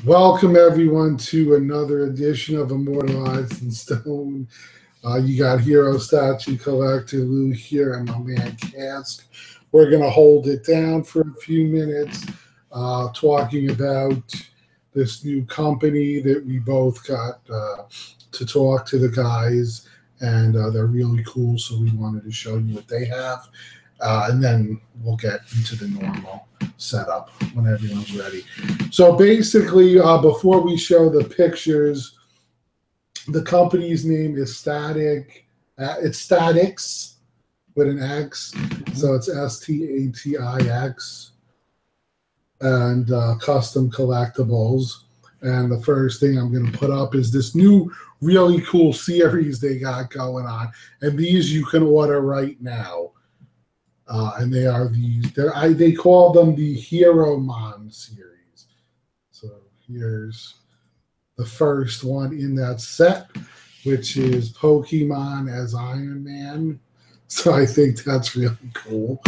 Welcome everyone to another edition of Immortalized in Stone. You got HeroStatueCollector Lou here and my man Cask. We're going to hold it down for a few minutes talking about this new company that we both got to talk to the guys, and they're really cool, so we wanted to show you what they have. And then we'll get into the normal setup when everyone's ready. So basically, before we show the pictures, the company's name is Statix. It's Statix with an X, so it's STATIX, and custom collectibles. And the first thing I'm going to put up is this new really cool series they got going on, and these you can order right now. And they are these. They call them the HeroMon series. So here's the first one in that set, which is Pokemon as Iron Man. So I think that's really cool.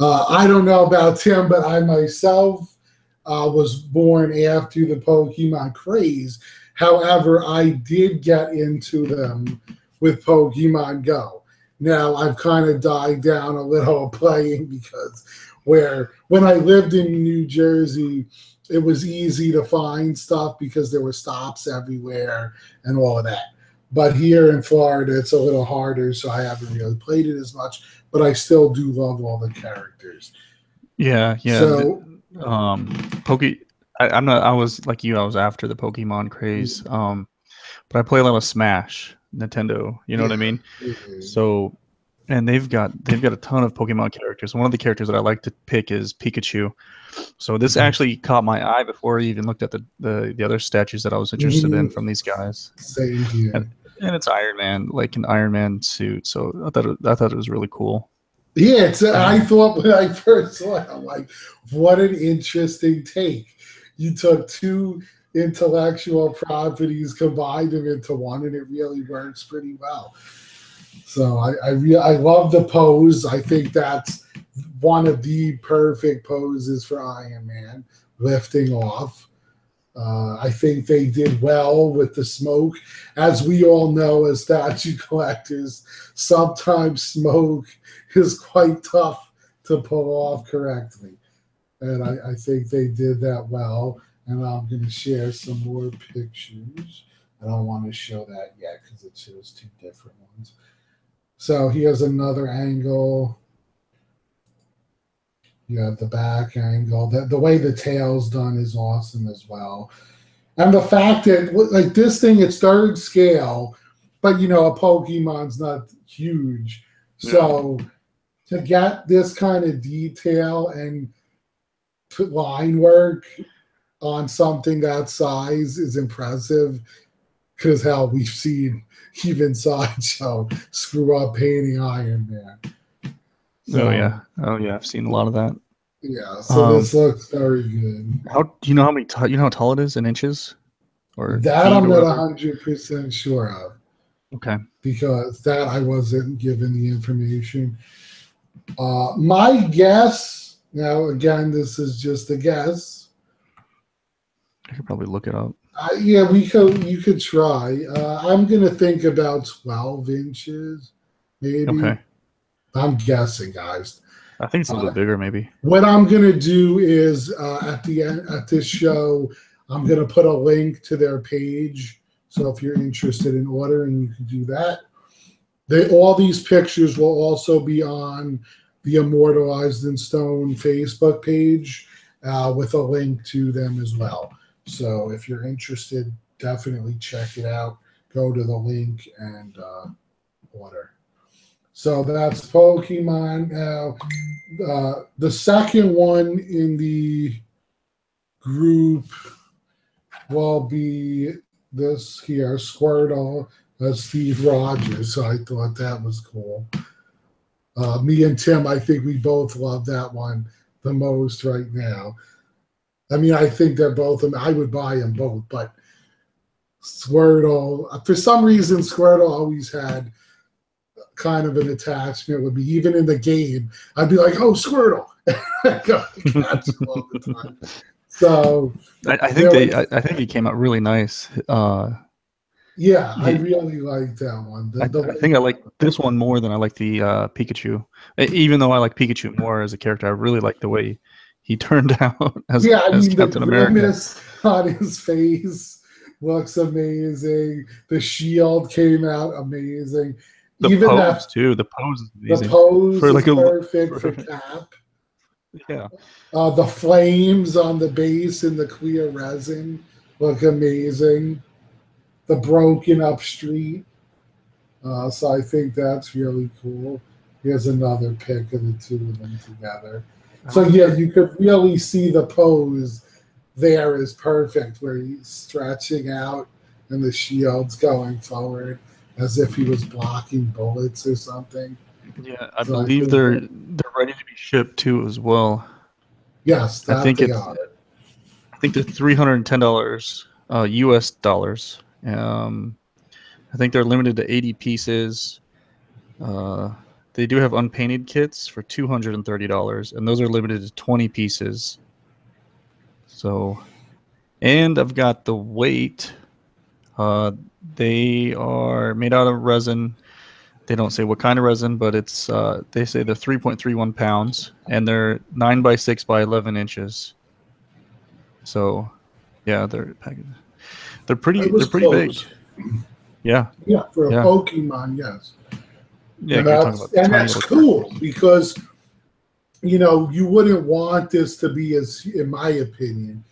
I don't know about Tim, but I myself was born after the Pokemon craze. However, I did get into them with Pokemon Go. Now, I've kind of died down a little playing because when I lived in New Jersey, it was easy to find stuff because there were stops everywhere and all of that. But here in Florida, it's a little harder, so I haven't really played it as much. But I still do love all the characters. Yeah. So, I was like you. I was after the Pokemon craze. But I play a lot of Smash. Nintendo, you know what I mean? Mm-hmm. So, and they've got a ton of Pokemon characters. One of the characters that I like to pick is Pikachu. So this actually caught my eye before I even looked at the other statues that I was interested in from these guys. Same here. And it's Iron Man, like an Iron Man suit. So I thought it was really cool. Yeah, I thought when I first saw it, I'm like, what an interesting take. You took two intellectual properties, combined them into one, and it really works pretty well. So I love the pose. I think that's one of the perfect poses for Iron Man, lifting off. I think they did well with the smoke. As we all know as statue collectors, sometimes smoke is quite tough to pull off correctly. And I think they did that well. And I'm going to share some more pictures. I don't want to show that yet because it shows two different ones. So here's another angle. You have the back angle. The way the tail's done is awesome as well. And the fact that, like, this thing, it's third scale, but, you know, a Pokemon's not huge. So to get this kind of detail and line work on something that size is impressive, because hell, we've seen even Sideshow screw up painting Iron Man. So, oh yeah, I've seen a lot of that. Yeah, so this looks very good. Do you know how tall it is in inches? Or that I'm not 100% sure of. Okay. Because that I wasn't given the information. My guess, now again, this is just a guess. I could probably look it up. Yeah, you could try. I'm gonna think about 12 inches, maybe. Okay. I'm guessing, guys. I think it's a little bit bigger, maybe. What I'm gonna do is at the end at this show, I'm gonna put a link to their page. So if you're interested in ordering, you can do that. All these pictures will also be on the Immortalized in Stone Facebook page with a link to them as well. So if you're interested, definitely check it out. Go to the link and order. So that's Pokemon. Now, the second one in the group will be this here, Squirtle, Steve Rogers. So I thought that was cool. Me and Tim, I think we both love that one the most right now. I mean, I think they're both, I would buy them both, but Squirtle, for some reason, Squirtle always had kind of an attachment with me. Even in the game, I'd be like, oh, Squirtle. I catch him all the time. So I think I think he came out really nice. Yeah, I really like that one. I think I like this one more than I like the Pikachu. Even though I like Pikachu more as a character, I really like the way he turned out as Captain the America. grimace on his face looks amazing. The shield came out amazing. The Even pose too. The pose is amazing. the pose for is like perfect for Cap. Yeah. The flames on the base and the clear resin look amazing. The broken up street. So I think that's really cool. Here's another pic of the two of them together. So yeah, you could really see the pose there is perfect, where he's stretching out and the shield's going forward as if he was blocking bullets or something. Yeah, I believe they're ready to be shipped too as well. Yes, that they are. I think they're $310 US dollars. I think they're limited to 80 pieces. They do have unpainted kits for $230, and those are limited to 20 pieces. So, and I've got the weight. They are made out of resin. They don't say what kind of resin, but it's they say they're 3.31 pounds, and they're 9 by 6 by 11 inches. So, yeah, they're pretty big. Yeah. Yeah, for a Pokemon, yes. Yeah, and that's cool because you wouldn't want this to be, as in my opinion,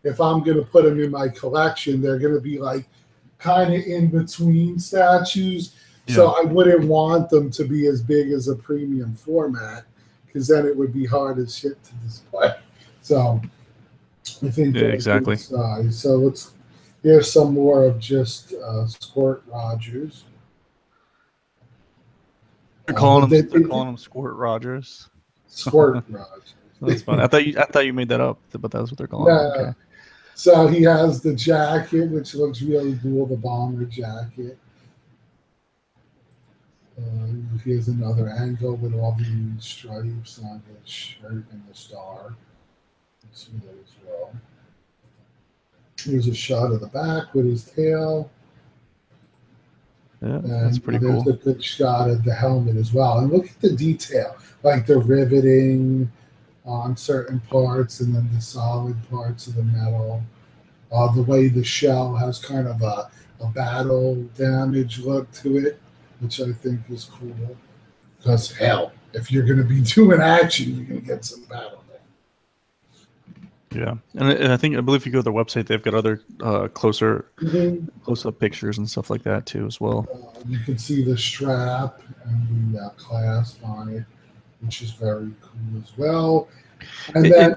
if I'm going to put them in my collection, they're going to be like kind of in between statues. Yeah. So I wouldn't want them to be as big as a premium format, because then it would be hard as shit to display. So I think exactly. Size. So here's some more of just Squirt Rogers. They're calling them Squirt Rogers. Squirt Rogers. That's fun. I thought you made that up, but that's what they're calling them. Okay. So he has the jacket, which looks really cool, the bomber jacket. Here's another angle with all the stripes on his shirt and the star. Let's see that as well. Here's a shot of the back with his tail. Yeah, that's pretty cool. There's a good shot of the helmet as well. And look at the detail, like the riveting on certain parts and then the solid parts of the metal. The way the shell has kind of a battle damage look to it, which I think is cool. Because, hell, if you're going to be doing action, you're going to get some battle there. Yeah, and I believe if you go to their website, they've got other close-up pictures and stuff like that too as well. You can see the strap and the clasp on it, which is very cool as well. And then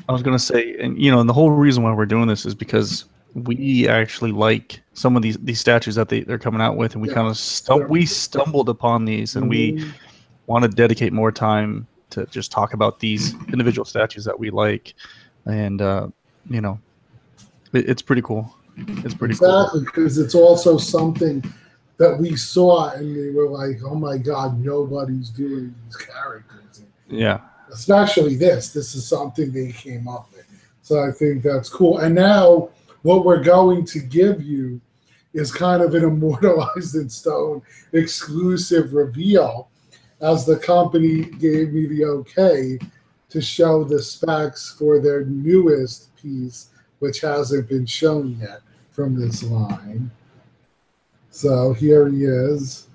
I was going to say, and and the whole reason why we're doing this is because we actually like some of these statues that they're coming out with, and we kind of stumbled upon these, and we want to dedicate more time to just talk about these individual statues that we like, and it's pretty cool. It's pretty cool. Exactly, because it's also something that we saw and we were like, oh my god, nobody's doing these characters. Yeah. Especially this. This is something they came up with. So I think that's cool. And now what we're going to give you is kind of an Immortalized in Stone exclusive reveal, as the company gave me the okay to show the specs for their newest piece, which hasn't been shown yet from this line. So here he is.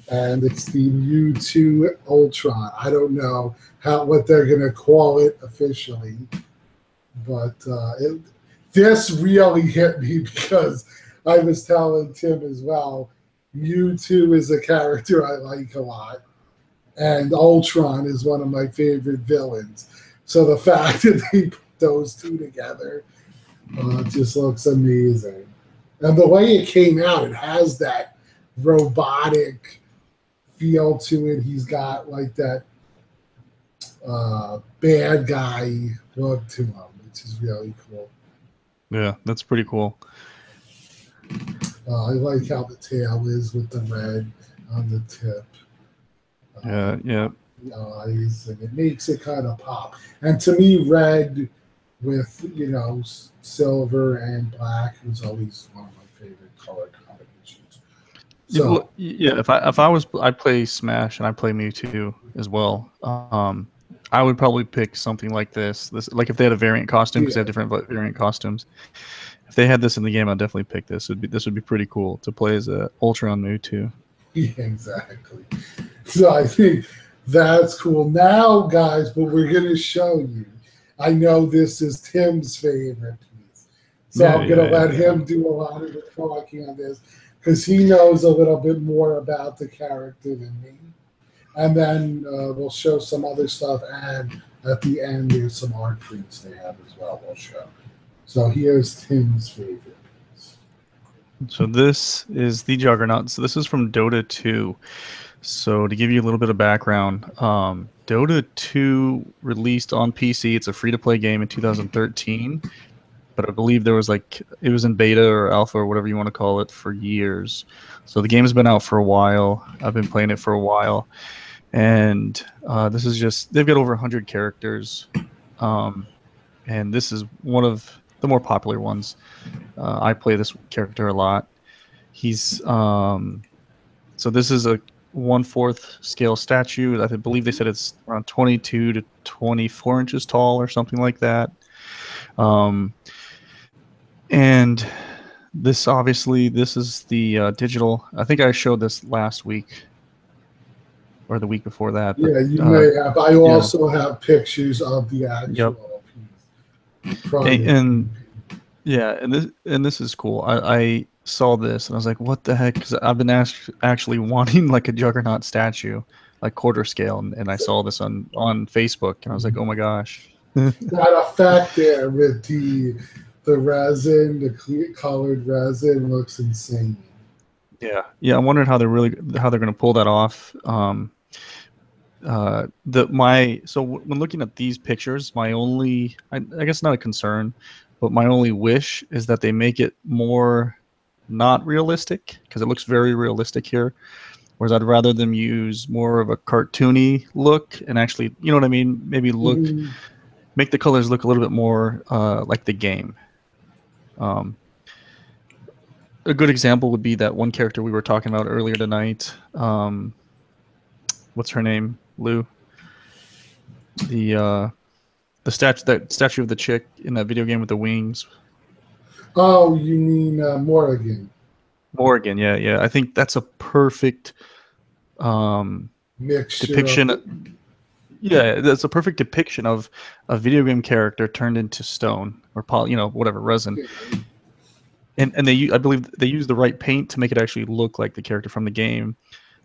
And it's the Mewtwo Ultron. I don't know what they're going to call it officially, but this really hit me because I was telling Tim as well, Mewtwo is a character I like a lot, and Ultron is one of my favorite villains. So the fact that they put those two together just looks amazing. And the way it came out, it has that robotic feel to it. He's got like that bad guy look to him, which is really cool. Yeah, that's pretty cool. I like how the tail is with the red on the tip. Yeah. The eyes, and it makes it kind of pop. And to me, red with, you know, silver and black. It was always one of my favorite color combinations. So Yeah, I play Smash and I play Mewtwo as well. I would probably pick something like this. This like if they had a variant costume because they yeah, have different variant costumes. If they had this in the game, I'd definitely pick this. This would be pretty cool to play as a Ultron Mewtwo. yeah, exactly. So I think that's cool. Now, guys, what we're going to show you, I know this is Tim's favorite piece. So I'm going to let him do a lot of the talking on this because he knows a little bit more about the character than me. And then we'll show some other stuff. And at the end, there's some art prints they have as well we'll show. So here's Tim's favorite piece. So this is the Juggernaut. So this is from Dota 2. So to give you a little bit of background, Dota 2 released on PC. It's a free-to-play game in 2013, but I believe there was it was in beta or alpha or whatever you want to call it for years. So the game has been out for a while. I've been playing it for a while, and this is just they've got over 100 characters, and this is one of the more popular ones. I play this character a lot. He's so this is a 1/4 scale statue. I believe they said it's around 22 to 24 inches tall or something like that. And this is the digital. I think I showed this last week or the week before that. But, yeah, you may have. I also have pictures of the actual piece. And this is cool. I saw this and I was like, what the heck? Because I've been actually wanting like a Juggernaut statue, like quarter scale, and I saw this on Facebook and I was like, oh my gosh. That effect there with the resin, the clear colored resin looks insane. Yeah. I'm wondering how they're going to pull that off. So when looking at these pictures, my only, I guess not a concern, but my only wish is that they make it more not realistic, because it looks very realistic here. Whereas I'd rather them use more of a cartoony look and actually, you know what I mean? Maybe make the colors look a little bit more like the game. A good example would be that one character we were talking about earlier tonight. What's her name? Lou. The statue of the chick in that video game with the wings. Oh, you mean Morrigan? Morrigan, yeah. I think that's a perfect depiction. Yeah, that's a perfect depiction of a video game character turned into stone or whatever resin. And I believe they use the right paint to make it actually look like the character from the game.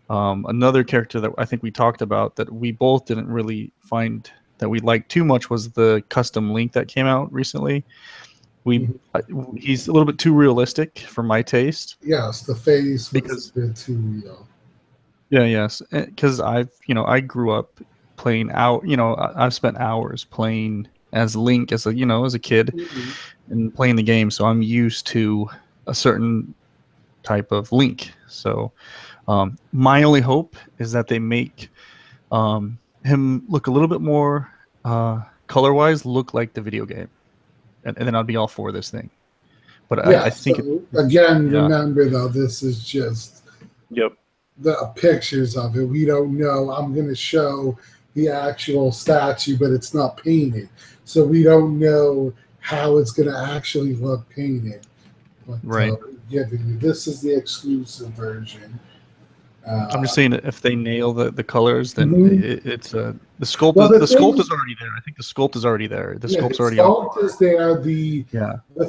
Another character that I think we talked about that we both didn't really find that we liked too much was the custom Link that came out recently. He's a little bit too realistic for my taste. Yes, the face was a bit too real. Yeah, yes, because I grew up playing out. I've spent hours playing as Link as a kid and playing the game, so I'm used to a certain type of Link. So my only hope is that they make him look a little bit more color-wise, look like the video game, and then I'd be all for this thing. But I think remember though, this is just the pictures of it. We don't know. I'm going to show the actual statue, but it's not painted, so we don't know how it's going to actually look painted. But, this is the exclusive version. I'm just saying if they nail the colors, then it's the sculpt. The sculpt is already there. I think the sculpt is already there. The sculpt's already sculpt is there. The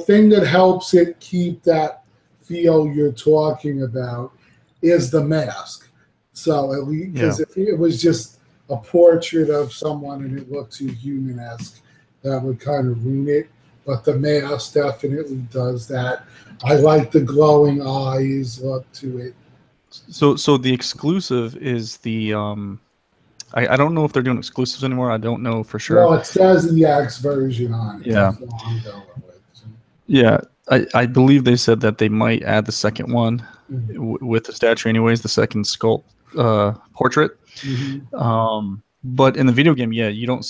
thing that helps it keep that feel you're talking about is the mask. So at least because if it was just a portrait of someone and it looked too human-esque, that would kind of ruin it. But the mask definitely does that. I like the glowing eyes look to it. So the exclusive is the I don't know if they're doing exclusives anymore. I don't know for sure. Well, it says EX version on it. Yeah. That's what I'm going with. Yeah, I believe they said that they might add the second one with the statue anyways, the second sculpt portrait. But in the video game, yeah, you don't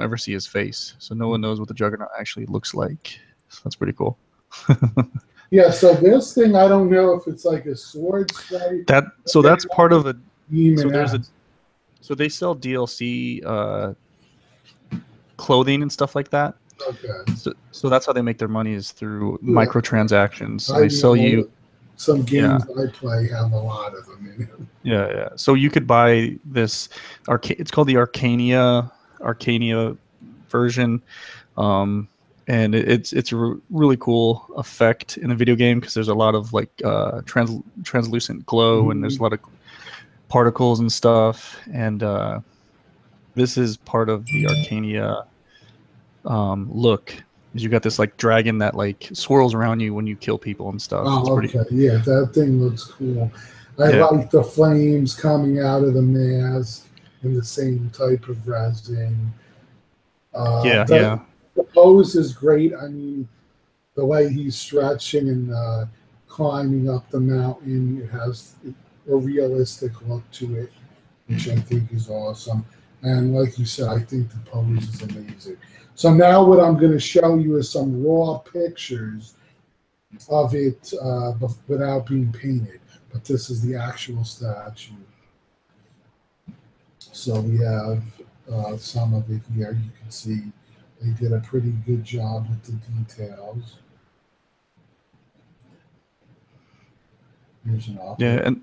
ever see his face, so no one knows what the Juggernaut actually looks like. So that's pretty cool. Yeah, so this thing, I don't know if it's like a sword strike. That's part of a. Demon So they sell DLC clothing and stuff like that. Okay. So that's how they make their money, is through microtransactions. So I they sell you. Some games I play have a lot of them in it. Yeah. So you could buy this it's called the Arcania version. And it's a really cool effect in the video game, because there's a lot of like translucent glow, and there's a lot of particles and stuff. And this is part of the Arcania look. Is you got this like dragon that like swirls around you when you kill people and stuff. Oh, okay. Yeah, that thing looks cool. I like the flames coming out of the mask in the same type of resin. The pose is great. I mean, the way he's stretching and climbing up the mountain, it has a realistic look to it, which I think is awesome. And like you said, I think the pose is amazing. So now what I'm going to show you is some raw pictures of it without being painted. But this is the actual statue. So we have some of it here. You can see they did a pretty good job with the details. Here's an option. Yeah, and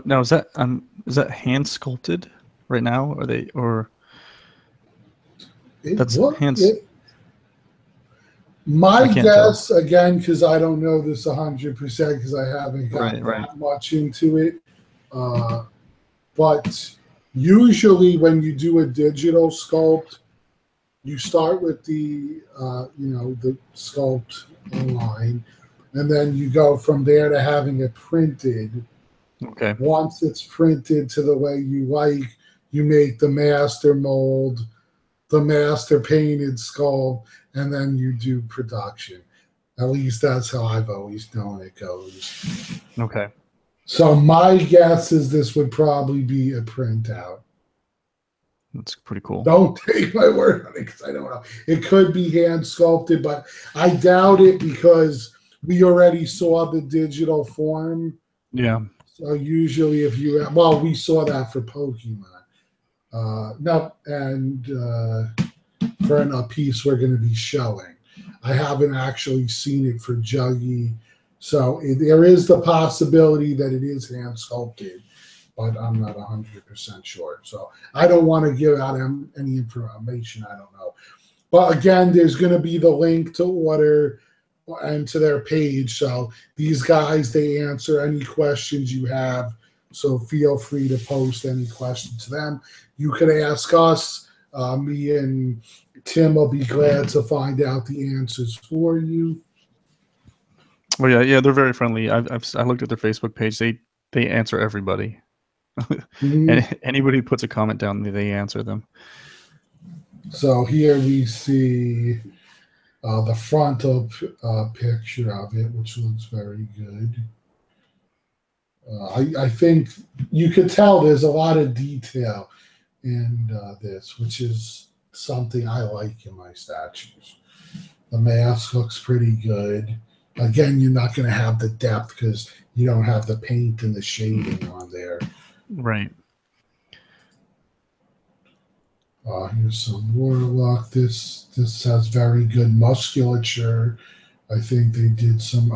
now is that hand sculpted right now? My guess, again, because I don't know this 100% because I haven't gotten that much into it. But usually when you do a digital sculpt, you start with the the sculpt line, and then you go from there to having it printed. Okay. Once it's printed to the way you like, you make the master mold, the master painted sculpt, and then you do production. At least that's how I've always known it goes. Okay. So my guess is this would probably be a printout. That's pretty cool. Don't take my word on it because I don't know. It could be hand sculpted, but I doubt it because we already saw the digital form. Yeah. So usually if you, we saw that for Pokemon. For a piece we're going to be showing. I haven't actually seen it for Juggy. So there is the possibility that it is hand sculpted, but I'm not 100% sure. So I don't want to give out any information I don't know. But again, there's going to be the link to order and to their page. So these guys, they answer any questions you have. So feel free to post any questions to them. You could ask us. Me and Tim will be glad to find out the answers for you. Oh yeah, they're very friendly. I looked at their Facebook page. They answer everybody. And anybody who puts a comment down, they answer them. So here we see the frontal picture of it, which looks very good. I think you could tell there's a lot of detail in this, which is something I like in my statues. The mask looks pretty good. Again, you're not going to have the depth because you don't have the paint and the shading on there. Right. Here's some Warlock. This has very good musculature. I think they did some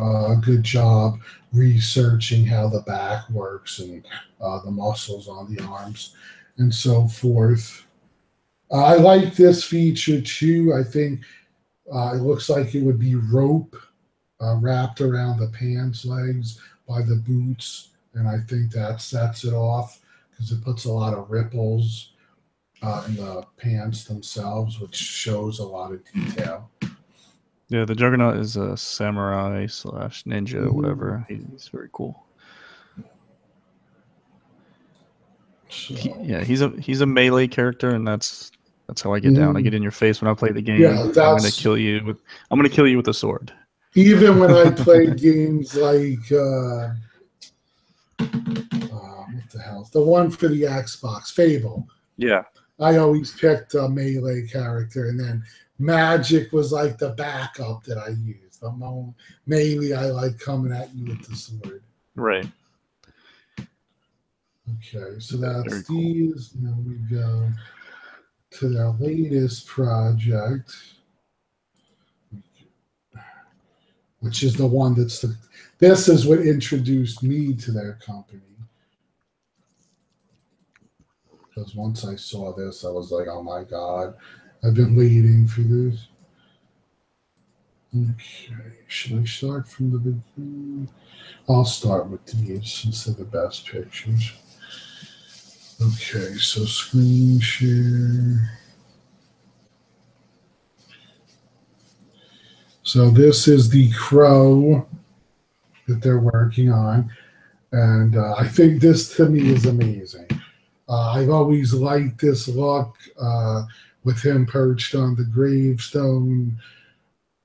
good job researching how the back works and the muscles on the arms and so forth. I like this feature too. I think it looks like it would be rope wrapped around the pants legs by the boots, and I think that sets it off because it puts a lot of ripples in the pants themselves, which shows a lot of detail. Yeah, the Juggernaut is a samurai / ninja, whatever. He's very cool. So, he's a melee character, and that's how I get down. I get in your face when I play the game. Yeah, I'm gonna kill you with a sword. Even when I play games like what the hell? The one for the Xbox, Fable. Yeah. I always picked a melee character, and then magic was like the backup that I used. But melee, I like coming at you with the sword. Right. Okay, so that's Cool. these. Now we go to their latest project, which is the one that's this is what introduced me to their company. Because once I saw this, I was like, oh my God, I've been waiting for this. Okay, should I start from the beginning? I'll start with these since they're the best pictures. Okay, so screen share. So this is the crow that they're working on. And I think this to me is amazing. I've always liked this look with him perched on the gravestone.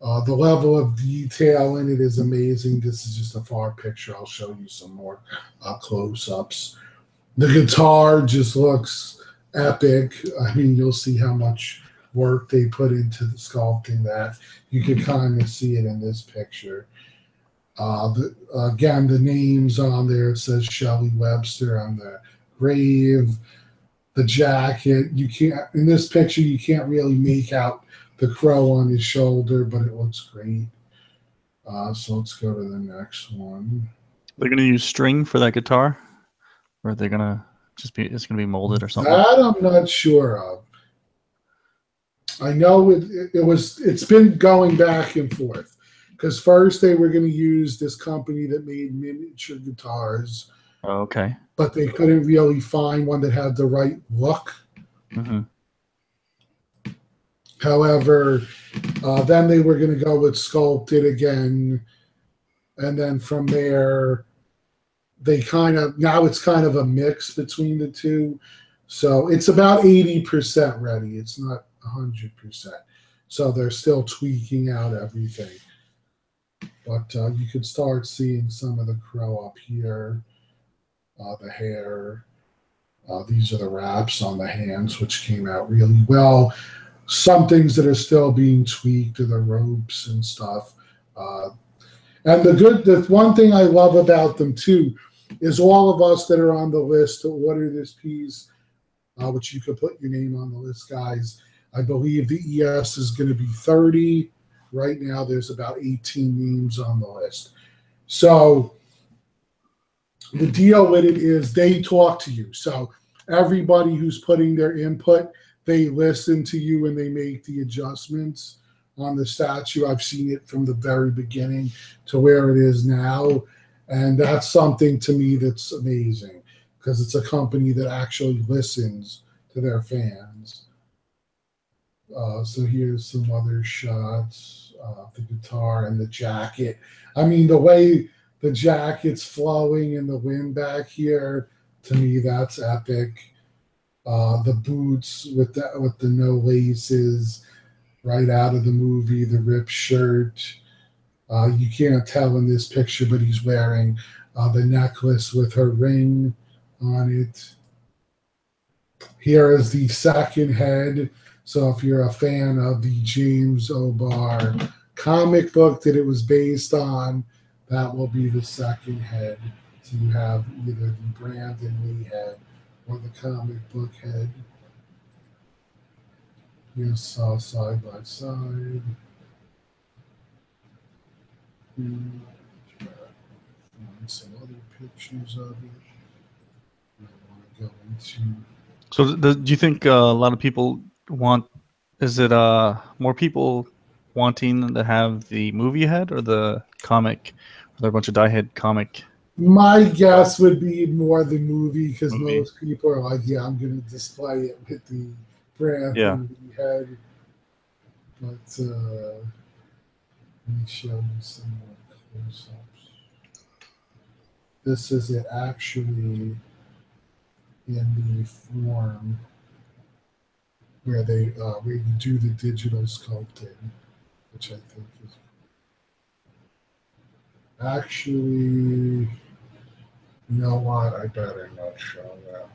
The level of detail in it is amazing. This is just a far picture. I'll show you some more close-ups. The guitar just looks epic. I mean, you'll see how much work they put into the sculpting that. You can kind of see it in this picture. Again, the names on there, it says Shelley Webster on the grave. The jacket, you can't, in this picture, you can't really make out the crow on his shoulder, but it looks great. So let's go to the next one. They're going to use string for that guitar? Or are they going to just be, it's going to be molded or something? That I'm not sure of. I know it's been going back and forth. Because first they were going to use this company that made miniature guitars. Oh, okay. But they couldn't really find one that had the right look. Mm-hmm. However, then they were going to go with sculpted again. And then from there, now it's kind of a mix between the two. So it's about 80% ready. It's not 100%. So they're still tweaking out everything. But you could start seeing some of the crow up here, the hair. These are the wraps on the hands, which came out really well. Some things that are still being tweaked are the ropes and stuff. And the one thing I love about them too is all of us that are on the list to order this piece, which you could put your name on the list, guys. I believe the ES is going to be 30. Right now, there's about 18 names on the list. So the deal with it is they talk to you. So everybody who's putting their input, they listen to you and they make the adjustments on the statue. I've seen it from the very beginning to where it is now. And that's something to me that's amazing because it's a company that actually listens to their fans. So here's some other shots of the guitar and the jacket. I mean, the way the jacket's flowing in the wind back here, to me, that's epic. The boots with the no laces, right out of the movie, the ripped shirt. You can't tell in this picture, but he's wearing the necklace with her ring on it. Here is the second head. So if you're a fan of the James O'Barr comic book that it was based on, that will be the second head. So you have either the Brandon Lee head or the comic book head. Here's side by side. Find some other pictures of it. I want to go into. So do you think a lot of people want, is it more people wanting to have the movie head or the comic? Are there a bunch of die-head comic? My guess would be more the movie because most people are like, yeah, I'm going to display it with the Brandon Lee head. But let me show you some more close-ups. This is it actually in the form where where you do the digital sculpting, which I think is actually, you know what? I better not show that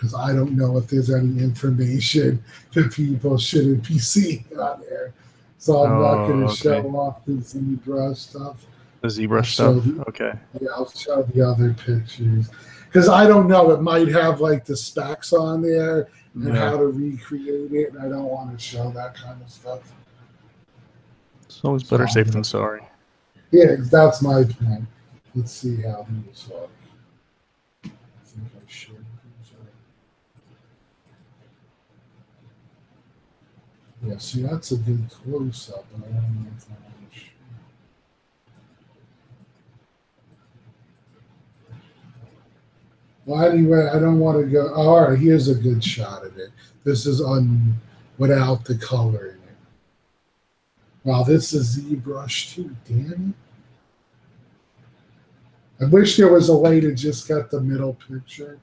because I don't know if there's any information that people shouldn't be seeing on there. So I'm not going to show off the ZBrush stuff. The ZBrush stuff? Okay. Yeah, I'll show the other pictures. Because I don't know, it might have like the specs on there and how to recreate it, and I don't want to show that kind of stuff. It's always better safe than sorry. Yeah, that's my plan. Let's see how these look. I think I should. Yeah, see, that's a good close-up, but I don't know if I want to show. Well, anyway, I don't want to go. Oh, all right, here's a good shot of it. This is on without the color in it. Wow, this is ZBrush too. Damn it! I wish there was a way to just get the middle picture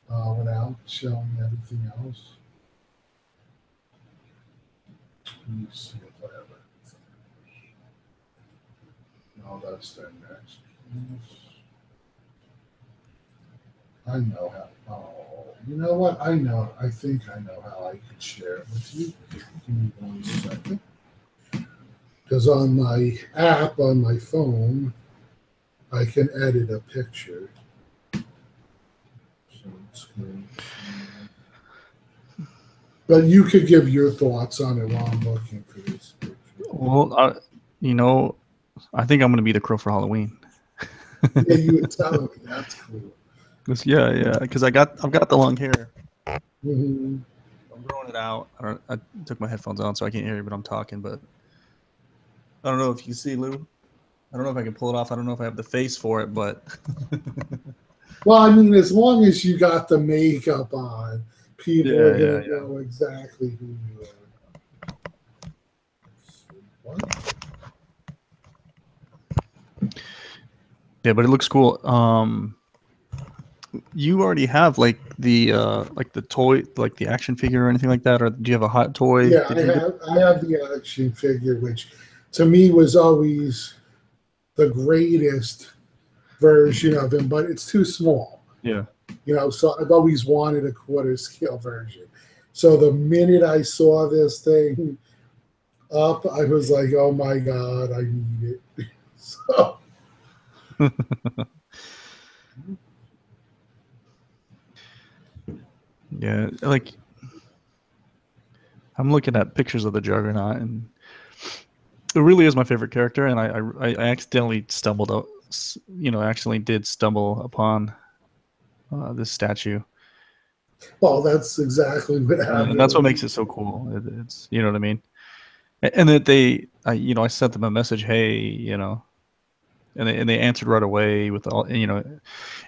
without showing everything else. Let me see if I have it. No, that's their next piece. I know how. Oh, you know what? I know. I think I know how I could share it with you. Give me 1 second. Because on my app, on my phone, I can edit a picture. So it's good. But you could give your thoughts on it while I'm looking for this picture. Well, you know, I think I'm going to be the Crow for Halloween. Yeah, you would tell me. That's cool. Yeah, because I've got the long hair. Mm-hmm. I'm growing it out. I took my headphones on, so I can't hear you, but I'm talking. But I don't know if you see, Lou. I don't know if I can pull it off. I don't know if I have the face for it, but. Well, I mean, as long as you got the makeup on, people are going to know exactly who you are. What? Yeah, but it looks cool. You already have like the toy, like the action figure or anything like that, or do you have a hot toy? Yeah, I have the action figure, which to me was always the greatest version of him, but it's too small. Yeah. You know, so I've always wanted a quarter scale version. So the minute I saw this thing up, I was like, oh my God, I need it. So. Yeah, like I'm looking at pictures of the Juggernaut, and it really is my favorite character. And I accidentally stumbled out, actually did stumble upon this statue. Well, that's exactly what happened. And that's what makes it so cool. It's you know what I mean. And that I sent them a message, hey, and they answered right away with all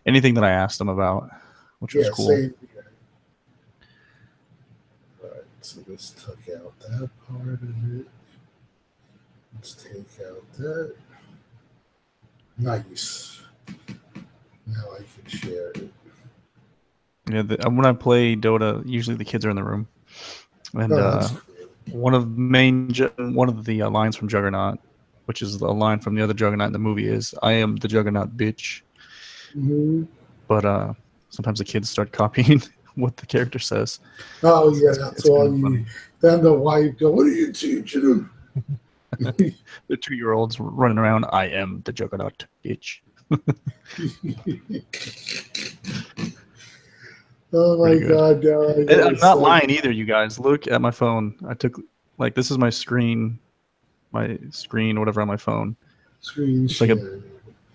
anything that I asked them about, which was cool. Same. Right, so let's take out that part of it. Let's take out that. Nice. Now I can share it. Yeah, when I play Dota, usually the kids are in the room, and one of the lines from Juggernaut, which is a line from the other Juggernaut in the movie, is "I am the Juggernaut, bitch." Mm-hmm. But sometimes the kids start copying what the character says. Oh yeah, that's all you. Then the wife go, "What are you teaching them?" The 2-year-olds running around. I am the Juggernaut, bitch. Oh my God! No, I'm not lying either, you guys. Look at my phone. I took this is my screen, whatever on my phone. Screen it's share.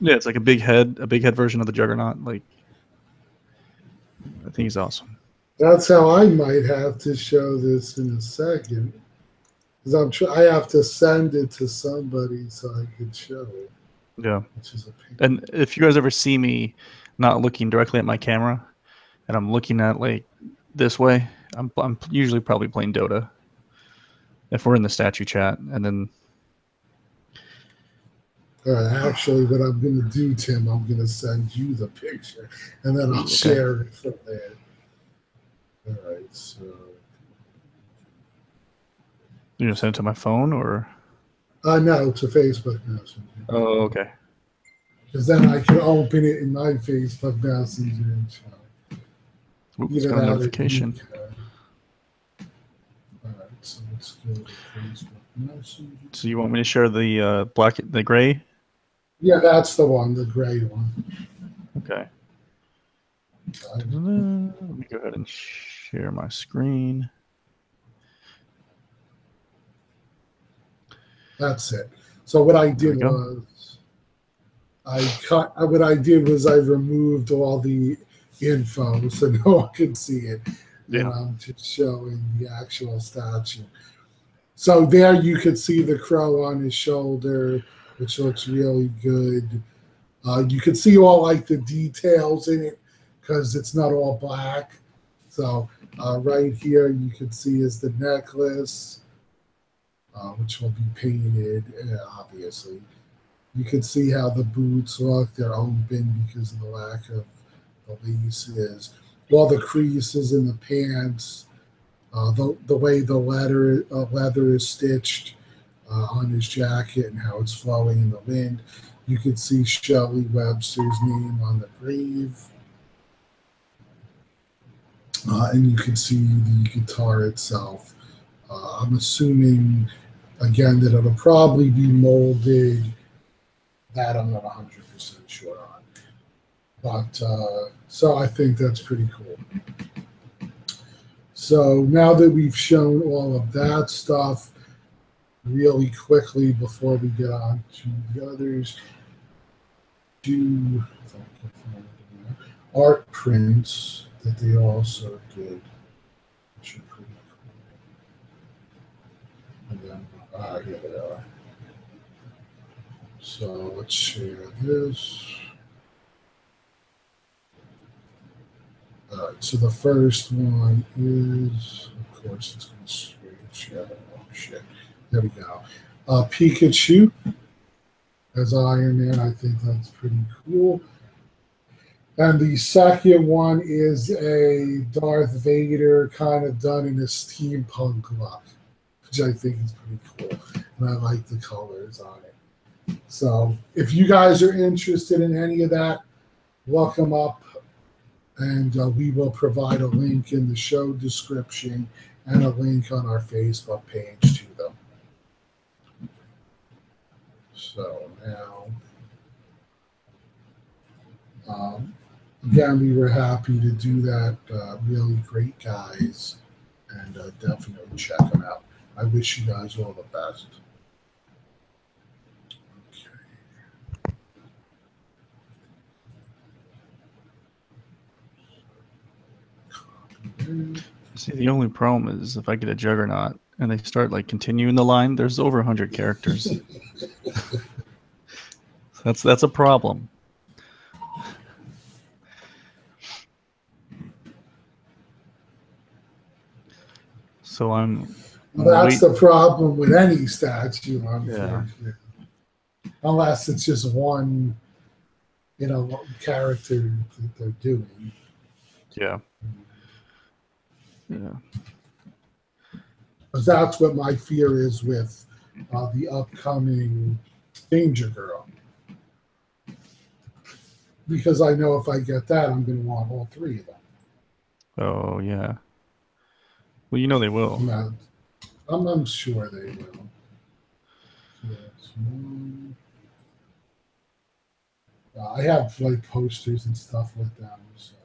It's like a big head version of the Juggernaut. Like, I think he's awesome. That's how I might have to show this in a second, because I have to send it to somebody so I can show it. Yeah. And if you guys ever see me not looking directly at my camera, and I'm looking at like this way, I'm usually probably playing Dota. If we're in the statue chat, and then. Actually, what I'm going to do, Tim, I'm going to send you the picture, and then I'll share it from there. All right, so. You're going to send it to my phone, or? No, to Facebook Messenger. Oh, okay. Because then I can open it in my Facebook Messenger and show. Oops, got a notification. All right, so let's go to Facebook Messenger. So you want me to share the gray? Yeah, that's the one, the gray one. Okay. Let me go ahead and share my screen. That's it. So what I did was what I did was I removed all the info so no one could see it. And I'm just showing the actual statue. So there you could see the crow on his shoulder, which looks really good. You can see all like the details in it because it's not all black. So right here you can see is the necklace, which will be painted, obviously. You can see how the boots look. They're open because of the lack of the laces. All the creases in the pants, the way the leather is stitched on his jacket and how it's flowing in the wind. You can see Shelley Webster's name on the grave. And you can see the guitar itself. I'm assuming, again, that it'll probably be molded. That I'm not 100% sure on. But so I think that's pretty cool. So now that we've shown all of that stuff really quickly before we get on to the others, art prints that they also did, which are pretty cool. And then, here they are. So let's share this. All right, so the first one is, of course, it's going to switch. Oh, shit. There we go. Pikachu as Iron Man. I think that's pretty cool. And the second one is a Darth Vader kind of done in a steampunk look, which I think is pretty cool. And I like the colors on it. So if you guys are interested in any of that, look them up. And we will provide a link in the show description and a link on our Facebook page to them. So now, again, we were happy to do that. Really great guys, and definitely check them out. I wish you guys all the best. Okay. See, the only problem is if I get a Juggernaut and they start like continuing the line, there's over 100 characters. That's a problem. So that's the problem with any statue, unfortunately. Yeah. Unless it's just one, character that they're doing. Yeah. Yeah. Because that's what my fear is with the upcoming Danger Girl. Because I know if I get that, I'm going to want all three of them. Oh, yeah. Well, you know they will. I'm sure they will. I have like posters and stuff with them. So.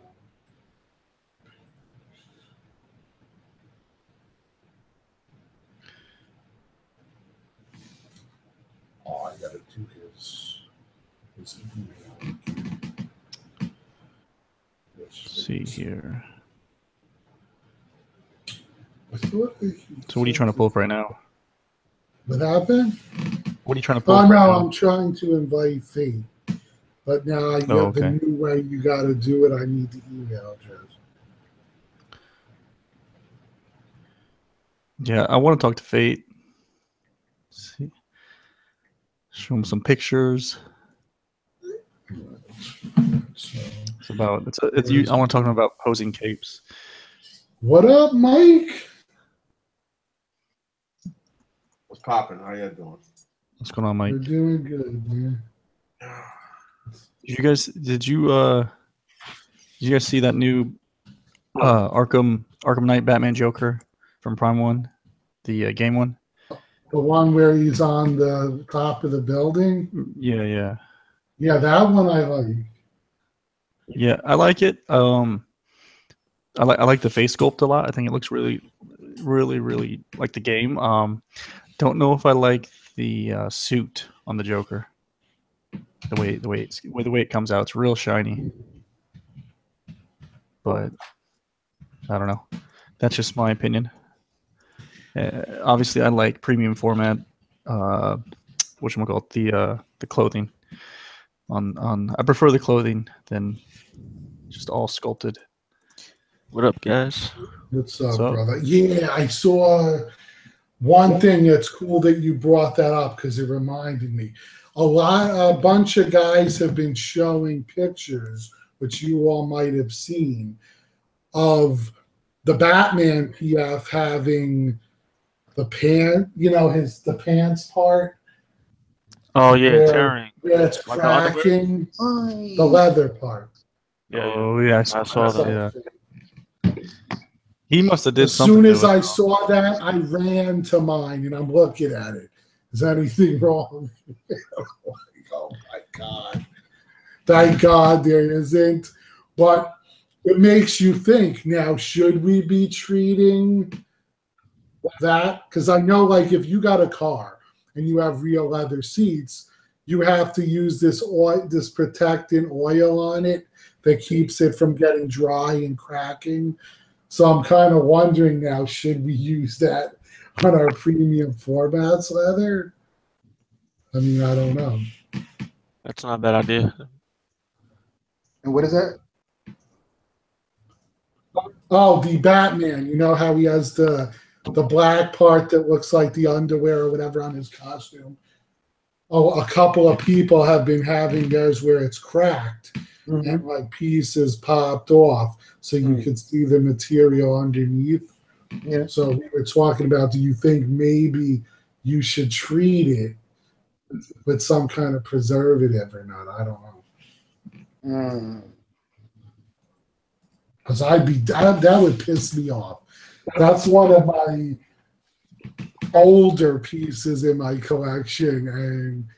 Oh, I gotta do his email. Let's see here. So what are you trying to pull up right now? What happened? What are you trying to pull up right now? now? I'm trying to invite Fate. But now I get the new way you got to do it. I need the email address. Yeah, I want to talk to Fate. Let's see. Show him some pictures. It's about I want to talk about posing capes. What up, Mike? What's popping? How you doing? What's going on, Mike? We're doing good, man. Did you guys see that new Arkham Knight Batman Joker from Prime 1, the game one. The one where he's on the top of the building? Yeah. Yeah, that one I like. Yeah, I like it. I like the face sculpt a lot. I think it looks really like the game. Don't know if I like the suit on the Joker. The way it comes out, it's real shiny. But I don't know. That's just my opinion. Obviously, I like premium format. Whatchamacallit, the clothing. I prefer the clothing than just all sculpted. What up, guys? What's up, brother? Yeah, I saw one thing that's cool that you brought that up because it reminded me. A bunch of guys have been showing pictures, which you all might have seen, of the Batman PF having the the pants part. Oh yeah, tearing. Yeah, it's Like cracking the leather part. Yeah, Oh yeah, I saw that. Yeah. He must have did as something. As soon as I saw that, I ran to mine and I'm looking at it. Is anything wrong? Oh my God. Thank God there isn't. But it makes you think now, should we be treating that? Because I know, like, if you got a car and you have real leather seats, you have to use this protectant oil on it that keeps it from getting dry and cracking. So I'm kind of wondering now, should we use that on our premium formats leather? I mean, I don't know. That's not a bad idea. And what is that? Oh, the Batman. You know how he has the black part that looks like the underwear or whatever on his costume? Oh, a couple of people have been having theirs where it's cracked and like pieces popped off so you could see the material underneath. Yeah. So we were talking about, do you think maybe you should treat it with some kind of preservative or not? I don't know. Because that would piss me off. That's one of my older pieces in my collection, and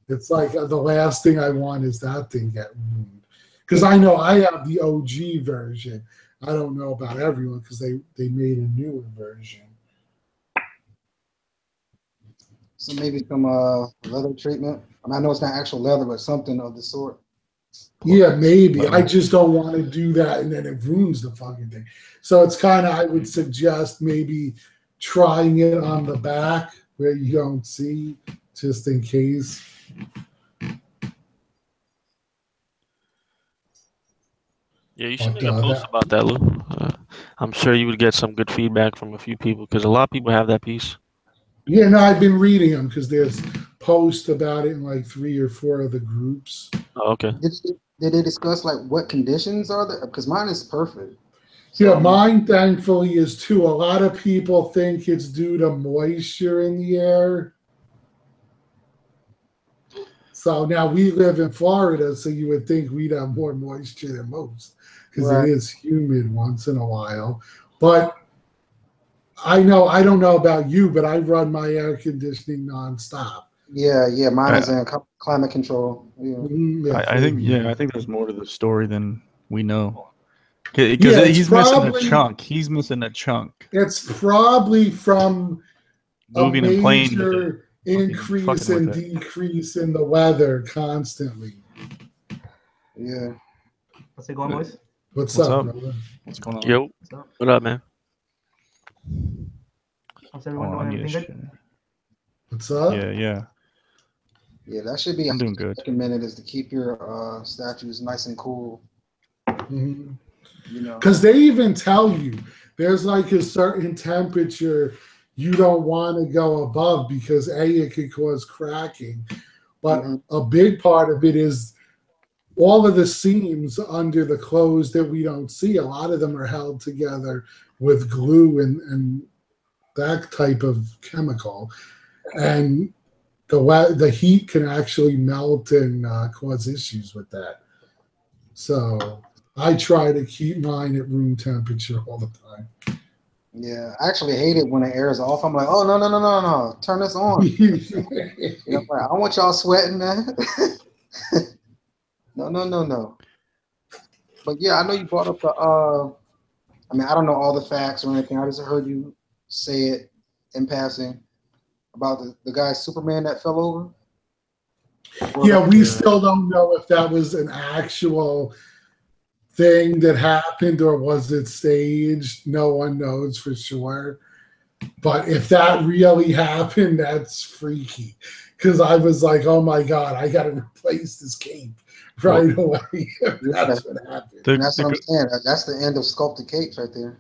it's like the last thing I want is that thing get ruined. Because I know I have the OG version. I don't know about everyone because they made a newer version. So maybe some leather treatment. I know it's not actual leather, but something of the sort. Yeah, maybe. I just don't want to do that and then it ruins the fucking thing. So it's kind of, I would suggest maybe trying it on the back where you don't see, just in case. Yeah, you should make a post about that, Lou. I'm sure you would get some good feedback from a few people because a lot of people have that piece. Yeah, no, I've been reading them because there's posts about it in like 3 or 4 of the groups. Oh, okay. Did they discuss like what conditions are there? Because mine is perfect. Yeah, mine thankfully is too. A lot of people think it's due to moisture in the air. So now we live in Florida, so you would think we'd have more moisture than most because it is humid once in a while. But I don't know about you, but I run my air conditioning nonstop. Yeah, mine is in climate control. Yeah. I think there's more to the story than we know. Because he's missing a chunk. He's missing a chunk. It's probably from moving a and playing major increase and decrease in the weather constantly. Yeah. How's it going, boys? What's up, brother? What's going on? Yo. What up, man? How's everyone doing? Everything good? What's up? Yeah. Yeah, that should be I'm doing good. recommended is to keep your statues nice and cool. Mm-hmm. You know, because they even tell you there's like a certain temperature you don't want to go above because it could cause cracking. But a big part of it is all of the seams under the clothes that we don't see. A lot of them are held together with glue and that type of chemical, and the heat can actually melt and cause issues with that. So I try to keep mine at room temperature all the time. Yeah, I actually hate it when the air is off. I'm like, oh no, turn this on. Like, I don't want y'all sweating, man. No. But yeah, I know you brought up the. I mean, I don't know all the facts or anything. I just heard you say it in passing about the guy Superman that fell over. Yeah, we still don't know if that was an actual thing that happened or was it staged. No one knows for sure. But if that really happened, that's freaky. Because I was like, oh my God, I got to replace this cape right away. That's what happened. That's what I'm saying. That's the end of sculpted capes right there.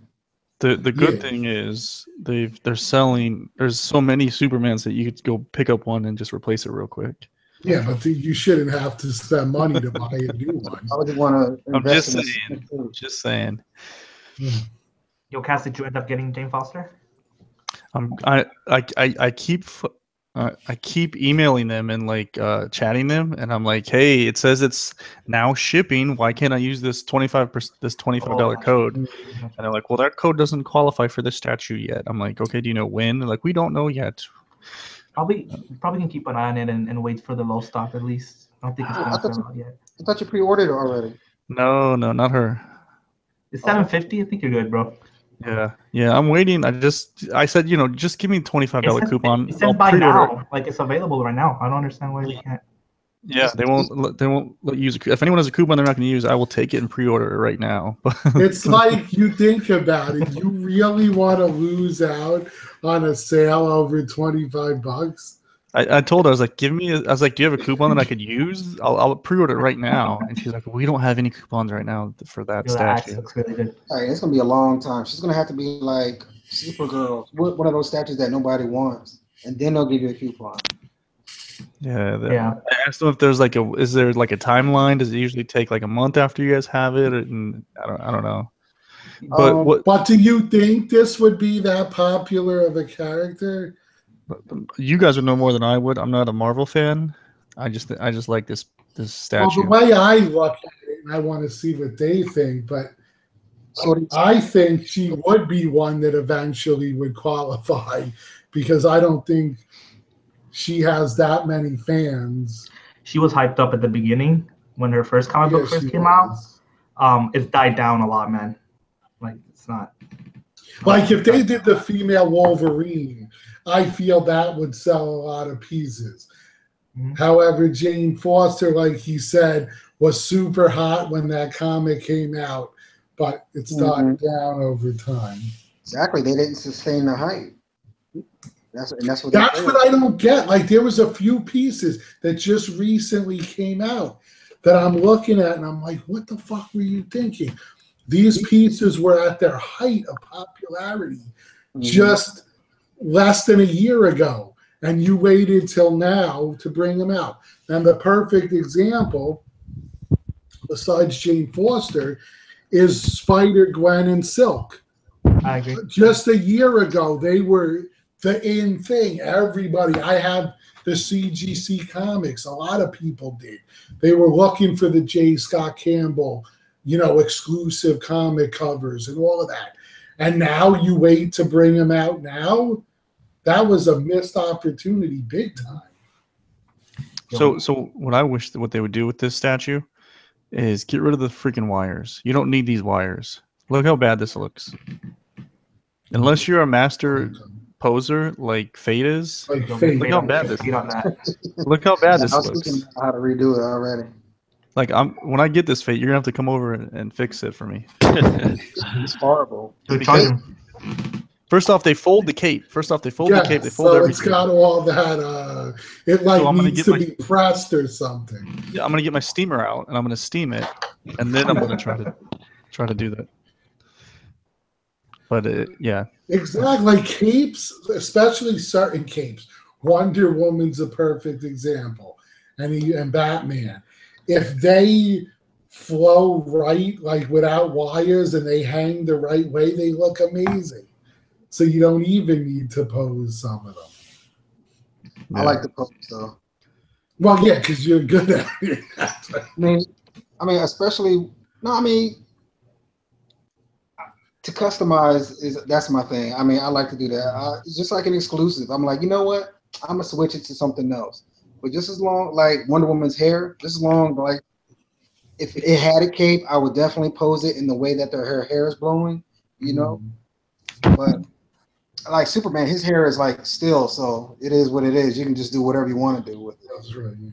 The good thing is they're selling. There's so many Supermans that you could go pick up one and just replace it real quick. Yeah, but you shouldn't have to spend money to buy a new one. I would want to. I'm just saying. Just saying. Yo, Cass, did you end up getting Jane Foster? I keep emailing them and like chatting them, and I'm like, hey, it says it's now shipping. Why can't I use this $25 code? And they're like, well, that code doesn't qualify for this statue yet. I'm like, okay, do you know when? They're like, we don't know yet. Probably can keep an eye on it and wait for the low stock at least. I don't think it's gonna sell out yet. I thought you pre-ordered it already. No, not her. It's $750. I think you're good, bro. Yeah. I'm waiting. I said, just give me $25 coupon. It says buy now. Like it's available right now. I don't understand why we can't. Yeah, they won't let you use it. If anyone has a coupon they're not going to use, I will take it and pre-order it right now. It's like you think about it. You really want to lose out on a sale over $25? I told her, I was like, do you have a coupon that I could use? I'll pre-order it right now. And she's like, we don't have any coupons right now for that statue. Looks really good. All right, it's gonna be a long time. She's gonna have to be like Supergirl, one of those statues that nobody wants, and then they'll give you a coupon. Yeah. I asked them if there's is there a timeline? Does it usually take like a month after you guys have it? And I don't know. But do you think this would be that popular of a character? You guys would know more than I would. I'm not a Marvel fan. I just like this statue. Well, the way I look at it, and I want to see what they think, but I think she would be one that eventually would qualify because I don't think she has that many fans. She was hyped up at the beginning when her first comic book first came out. It's died down a lot, man. Like it's not. Like if they did the female Wolverine, I feel that would sell a lot of pieces. However, Jane Foster, like he said, was super hot when that comic came out, but it's died down over time. Exactly, they didn't sustain the hype. That's what I don't get. Like there was a few pieces that just recently came out that I'm looking at, and I'm like, what the fuck were you thinking? These pieces were at their height of popularity just less than a year ago, and you waited till now to bring them out. And the perfect example, besides Jane Foster, is Spider-Gwen and Silk. I agree. Just a year ago, they were the in thing. Everybody, I have the CGC comics. A lot of people did. They were looking for the J. Scott Campbell, exclusive comic covers and all of that. And now you wait to bring them out now? That was a missed opportunity big time. So what they would do with this statue is get rid of the freaking wires. You don't need these wires. Look how bad this looks. Unless you're a master poser like Fate is. Look how bad this looks. Look how bad this looks. I was thinking how to redo it already. Like when I get this Fate, you're gonna have to come over and fix it for me. It's horrible. First off, they fold the cape. They fold everything. It's got all that. It needs to be pressed or something. Yeah, I'm gonna get my steamer out and I'm gonna steam it, and then I'm gonna try to do that. But yeah, exactly. Capes, especially certain capes. Wonder Woman's a perfect example, and Batman. If they flow right, like without wires, and they hang the right way, they look amazing. So you don't even need to pose some of them. Yeah. I like the pose though. Well, yeah, because you're good at it. I mean, especially to customize that's my thing. I mean, I like to do that. It's just like an exclusive. I'm like, you know what? I'm gonna switch it to something else. But just as long, like Wonder Woman's hair, just as long, like if it had a cape, I would definitely pose it in the way that her hair is blowing, you know. But like Superman, his hair is like still, so it is what it is. You can just do whatever you want to do with it. That's right. Yeah.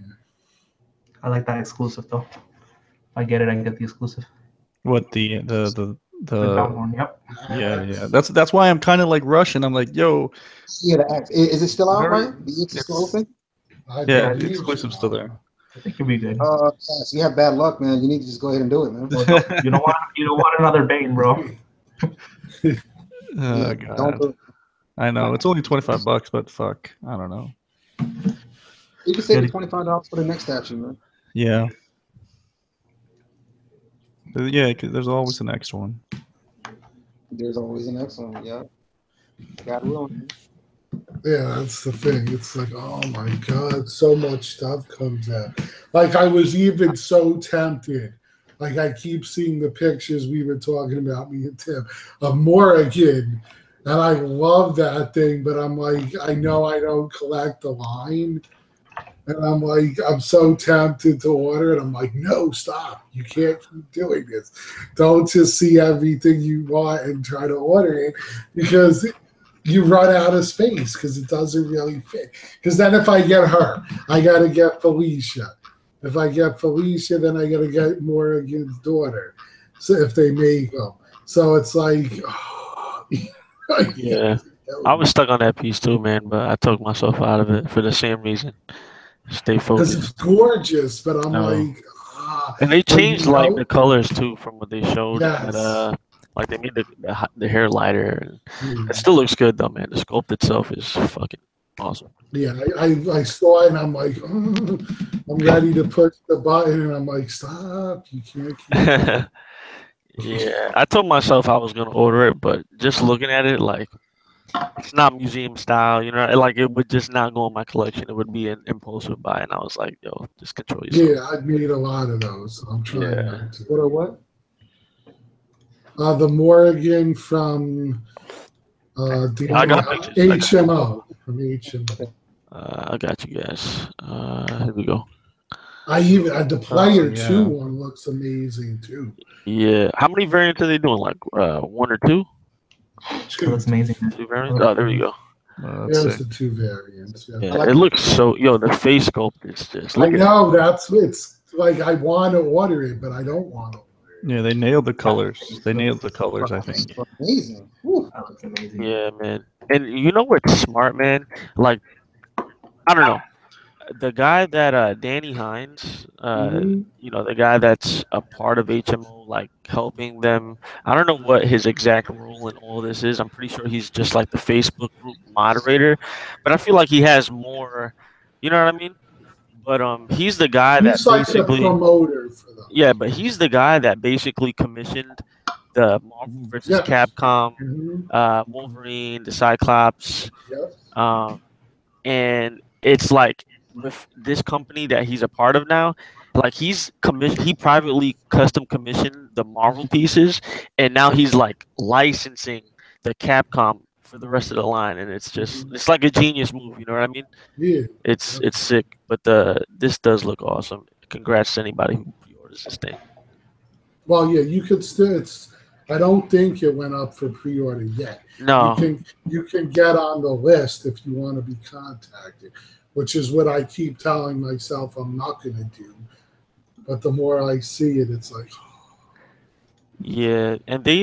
I like that exclusive though. If I get it, I get the exclusive. What the brown one, yep. Yeah. That's why I'm kind of like rushing. I'm like, yo. Yeah, is it still out, right? It's still open? Yeah, the exclusive's still there. I think it'll be good. So you have bad luck, man. You need to just go ahead and do it, man. You don't want another Bane, bro. Oh, God. I know it's only $25, but fuck, I don't know. You can save $25 for the next statue, man. Yeah. Yeah, cause there's always an extra one. There's always an next one, yeah. God willing. Yeah, that's the thing. It's like, oh my God, so much stuff comes out. Like I was even so tempted. Like I keep seeing the pictures we were talking about, me and Tim, of Morrigan. And I love that thing, but I'm like, I know I don't collect the line. And I'm like, I'm so tempted to order it. I'm like, no, stop. You can't keep doing this. Don't just see everything you want and try to order it because you run out of space because it doesn't really fit. Because then if I get her, I got to get Felicia. If I get Felicia, then I got to get Morrigan's daughter. So if they make them. So it's like, oh, yeah. I was stuck on that piece too, man, but I took myself out of it for the same reason. Stay focused. Because it's gorgeous, but I'm like, and they changed like the colors too from what they showed. Yes. And, like they made the hair lighter. It still looks good though, man. The sculpt itself is fucking awesome. Yeah, I saw it and I'm like, oh, I'm ready to push the button and I'm like, stop, you can't keep Yeah, I told myself I was gonna order it, but just looking at it, like it's not museum style, you know. Like it would just not go in my collection. It would be an impulsive buy, and I was like, "Yo, just control yourself." Yeah, I've made a lot of those. So I'm trying not to. What or what? The Morrigan from the HMO. From HMO. I got you guys. Here we go. The player 2 one looks amazing too. Yeah. How many variants are they doing? Like 1 or 2? It looks amazing. 2 variants? Oh, there you go. There's the 2 variants. Yeah, it looks so. Yo, the face sculpt is just. I know it's like I want to order it, but I don't want to order it. Yeah, they nailed the colors. They nailed the colors. I think. Amazing. That looks amazing. Yeah, man. And you know what's smart, man? Like, I don't know. The guy that Danny Hines, you know, the guy that's a part of HMO, like helping them. I don't know what his exact role in all this is. I'm pretty sure he's just like the Facebook group moderator, but I feel like he has more. You know what I mean? But he's the guy he's that like basically the promoter for them. Yeah, but he's the guy that basically commissioned the Marvel versus Capcom, Wolverine, the Cyclops, and it's like. With this company that he's a part of now, like he privately custom commissioned the Marvel pieces, and now he's like licensing the Capcom for the rest of the line, and it's like a genius move, you know what I mean? Yeah, it's sick. But this does look awesome. Congrats to anybody who pre-orders this thing. Well, yeah, you could still. I don't think it went up for pre-order yet. No, you can get on the list if you want to be contacted. Which is what I keep telling myself I'm not going to do. But the more I see it, it's like, yeah. And they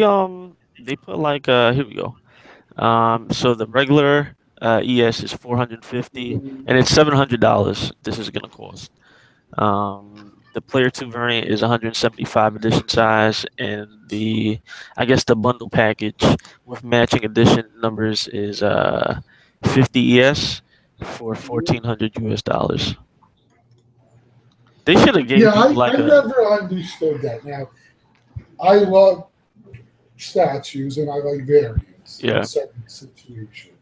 put like here we go. So the regular ES is $450, and it's $700. This is gonna cost. The player 2 variant is 175 edition size, and I guess the bundle package with matching edition numbers is 50 ES. For $1,400 US. They should have given I never understood that. Now, I love statues and I like variants in certain situations,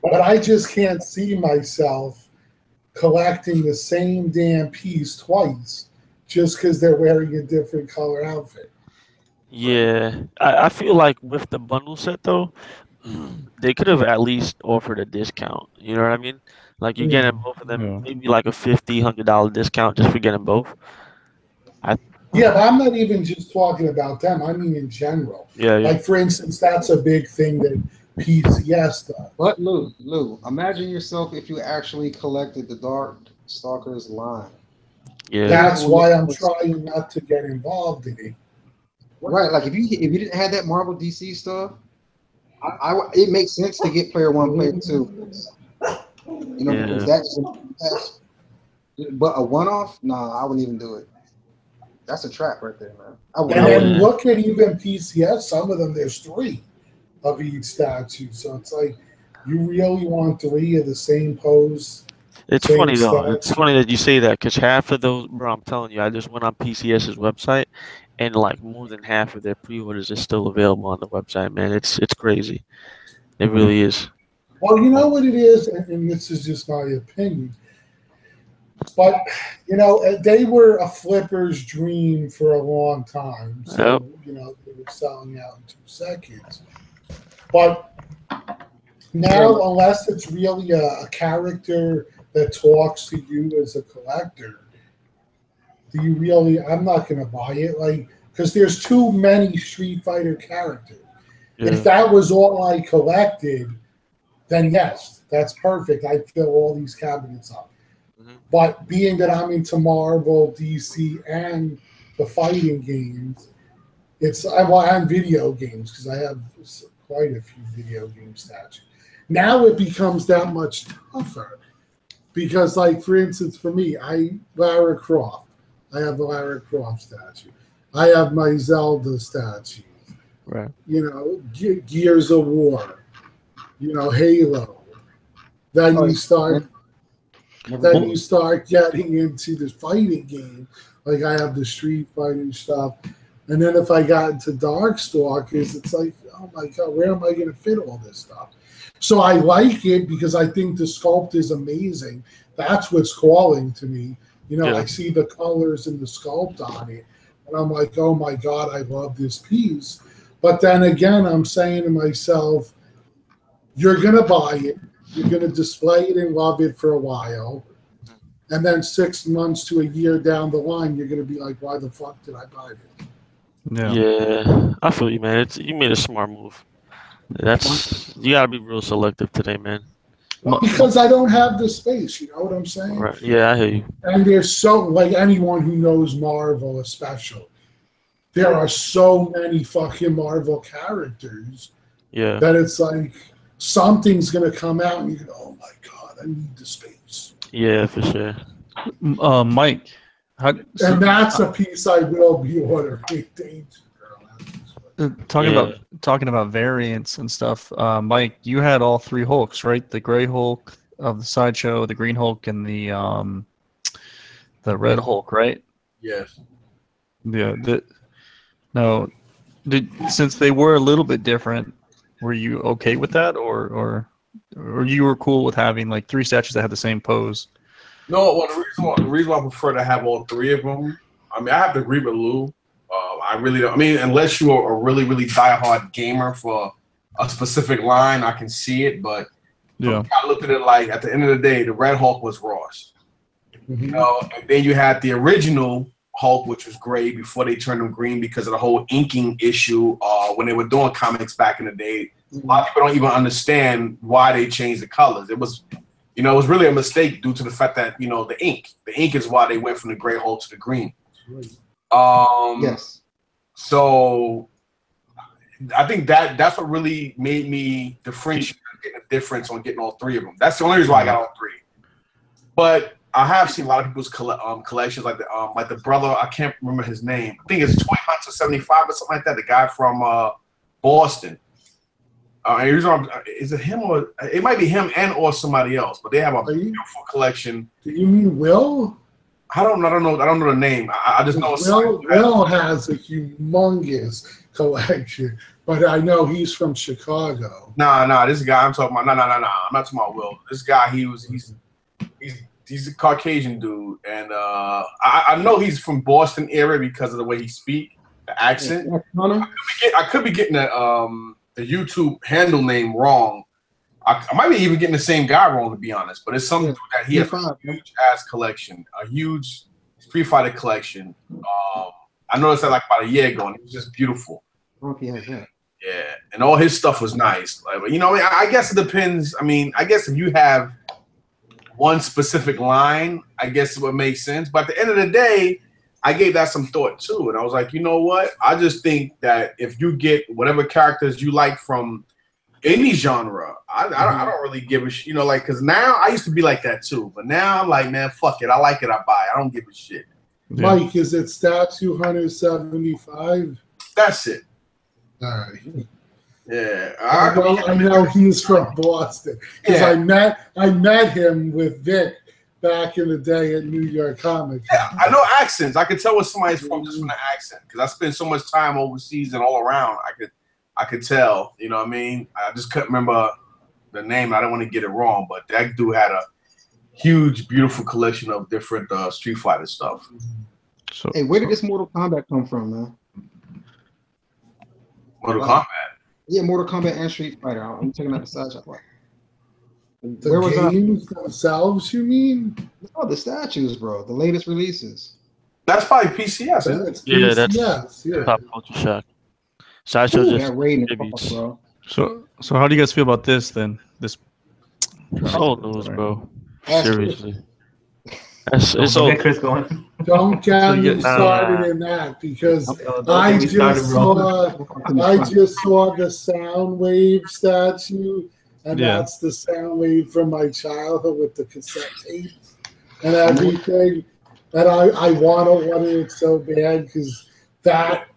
but I just can't see myself collecting the same damn piece twice just because they're wearing a different color outfit. Yeah, I feel like with the bundle set though, they could have at least offered a discount. You know what I mean? Like you're getting both of them, Yeah. maybe like a $50, $100 discount just for getting both. Yeah, but I'm not even just talking about them. I mean in general. Yeah, yeah. Like for instance, that's a big thing that PCS does. But Lou, imagine yourself if you actually collected the Darkstalkers line. Yeah. That's why I'm trying not to get involved in it. Right, like if you didn't have that Marvel DC stuff, it makes sense to get player 1, player 2. You know, Yeah. because that's but a one-off, nah, I wouldn't even do it. That's a trap right there, man. And then look at even PCS. Some of them, there's 3 of each statue. So it's like, you really want 3 of the same pose? It's same funny though. statue? It's funny that you say that because half of those, bro, I'm telling you, I just went on PCS's website, and like more than half of their pre-orders is still available on the website, man. It's crazy. It really is. Well, you know what it is, and this is just my opinion. But, you know, they were a flipper's dream for a long time. So, you know, they were selling out in 2 seconds. But now, unless it's really a character that talks to you as a collector, do you really, I'm not going to buy it. Like, because there's too many Street Fighter characters. Yeah. If that was all I collected, then yes, that's perfect. I'd fill all these cabinets up. But being that I'm into Marvel, DC, and the fighting games, and video games, because I have quite a few video game statues. Now it becomes that much tougher. Because, like, for instance, for me, Lara Croft. I have a Lara Croft statue. I have my Zelda statue. Right. You know, Gears of War. You know, Halo. Then you start getting into the fighting game. Like I have the Street Fighter stuff. And then if I got into Darkstalkers, it's like, oh my God, where am I going to fit all this stuff? So I like it because I think the sculpt is amazing. That's what's calling to me. You know, I see the colors and the sculpt on it. And I'm like, oh my God, I love this piece. But then again, I'm saying to myself, you're going to buy it. You're going to display it and love it for a while. And then 6 months to a year down the line, you're going to be like, why the fuck did I buy this? Yeah, I feel you, man. You made a smart move. You gotta be real selective today, man. Well, because I don't have the space, you know what I'm saying? Right. Yeah, I hear you. And there's so, like anyone who knows Marvel especially, there are so many fucking Marvel characters that it's like something's going to come out and you go, oh my God, I need the space. Yeah, for sure. Mike. And that's a piece I will be ordering. Talking about variants and stuff, Mike, you had all 3 Hulks, right? The Gray Hulk of the Sideshow, the Green Hulk, and the Red Hulk, right? Yes. Yeah. Since they were a little bit different, were you okay with that, or you were cool with having like 3 statues that had the same pose? No, well, the reason why I prefer to have all 3 of them, I mean, I have to agree with Lou. I really don't. I mean, unless you're a really, really diehard gamer for a specific line, I can see it. But I looked at it like, at the end of the day, the Red Hulk was Ross. You know, and then you had the original Hulk, which was gray before they turned him green because of the whole inking issue. When they were doing comics back in the day, a lot of people don't even understand why they changed the colors. It was, you know, it was really a mistake due to the fact that, you know, the ink is why they went from the gray Hulk to the green. Yes. So I think that's what really made me differentiate, getting a difference on getting all 3 of them. That's the only reason why I got all 3. But I have seen a lot of people's collections, like the brother, I can't remember his name. I think it's Toy Hunter 75 or something like that. The guy from Boston. Is it him or it might be him or somebody else? But they have a beautiful collection. Do you mean Will? I don't know the name. I just know Will has a humongous collection, but I know he's from Chicago. Nah. This guy I'm talking about. No. I'm not talking about Will. This guy, he's a Caucasian dude, and I know he's from Boston area because of the way he speaks. The accent. Yeah, I could be getting the YouTube handle name wrong. I might be even getting the same guy wrong, to be honest. But it's something that he has a huge ass collection, a huge Street Fighter collection. I noticed that like about a year ago, and it was just beautiful. Yeah, and all his stuff was nice. Like, you know, I guess it depends. I mean, I guess if you have one specific line, I guess it would make sense. But at the end of the day, I gave that some thought too, and I was like, you know what? I just think that if you get whatever characters you like from any genre, I don't really give a shit. You know, like, because now I used to be like that too, but now I'm like, man, fuck it. I like it. I buy it. I don't give a shit. Yeah. Mike, is it Statue 175? That's it. All right. Yeah. I know he's from Boston because I met him with Vic back in the day at New York Comic Con. Yeah, I know accents. I could tell where somebody's from just from the accent because I spent so much time overseas and all around. I could tell. You know what I mean? I just couldn't remember the name. I don't want to get it wrong, but that dude had a huge, beautiful collection of different Street Fighter stuff. So, hey, where did this Mortal Kombat come from, man? Mortal Kombat? Yeah, Mortal Kombat and Street Fighter. I'm checking out the side shop. The games themselves, you mean? No, the statues, bro. The latest releases. That's probably PCS, isn't it? Yeah, that's Pop Culture Shock. Sideshow just bro. So how do you guys feel about this then? This old news, bro. Seriously. It's old. Chris going. Don't get me started in that because I just saw the Soundwave statue, and that's the Soundwave from my childhood with the cassette tapes and everything. And I want to order it so bad because that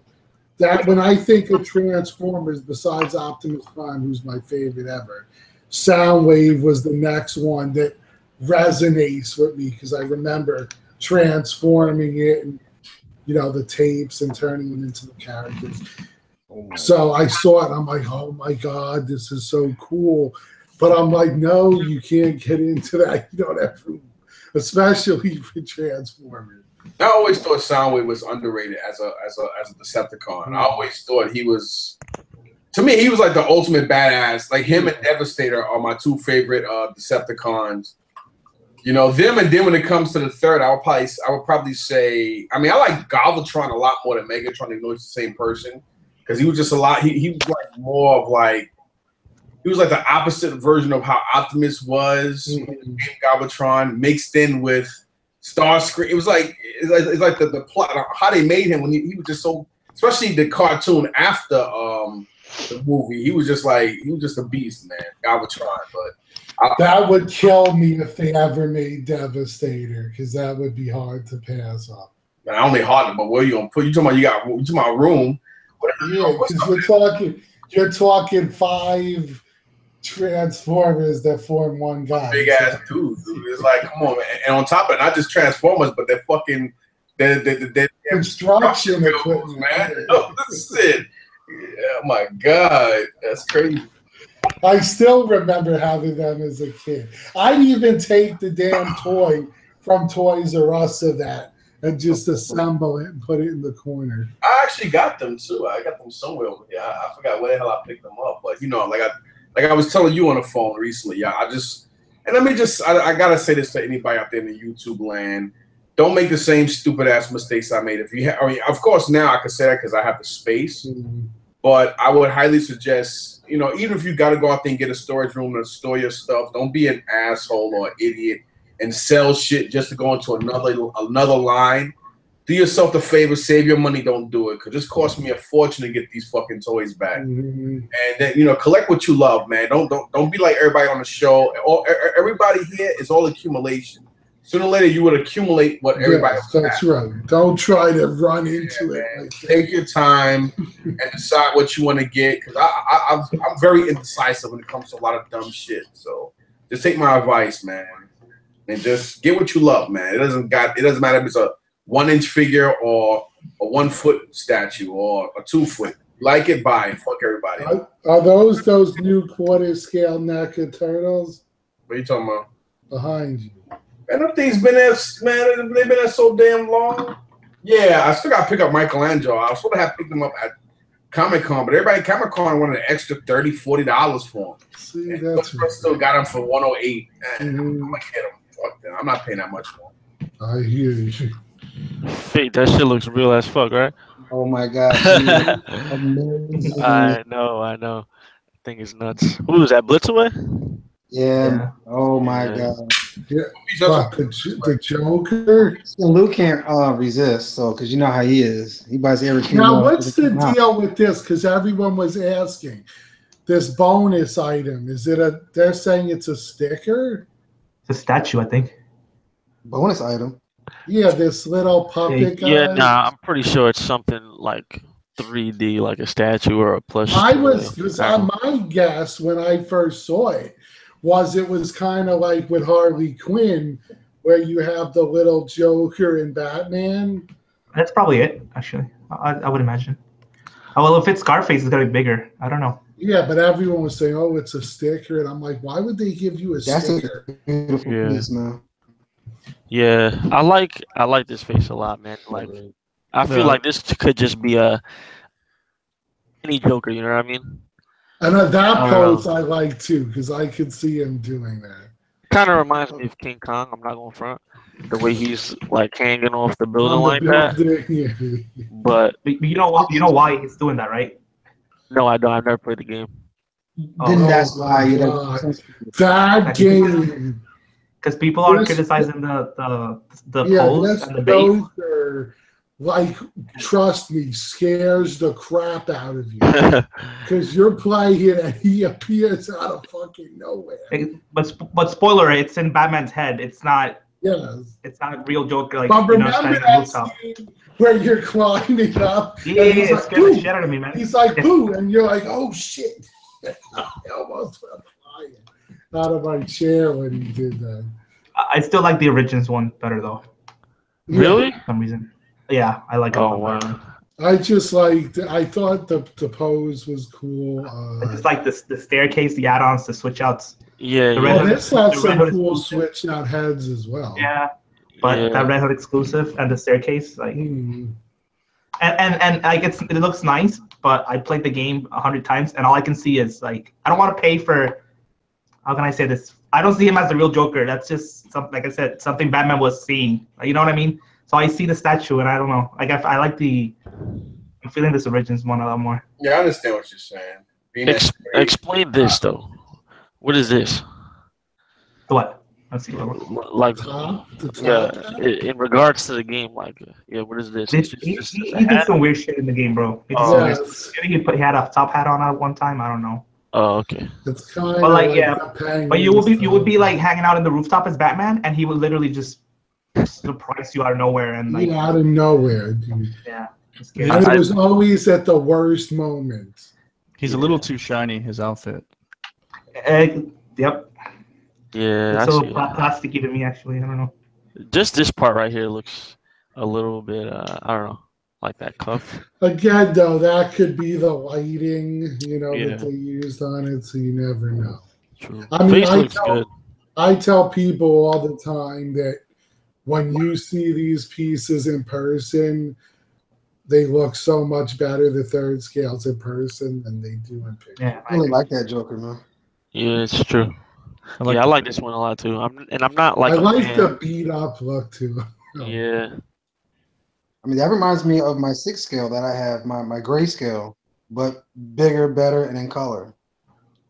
when I think of Transformers, besides Optimus Prime, who's my favorite ever, Soundwave was the next one that resonates with me because I remember transforming it and, you know, the tapes and turning them into the characters. So I saw it. I'm like, oh my God, this is so cool. But I'm like, no, you can't get into that. You don't have to, especially for Transformers. I always thought Soundwave was underrated as a Decepticon. I always thought he was, to me, he was like the ultimate badass. Like him and Devastator are my two favorite Decepticons. You know, them, and then when it comes to the third, I would probably say, I mean, I like Galvatron a lot more than Megatron, even though he's the same person, because he was just a lot. He was like more of like, he was like the opposite version of how Optimus was in Galvatron, mixed in with Starscream. It was like it's like the plot, how they made him when he was just so, especially the cartoon after the movie. He was just a beast, man, Galvatron. But that would kill me if they ever made Devastator, because that would be hard to pass up. Not only hard, but where you gonna put? You talking about room? Yeah, because you're talking 5 Transformers that form one guy. Big ass dude. It's like, come on, man. And on top of it, not just Transformers, but they're fucking they're construction equipment, man. Oh, that's it. Oh my God, that's crazy. I still remember having them as a kid. I'd even take the damn toy from Toys R Us of that and just assemble it and put it in the corner. I actually got them too. I got them somewhere over here. I forgot where the hell I picked them up. But you know, like I was telling you on the phone recently. I gotta say this to anybody out there in the YouTube land. Don't make the same stupid ass mistakes I made. Of course now I can say that because I have the space. Mm-hmm. But I would highly suggest, you know, even if you got to go out there and get a storage room to store your stuff, don't be an asshole or an idiot and sell shit just to go into another line. Do yourself the favor, save your money, don't do it, because this cost me a fortune to get these fucking toys back. Mm-hmm. And then, you know, collect what you love, man. Don't be like everybody on the show. Everybody here is all accumulation. Sooner or later, you would accumulate what everybody else has. That's right. Don't try to run into it. Like take your time and decide what you want to get. Because I'm very indecisive when it comes to a lot of dumb shit. So just take my advice, man, and just get what you love, man. It doesn't matter if it's a 1-inch figure or a 1-foot statue or a 2-foot. Like it, buy it. Fuck everybody. Are those new quarter scale NECA turtles? What are you talking about? Behind you. Man, them things been there, man. They've been there so damn long. Yeah, I still got to pick up Michelangelo. I was supposed to have picked him up at Comic-Con, but everybody at Comic-Con wanted an extra $30, $40 for him. See, And that's still got him for 108. I'm Mhm. gonna get him. Fuck that. I'm not paying that much for him. I hear you. Fate, that shit looks real as fuck, right? Oh my god, dude. Amazing. I know. I think it's nuts. Who was that? Blitzaway? Yeah. Oh my Yeah. god. Yeah, He's just but the Joker. So Luke can't resist, so because you know how he is. He buys every Now, female. what's the deal with this? Because everyone was asking. This bonus item, is it a? They're saying it's a sticker. It's a statue, I think. bonus item. Yeah, this little puppet guy. Yeah, nah, I'm pretty sure it's something like 3D, like a statue or a plush. My guess when I first saw it was kind of like with Harley Quinn, where you have the little Joker and Batman. That's probably it, actually. I would imagine. Oh, well, if it's Scarface, it's gonna be bigger. I don't know. Yeah, but everyone was saying, "Oh, it's a sticker," and I'm like, "Why would they give you a sticker?" That's a beautiful piece, man. Yeah, I like this face a lot, man. Like, I feel like this could just be any Joker. You know what I mean? And that pose I like too, because I could see him doing that. Kind of reminds me of King Kong. I'm not going front. The way he's like hanging off the building On the like that. building, yeah. But you know what? You know why he's doing that, right? no, I don't. I've never played the game. Then that's why you know. That game. Because people are criticizing the pose and the base. Joker, like, trust me, scares the crap out of you. Because you're playing it and he appears out of fucking nowhere. But spoiler, it's in Batman's head. It's not. Yes. It's not a real Joker. Like, But remember standing that on the rooftop. scene where you're climbing up? Yeah, he's it like, scared the shit out of me, man. He's like, boo, and you're like, oh shit. I almost went flying out of my chair when he did that. I still like the Origins one better, though. Really? For some reason. Yeah, I like it. Oh wow. I just I thought the pose was cool. It's just like the staircase, the add-ons, the switch outs. Yeah. Well, this has some cool switch out heads as well. Yeah, but that Red Hood exclusive and the staircase, like, and like it looks nice, but I played the game 100 times, and all I can see is like I don't want to pay for. How can I say this? I don't see him as the real Joker. That's just something, like I said, something Batman was seeing. You know what I mean? So I see the statue, and I don't know. Like I like I'm feeling this Origins one a lot more. Yeah, I understand what you're saying. Explain this though. What is this? What? Let's see. Like, in regards to the game, like, what is this? He did some weird shit in the game, bro. He had a top hat on at one time. I don't know. Oh, okay. It's kind of but you would be like hanging out in the rooftop as Batman, and he would literally just surprise you out of nowhere and like out of nowhere, dude. Yeah. And it was always at the worst moment. He's a little too shiny, his outfit. Yep. Yeah, it's a little plasticky to me, actually. I don't know. Just this part right here looks a little bit, I don't know, like that cuff. Again, though, that could be the lighting, that they used on it, so you never know. True. I mean, I tell people all the time that when you see these pieces in person, they look so much better, the third scales in person, than they do in picture. Yeah, I really like that Joker, man. Yeah, it's true. I like this one a lot too. I'm not like. I like the beat up look too. Yeah. I mean, that reminds me of my 6 scale that I have, my gray scale, but bigger, better, and in color.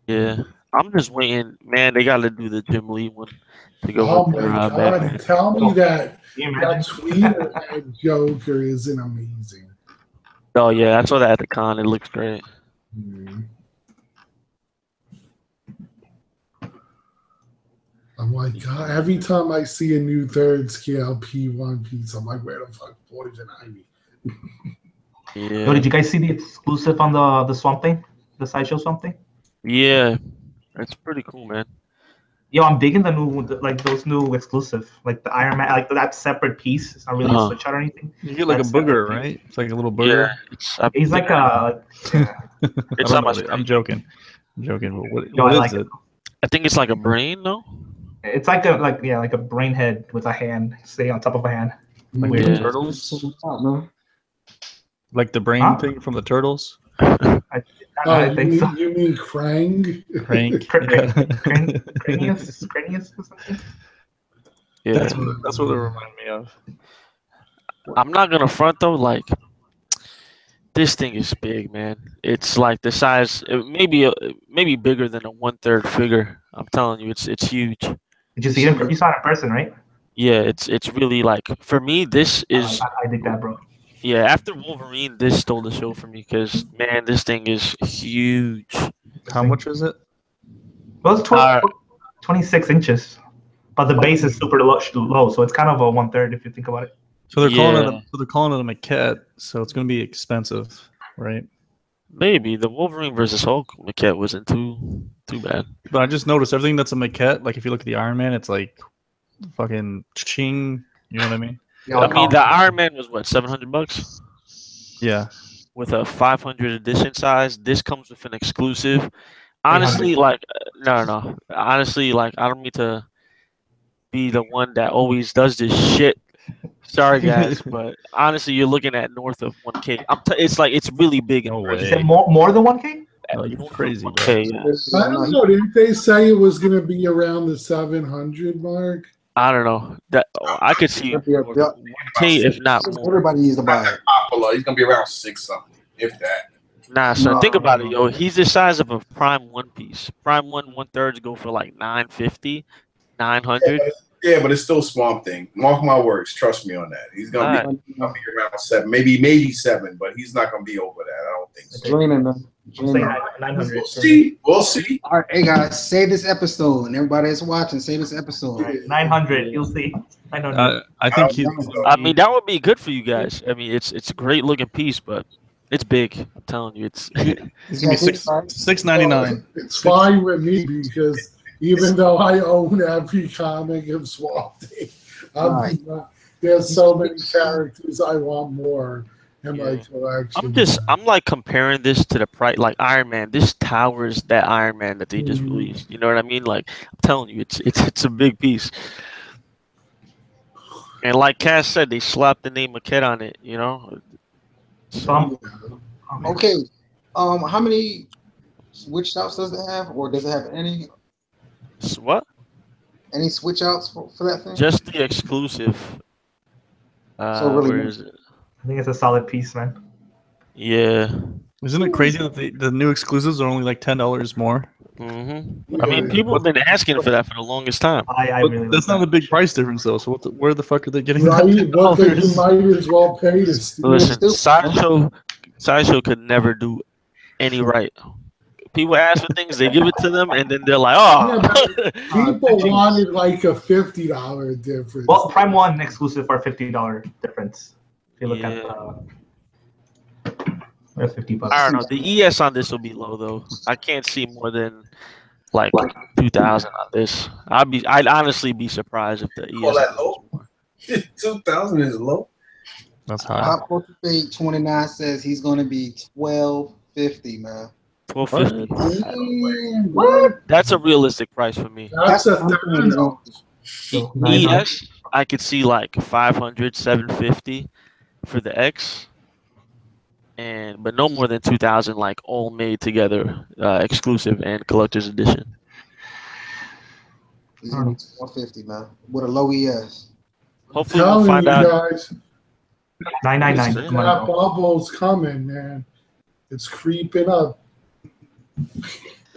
Yeah, I'm just waiting. Man, they got to do the Jim Lee one to go. Oh my god! Batman. Tell me that tweet of that Joker isn't amazing. Oh yeah, I saw that at the con. It looks great. I'm like, God, every time I see a new third scale P1 piece, I'm like, where the fuck Poison Ivy? Yeah. So did you guys see the exclusive on the Swamp Thing? The Sideshow Swamp Thing? Yeah. That's pretty cool, man. Yo, I'm digging the new, those new exclusive, like the Iron Man, like that separate piece. It's not really a switch out or anything. You get like a booger, right? It's like a little booger. Yeah, he's like a. It's I'm joking. But what is it? I think it's like a brain, no? It's like a brain head with a hand, stay on top of a hand. Like Weird. the Yeah. turtles, Oh, no. like the brain Huh? thing from the turtles. I think so. You mean Krang? Crank. Cranius or something? Yeah. That's what it reminded me of. I'm not gonna front though. Like this thing is big, man. It's like the size, maybe bigger than a 1/3 figure. I'm telling you, it's huge. Did you see it? You saw it in person, right? Yeah, it's really like for me. This is I dig that, bro. yeah. After Wolverine, this stole the show for me because man, this thing is huge. How much is it? Well, it's 26 inches, but the base is super low, so it's kind of a 1/3 if you think about it. So they're calling Yeah. it a maquette, so it's going to be expensive, right? Maybe the Wolverine versus Hulk maquette wasn't too bad. But I just noticed everything that's a maquette. Like if you look at the Iron Man, it's like fucking ching. You know what I mean? Yeah, I mean, the Iron Man was what, $700 Yeah. with a 500 edition size. This comes with an exclusive. Honestly, like no. Honestly, like I don't mean to be the one that always does this shit. Sorry guys, but honestly, you're looking at north of 1K. It's like it's really big. No in Is way. it more than 1K? Oh, you're crazy, bro. 1K, yeah. I don't know. Didn't they say it was going to be around the 700 mark? I don't know. That I could see It'll be a- 1K if not more. Everybody needs to buy it. Popular. He's gonna be around 6 something, if that. Nah, son, No. think about it, yo. He's the size of a Prime One Piece. Prime 1/3 go for like 950, 900. Yeah, but it's still Swamp Thing. Mark my words. Trust me on that. He's gonna be around 7, maybe 7, but he's not gonna be over that. I don't think so. Dreaming, man. Say Dreaming. 900. We'll see. All right, hey guys, save this episode, and everybody that's watching, save this episode. 900. You'll see. 900. I think he's. I mean, that would be good for you guys. I mean, it's a great looking piece, but it's big. I'm telling you, it's. He's gonna be $6.99. It's fine with me because even though I own every comic of Swamp Thing, there's so many characters I want more in my collection. I'm like comparing this to the price, like Iron Man. This towers that Iron Man that they just released. You know what I mean? Like I'm telling you, it's a big piece. And like Cass said, they slapped the name maquette on it. You know. Okay, how many switch outs does it have, or does it have any What? any switch outs for that thing? Just the exclusive. So really, where is it? I think it's a solid piece, man. Yeah. Isn't it crazy that the new exclusives are only like $10 more? I mean, people have been asking for that for the longest time. I really. That's not a big price difference though. So where the fuck are they getting Right? that What they $10? might as well pay to steal. Listen, Sideshow could never do any right. People ask for things, they give it to them, and then they're like, "Oh." Yeah, people wanted like a $50 difference. Well, Prime 1 exclusive for $50 difference. If you look at $50. I don't know. The ES on this will be low though. I can't see more than like 2,000 on this. I'd honestly be surprised if the ES. Call that low? 2,000 is low. That's high. Pop Culture Fade 29 says he's going to be $12.50, man. 1250. What? That's a realistic price for me. That's a ES, I could see like 500, 750 for the X, but no more than 2,000, like all made together, exclusive and collector's edition. He's going to be $12.50, man, with a low ES. Hopefully, we'll find out. Guys, $9.99. that bubble's coming, man. It's creeping up.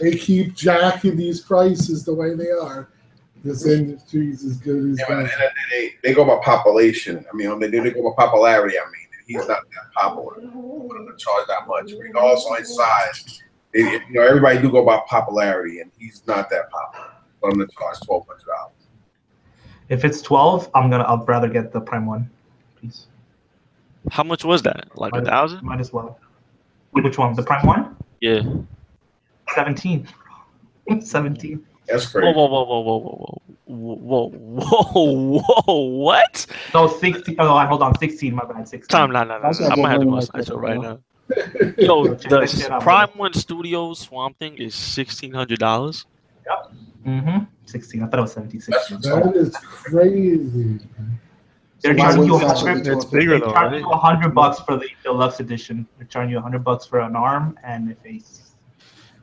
They keep jacking these prices the way they are. This industry's as good as but they go by population. I mean, they go by popularity. I mean, he's not that popular. Wouldn't have charged that much. Regardless on his size, everybody do go by popularity, and he's not that popular. But I'm gonna charge $1,200. If it's 12, I'd rather get the Prime 1 piece. How much was that? Like 1,000? Might as well. Which one? The Prime 1? Yeah. 17. 17. That's crazy. Whoa. What? No, 16. Oh, hold on. 16. My bad. 16. No. I'm gonna have to go on Sideshow right now. Yo, the Prime 1 Studios Swamp Thing is $1,600. Yep. 16. I thought it was 17. 16. That is crazy. They're why charging you wouldn't Sideshow be It's $250? bigger They though, charge right? you $100 for the deluxe edition. They're charging you $100 for an arm and a face.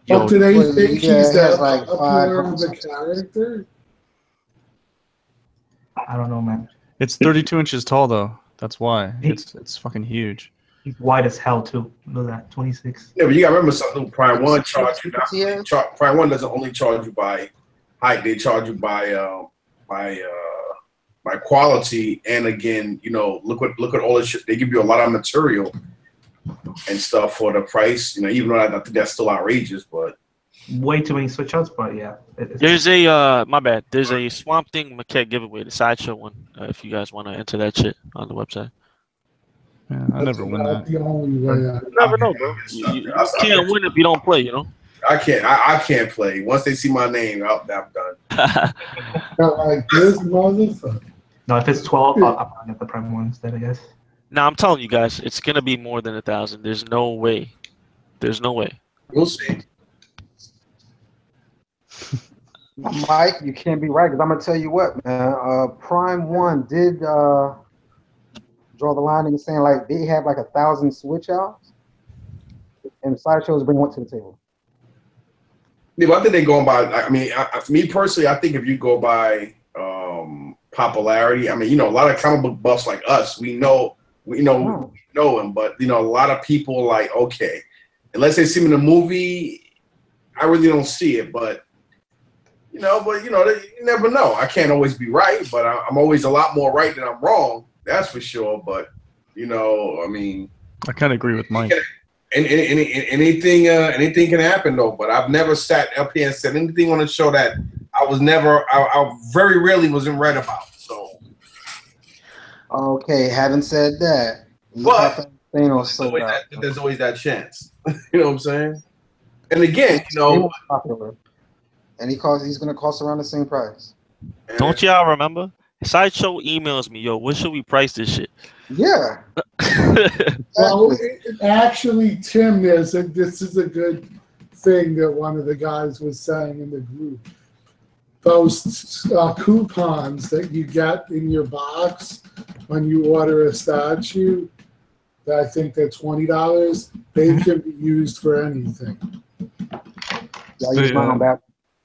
But do they Well, think yeah, he's it has that like popular 5 of a character? I don't know, man. It's 32 inches tall though. That's why. It's fucking huge. He's wide as hell too. Look at that, 26. Yeah, but you gotta remember something. Prime One charge you not. Yeah. Prime One doesn't only charge you by height; they charge you by quality. And again, you know, look at all this shit. They give you a lot of material and stuff for the price. You know, even though I think that's still outrageous, but Way too many switch outs, but yeah. There's a my bad. There's a Swamp Thing maquette giveaway, the sideshow one. If you guys want to enter that shit on the website. Yeah, I never win That's that. the only way. You never know, bro. You can't win if you don't play. You know. I can't. I can't play. Once they see my name, I'm done. Like this motherfucker. No, if it's 12, I'll probably get the prime one instead, I guess. Now I'm telling you guys, it's gonna be more than 1,000. There's no way. There's no way. We'll see. Mike, you can't be right because I'm gonna tell you what, man. Prime One did draw the line and saying like they have like 1,000 switch outs, and Sideshow's bring one to the table. Yeah, but I think they're going by. I mean, me personally, I think if you go by popularity, I mean, you know, a lot of comic book buffs like us, we know him, but you know, a lot of people like, okay, unless they see him in a movie, I really don't see it, but. You never know. I can't always be right, but I'm always a lot more right than I'm wrong. That's for sure. But you know, I mean, I kind of agree with Mike. Anything can happen though. But I've never sat up here and said anything on the show that I very rarely wasn't right about. So okay, having said that, but Thanos there's always that chance. You know what I'm saying? And again, you know. And he's gonna cost around the same price. Don't y'all remember? Sideshow emails me, yo, what should we price this shit? Yeah. Well, actually, Tim, this is a good thing that one of the guys was saying in the group. Those coupons that you get in your box when you order a statue, I think they're $20. They can be used for anything. Yeah, I use mine on Batman.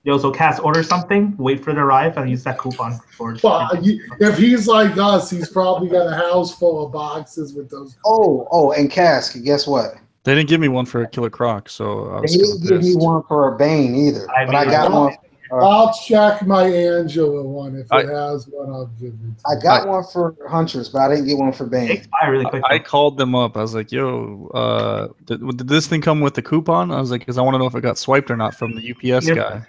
Yo, so Cass, order something, wait for it to arrive, and use that coupon for. Well, if he's like us, he's probably got a house full of boxes with those. Oh, and Cass, guess what? They didn't give me one for a Killer Croc, so I was They didn't give me one for a Bane either. I got one. I'll check my Angela one. If it has one, I'll give it. I got one for Huntress, but I didn't get one for Bane. They expire really quick. I called them up. I was like, "Yo, did this thing come with the coupon?" I was like, "Because I want to know if it got swiped or not from the UPS guy."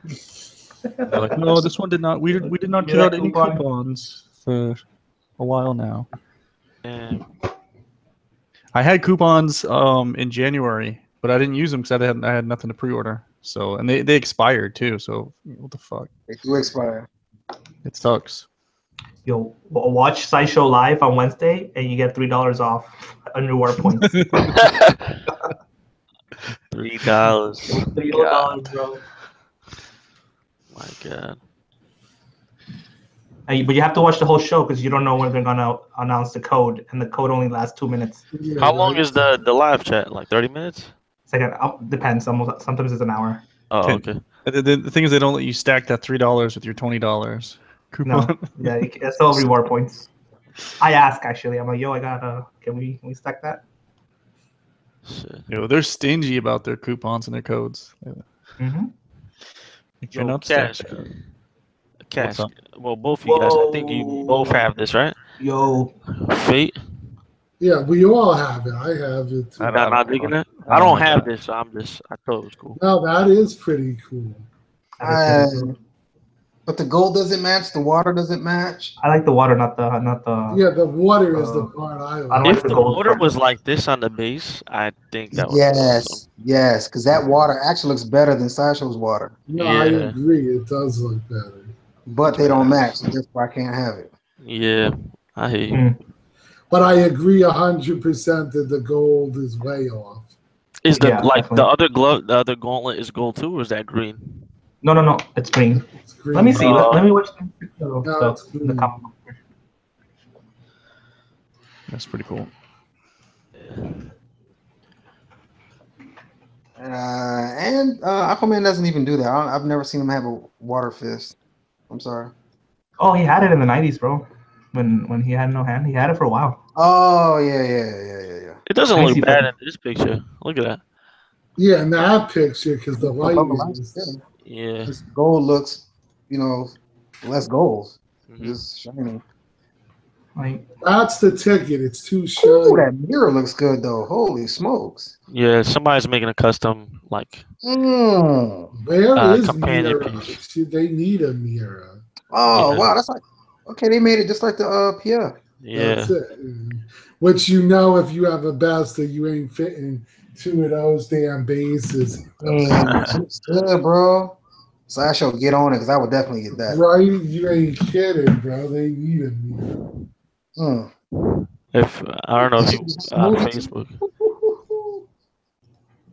They're like, "No, this one did not. We did not give out any coupons for a while now." I had coupons in January, but I didn't use them because I had nothing to pre-order. So and they expired too. So what the fuck? They do expire. It sucks. Yo, watch Sideshow live on Wednesday, and you get $3 off on your war points. $3. $3, bro. My God. But you have to watch the whole show because you don't know when they're gonna announce the code, and the code only lasts 2 minutes. Yeah, How long is the live chat? Like 30 minutes? It's like depends. Sometimes it's an hour. Oh, okay. The thing is, they don't let you stack that $3 with your $20 coupon. No, yeah, it's still reward points. I ask actually. I'm like, yo, I got can we stack that? Shit. Yo, they're stingy about their coupons and their codes. Mm-hmm. You cannot stack that. Cash. Well, both of you guys. I think you both have this, right? Yo, Fate. Yeah, we all have it. I have it. Too. I Not don't digging know. it. I don't have this, so I thought it was cool. No, that is pretty cool. But the gold doesn't match. The water doesn't match. I like the water, not the. Yeah, the water is the part I like. I don't If like the gold water part. was like this on the base, I think that was awesome. Yes, because that water actually looks better than Sideshow's water. No, I Yeah. agree. It does look better. But they don't match, so that's why I can't have it. Yeah, I hear you. But I agree 100% that the gold is way off. Is the Yeah, the definitely. other gauntlet is gold too, or is that green? No, it's green. It's green. Let me see. Let me watch No, it's green. the comic book. That's pretty cool. And Aquaman doesn't even do that. I've never seen him have a water fist. I'm sorry. Oh, he had it in the 90s, bro. When he had no hand, he had it for a while. Oh yeah. It doesn't I look see bad that. in this picture. Look at that. Yeah, in that picture, because the light Light is. Yeah. His gold looks, less gold. Mhm. Just shiny. Like, That's the ticket. It's too Ooh, shiny. that mirror looks good though. Holy smokes. Yeah, somebody's making a custom Where is companion Mira? piece. They need a Mira. Oh Yeah. wow, that's like okay. They made it just like the Pierre. Yeah. That's it. Which if you have a bastard, you ain't fitting 2 of those damn bases. Understood, bro. So I shall get on it because I would definitely get that. Right? You ain't kidding, bro. They need a Mira. If I don't know if you on Facebook.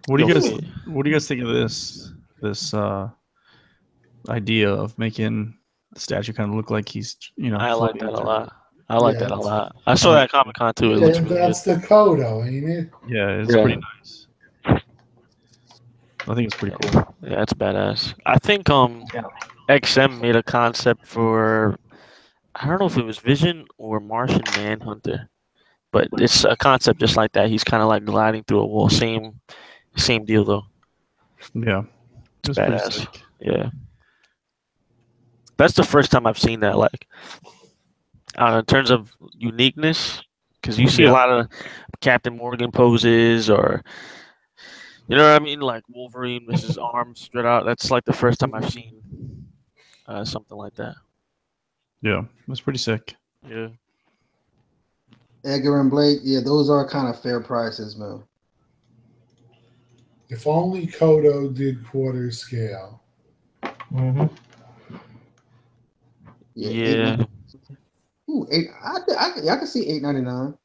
What do you guys think of this idea of making the statue kind of look like he's I like floating that a through? lot. I like that a lot. I saw that Comic Con too. It looks And really that's good. the Kodo, ain't it? Yeah, it's pretty nice. I think it's pretty cool. Yeah, it's badass. I think XM made a concept for, I don't know if it was Vision or Martian Manhunter, but it's a concept just like that. He's kind of like gliding through a wall. Same deal though. Yeah, It's pretty badass. sick. Yeah, that's the first time I've seen that. Like, in terms of uniqueness, because you see a lot of Captain Morgan poses, or you know what I mean, like Wolverine with his arms spread out. That's like the first time I've seen something like that. Yeah, that's pretty sick. Yeah. Edgar and Blake, yeah, those are kind of fair prices, man. If only Kodo did quarter scale. mm-hmm. Yeah. Ooh, I can see $8.99.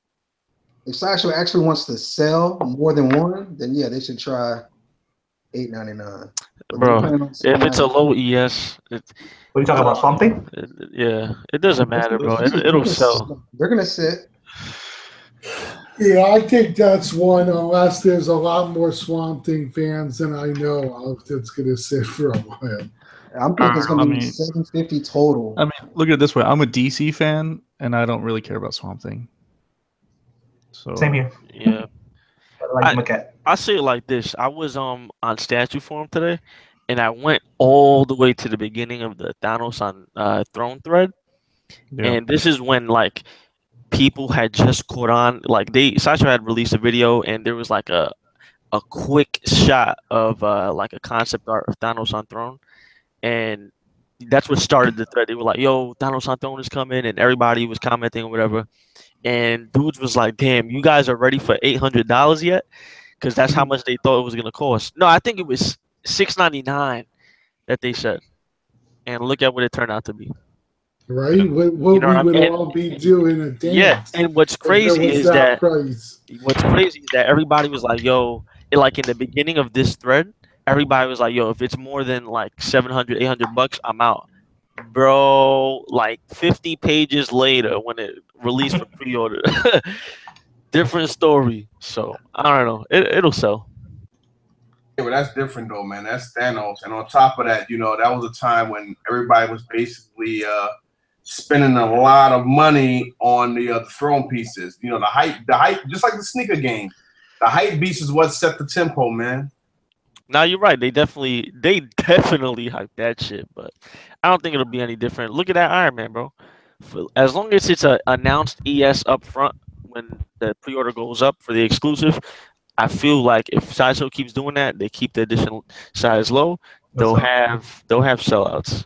If Sideshow actually wants to sell more than one, then yeah, they should try $8.99. Bro, if it's a low ES, What are you talking about? Something? Yeah, it doesn't matter, bro. It'll sell. They're gonna sit. Yeah, I think that's one, unless there's a lot more Swamp Thing fans than I know of, that's going to sit for a while. I'm thinking it's going to be $750 total. I mean, look at it this way. I'm a DC fan, and I don't really care about Swamp Thing. So Same here. Yeah. I say it like this. I was on Statue Forum today, and I went all the way to the beginning of the Thanos on Throne thread. Yeah. And this is when, like, people had just caught on. Like, Sideshow had released a video, and there was like a quick shot of like a concept art of Thanos on Throne, and that's what started the thread. They were like, "Yo, Thanos on Throne is coming," and everybody was commenting or whatever. And dudes was like, "Damn, you guys are ready for $800 yet?" Because that's how much they thought it was gonna cost. No, I think it was $699 that they said, and look at what it turned out to be. Right? What we would all be doing a dance. Yeah, and what's crazy is that everybody was like, "Yo," like in the beginning of this thread, everybody was like, "Yo, if it's more than like $700, $800, I'm out." Bro, like 50 pages later when it released for pre-order, different story. So I don't know. It'll sell. Yeah, but that's different though, man. That's Thanos, and on top of that, that was a time when everybody was basically spending a lot of money on the throne pieces. The hype, just like the sneaker game. The hype beast is what set the tempo, man. Now you're right. They definitely hype that shit, but I don't think it'll be any different. Look at that Iron Man, bro. As long as it's a announced ES up front when the pre-order goes up for the exclusive, I feel like if Sideshow keeps doing that, they keep the edition size low, they'll have sellouts.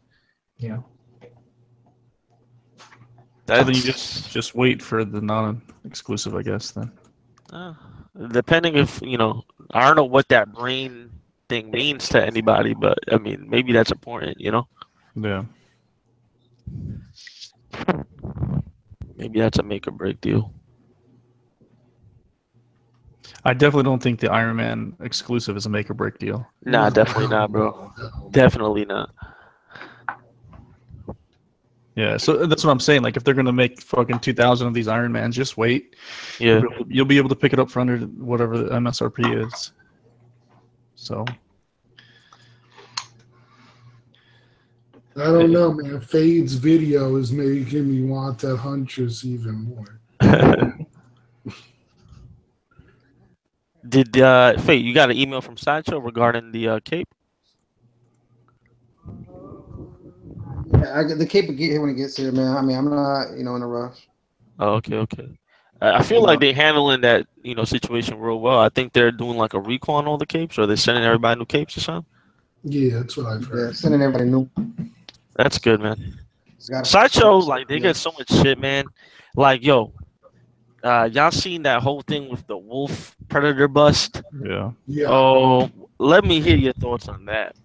Yeah. So then you just wait for the non-exclusive, I guess. Then, depending if I don't know what that brain thing means to anybody, but I mean maybe that's important, Yeah. Maybe that's a make or break deal. I definitely don't think the Iron Man exclusive is a make or break deal. Nah, definitely not, bro. Definitely not. Yeah, so that's what I'm saying. Like, if they're gonna make fucking 2,000 of these Iron Mans, just wait. Yeah. You'll be able to pick it up for under whatever the MSRP is. So. I don't know, man. Fade's video is making me want that Huntress even more. Did Fate, you got an email from Sideshow regarding the cape? Yeah, the cape will get here when it gets here, man. I mean, I'm not, in a rush. Oh, okay. I feel like they're handling that, situation real well. I think they're doing like a recall on all the capes, or they're sending everybody new capes or something. Yeah, that's what I've heard. Yeah, sending everybody new. That's good, man. Sideshow, like, they get so much shit, man. Like, yo, y'all seen that whole thing with the wolf predator bust? Yeah. Oh, let me hear your thoughts on that.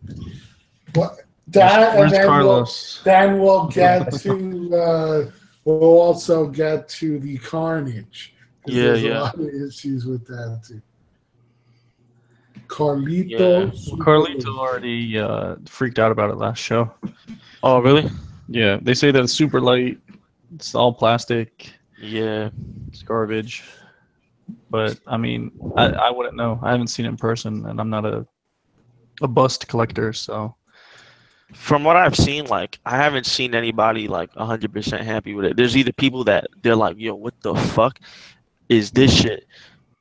What? That Where's and then Carlos? Then we'll get to. We'll also get to the Carnage. There's a lot of issues with that too. Carlito already freaked out about it last show. Oh, really? Yeah, they say that it's super light. It's all plastic. Yeah, it's garbage. But I mean, I wouldn't know. I haven't seen it in person, and I'm not a bust collector, so. From what I've seen, like, I haven't seen anybody like 100% happy with it. There's either people that they're like, yo, what the fuck is this shit?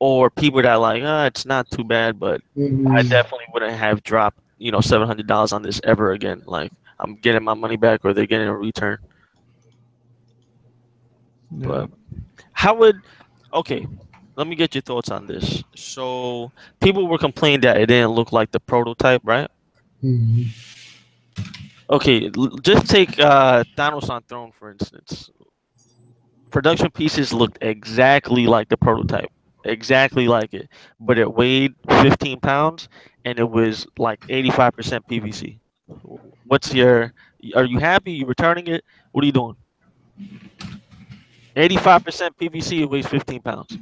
Or people that are like, it's not too bad, but I definitely wouldn't have dropped, $700 on this ever again. Like, I'm getting my money back, or they're getting a return. Yeah. But okay, let me get your thoughts on this. So people were complaining that it didn't look like the prototype, right? Mm-hmm. Okay, just take Thanos on Throne, for instance. Production pieces looked exactly like the prototype. Exactly like it. But it weighed 15 pounds, and it was like 85% PVC. Are you happy? You returning it? What are you doing? 85% PVC, it weighs 15 pounds.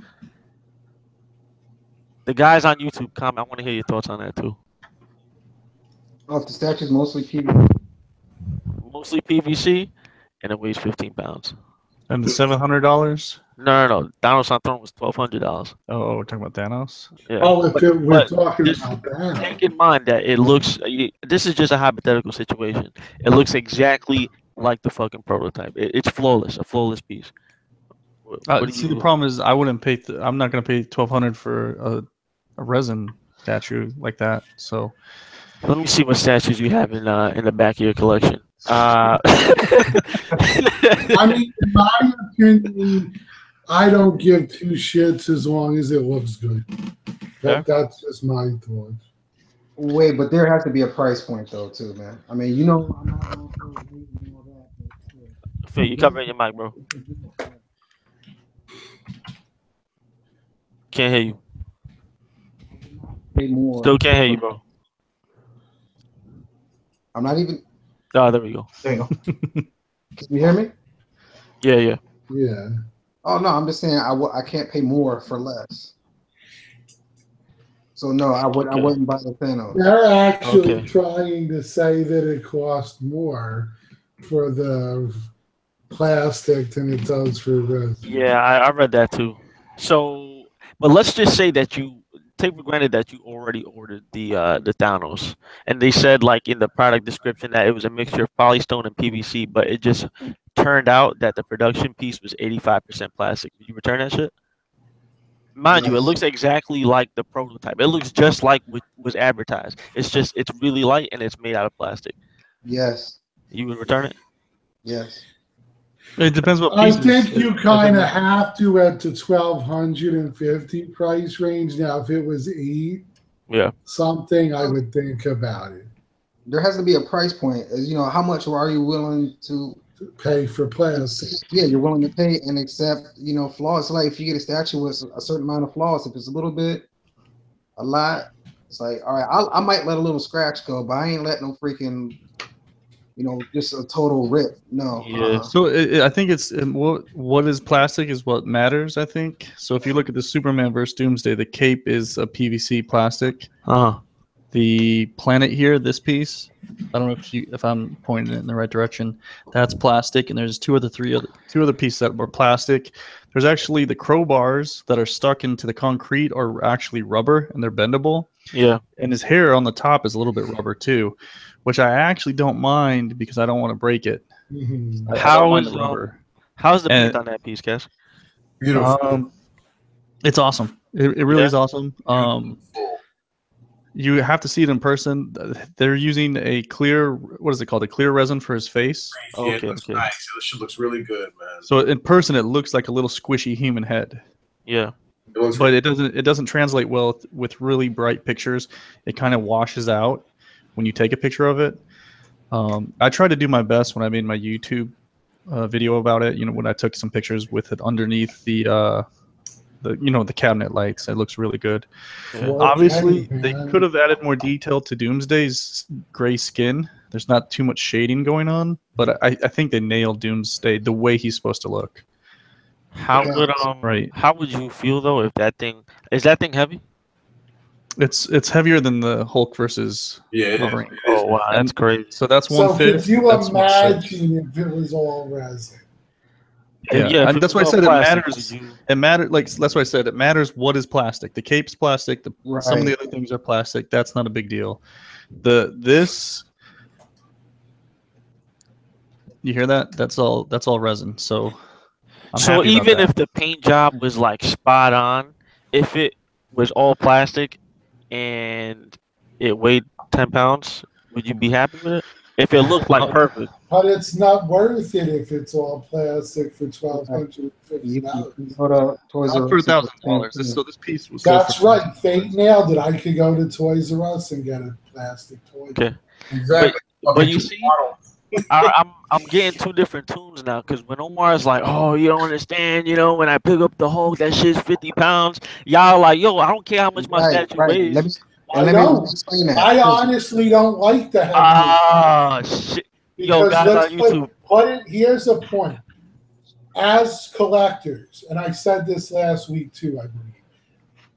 The guys on YouTube comment, I want to hear your thoughts on that too. Oh, if the statue's mostly PVC. Mostly PVC, and it weighs 15 pounds. And the $700? No. Thanos on Throne was $1,200. Oh, we're talking about Thanos? Yeah. Oh, we're talking about that. Take in mind that it looks. This is just a hypothetical situation. It looks exactly like the fucking prototype. It's flawless, a flawless piece. The problem is, I wouldn't pay. I'm not going to pay $1,200 for a resin statue like that. So, let me see what statues you have in the back of your collection. I mean, in my opinion, I don't give two shits as long as it looks good. That's just my thoughts. Wait, but there has to be a price point though, too, man. I mean, I'm not Phil, you covering your mic, bro. Can't hear you. Pay more. Still can't hear you, bro. I'm not even. Oh, there we go. There you go. Can you hear me? Yeah. Yeah. Oh no, I'm just saying I can't pay more for less. So no, I wouldn't buy the Thanos. They're actually trying to say that it costs more for the plastic than it does for resin. Yeah, I read that too. So, but let's just say that you take for granted that you already ordered the Thanos, and they said like in the product description that it was a mixture of polystone and PVC, but it just turned out that the production piece was 85% plastic. Did you return that shit? Mind you, it looks exactly like the prototype. It looks just like what was advertised. It's really light and it's made out of plastic. Yes. You would return it? Yes. It depends what I pieces. think you kind of have to at the 1,250 price range. Now, if it was something, I would think about it. There has to be a price point. As how much are you willing to pay for plastic? Yeah, you're willing to pay and accept, flaws. Like if you get a statue with a certain amount of flaws, if it's a little bit, a lot, it's like, all right, I might let a little scratch go, but I ain't letting no freaking, just a total rip. No. Yeah. So I think it's what is plastic is what matters. I think so. If you look at the Superman versus Doomsday, the cape is a PVC plastic. The planet here, this piece, I don't know if I'm pointing it in the right direction. That's plastic, and there's two other pieces that were plastic. There's actually the crowbars that are stuck into the concrete are actually rubber, and they're bendable. Yeah. And his hair on the top is a little bit rubber too, which I actually don't mind because I don't want to break it. I don't mind the rubber. How's the paint on that piece, guys? Beautiful. It's awesome. It really is awesome. You have to see it in person. They're using a clear, what is it called? A clear resin for his face. Yeah, it looks nice. This shit looks really good, man. So in person, it looks like a little squishy human head. Yeah. But it doesn't translate well with really bright pictures. It kind of washes out when you take a picture of it. I tried to do my best when I made my YouTube video about it. You know, when I took some pictures with it underneath the cabinet lights. It looks really good. Yeah. Obviously, they could have added more detail to Doomsday's gray skin. There's not too much shading going on, but I think they nailed Doomsday the way he's supposed to look. How would you feel though if that thing is heavy? It's heavier than the Hulk versus Wolverine. Oh wow, that's crazy. So that's 1/5. Could you imagine if it was all resin? Yeah, and that's why I said it matters. It matters. Like that's why I said it matters. What is plastic? The cape's plastic. Some of the other things are plastic. That's not a big deal. This, you hear that? That's all resin. So, even if the paint job was like spot on, if it was all plastic and it weighed 10 pounds, would you be happy with it? If it looked like perfect. But it's not worth it if it's all plastic for $1,250. Not for $1,000. So this piece was. That's right. Fate nailed it. I could go to Toys R Us and get a plastic toy. Okay. Exactly. But you see, I'm getting two different tunes now because when Omar's like, "Oh, you don't understand," you know, when I pick up the Hulk, that shit's 50 pounds. Y'all like, "Yo, I don't care how much my statue weighs." I honestly don't like the heavy. Ah, shit. Yo, guys on YouTube. Here's the point. As collectors, and I said this last week too, I believe,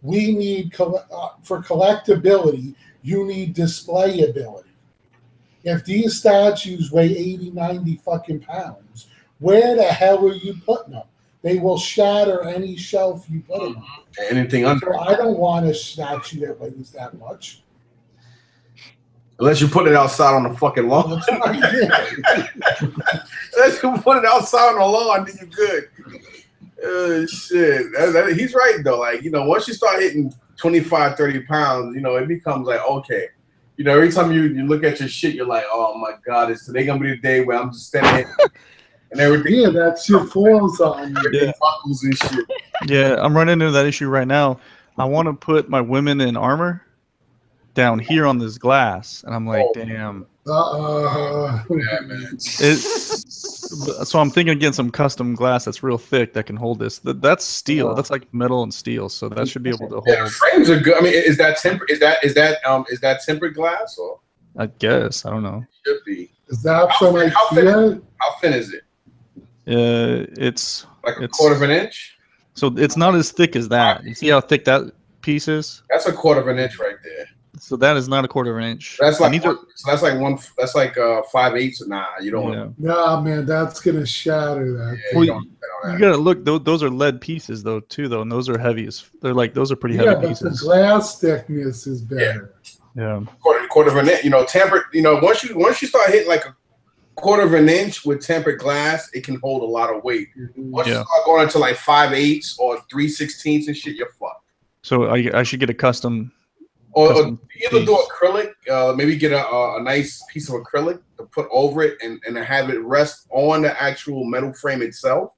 we need, for collectability, you need display ability. If these statues weigh 80, 90 fucking pounds, where the hell are you putting them? They will shatter any shelf you put them on. Anything under. So I don't want a statue that weighs that much. Unless you put it outside on the fucking lawn. Unless you put it outside on the lawn, then you're good. Shit. He's right, though. Like, you know, once you start hitting 25, 30 pounds, you know, it becomes like, okay. You know, every time you look at your shit, you're like, oh, my God, is today going to be the day where I'm just standing here and everything? Yeah, that's your falls on. Buckles and shit. Yeah, I'm running into that issue right now. I want to put my women in armor down here on this glass, and I'm like, damn. Yeah, man. So I'm thinking of getting some custom glass that's real thick that can hold this. That's steel. That's like metal and steel, so that should be able to hold. Yeah, the frames are good. I mean, is that tempered glass or? I guess I don't know. Should be. Is that from IKEA? How thin is it? It's like a quarter of an inch. So it's not as thick as that. You see how thick that piece is? That's a quarter of an inch right there. So that is not a quarter of an inch. That's like that's like 5/8. Nah, you don't. Yeah. Nah, man, that's gonna shatter that. Well, you gotta look. Those are lead pieces, though, and those are heavy. Those are pretty heavy pieces. Yeah, but the glass thickness is better. Yeah. Quarter of an inch. You know, tempered. You know, once you start hitting like a quarter of an inch with tempered glass, it can hold a lot of weight. Once you start going into like 5/8 or 3/16 and shit, you're fucked. So I should get a custom. Or either do acrylic, maybe get a nice piece of acrylic to put over it and have it rest on the actual metal frame itself.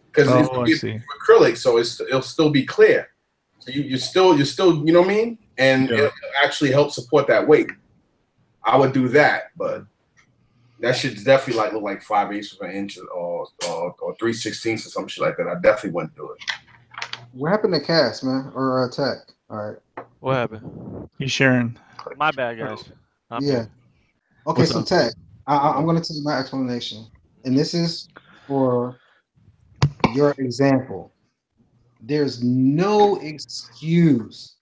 Because it's acrylic, so it'll still be clear. So you're still, you know what I mean? And it'll actually help support that weight. I would do that, but that should definitely look like 5/8 of an inch or 3/16 or some shit like that. I definitely wouldn't do it. What happened to Cass, man, or Tech? All right. What happened? He's sharing. My bad, guys. Okay, so Tech, I'm going to tell you my explanation. And this is for your example. There's no excuse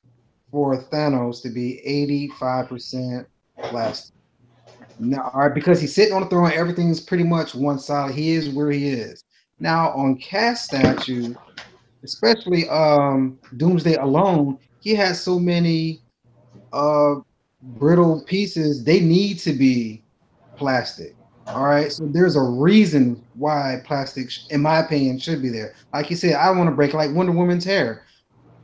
for Thanos to be 85% plastic. Now, all right, because he's sitting on the throne, everything's pretty much one solid. He is where he is. Now on Cast Statue, especially Doomsday alone, he has so many brittle pieces. They need to be plastic. All right, so there's a reason why plastic, in my opinion, should be there. Like you said, I want to break like Wonder Woman's hair.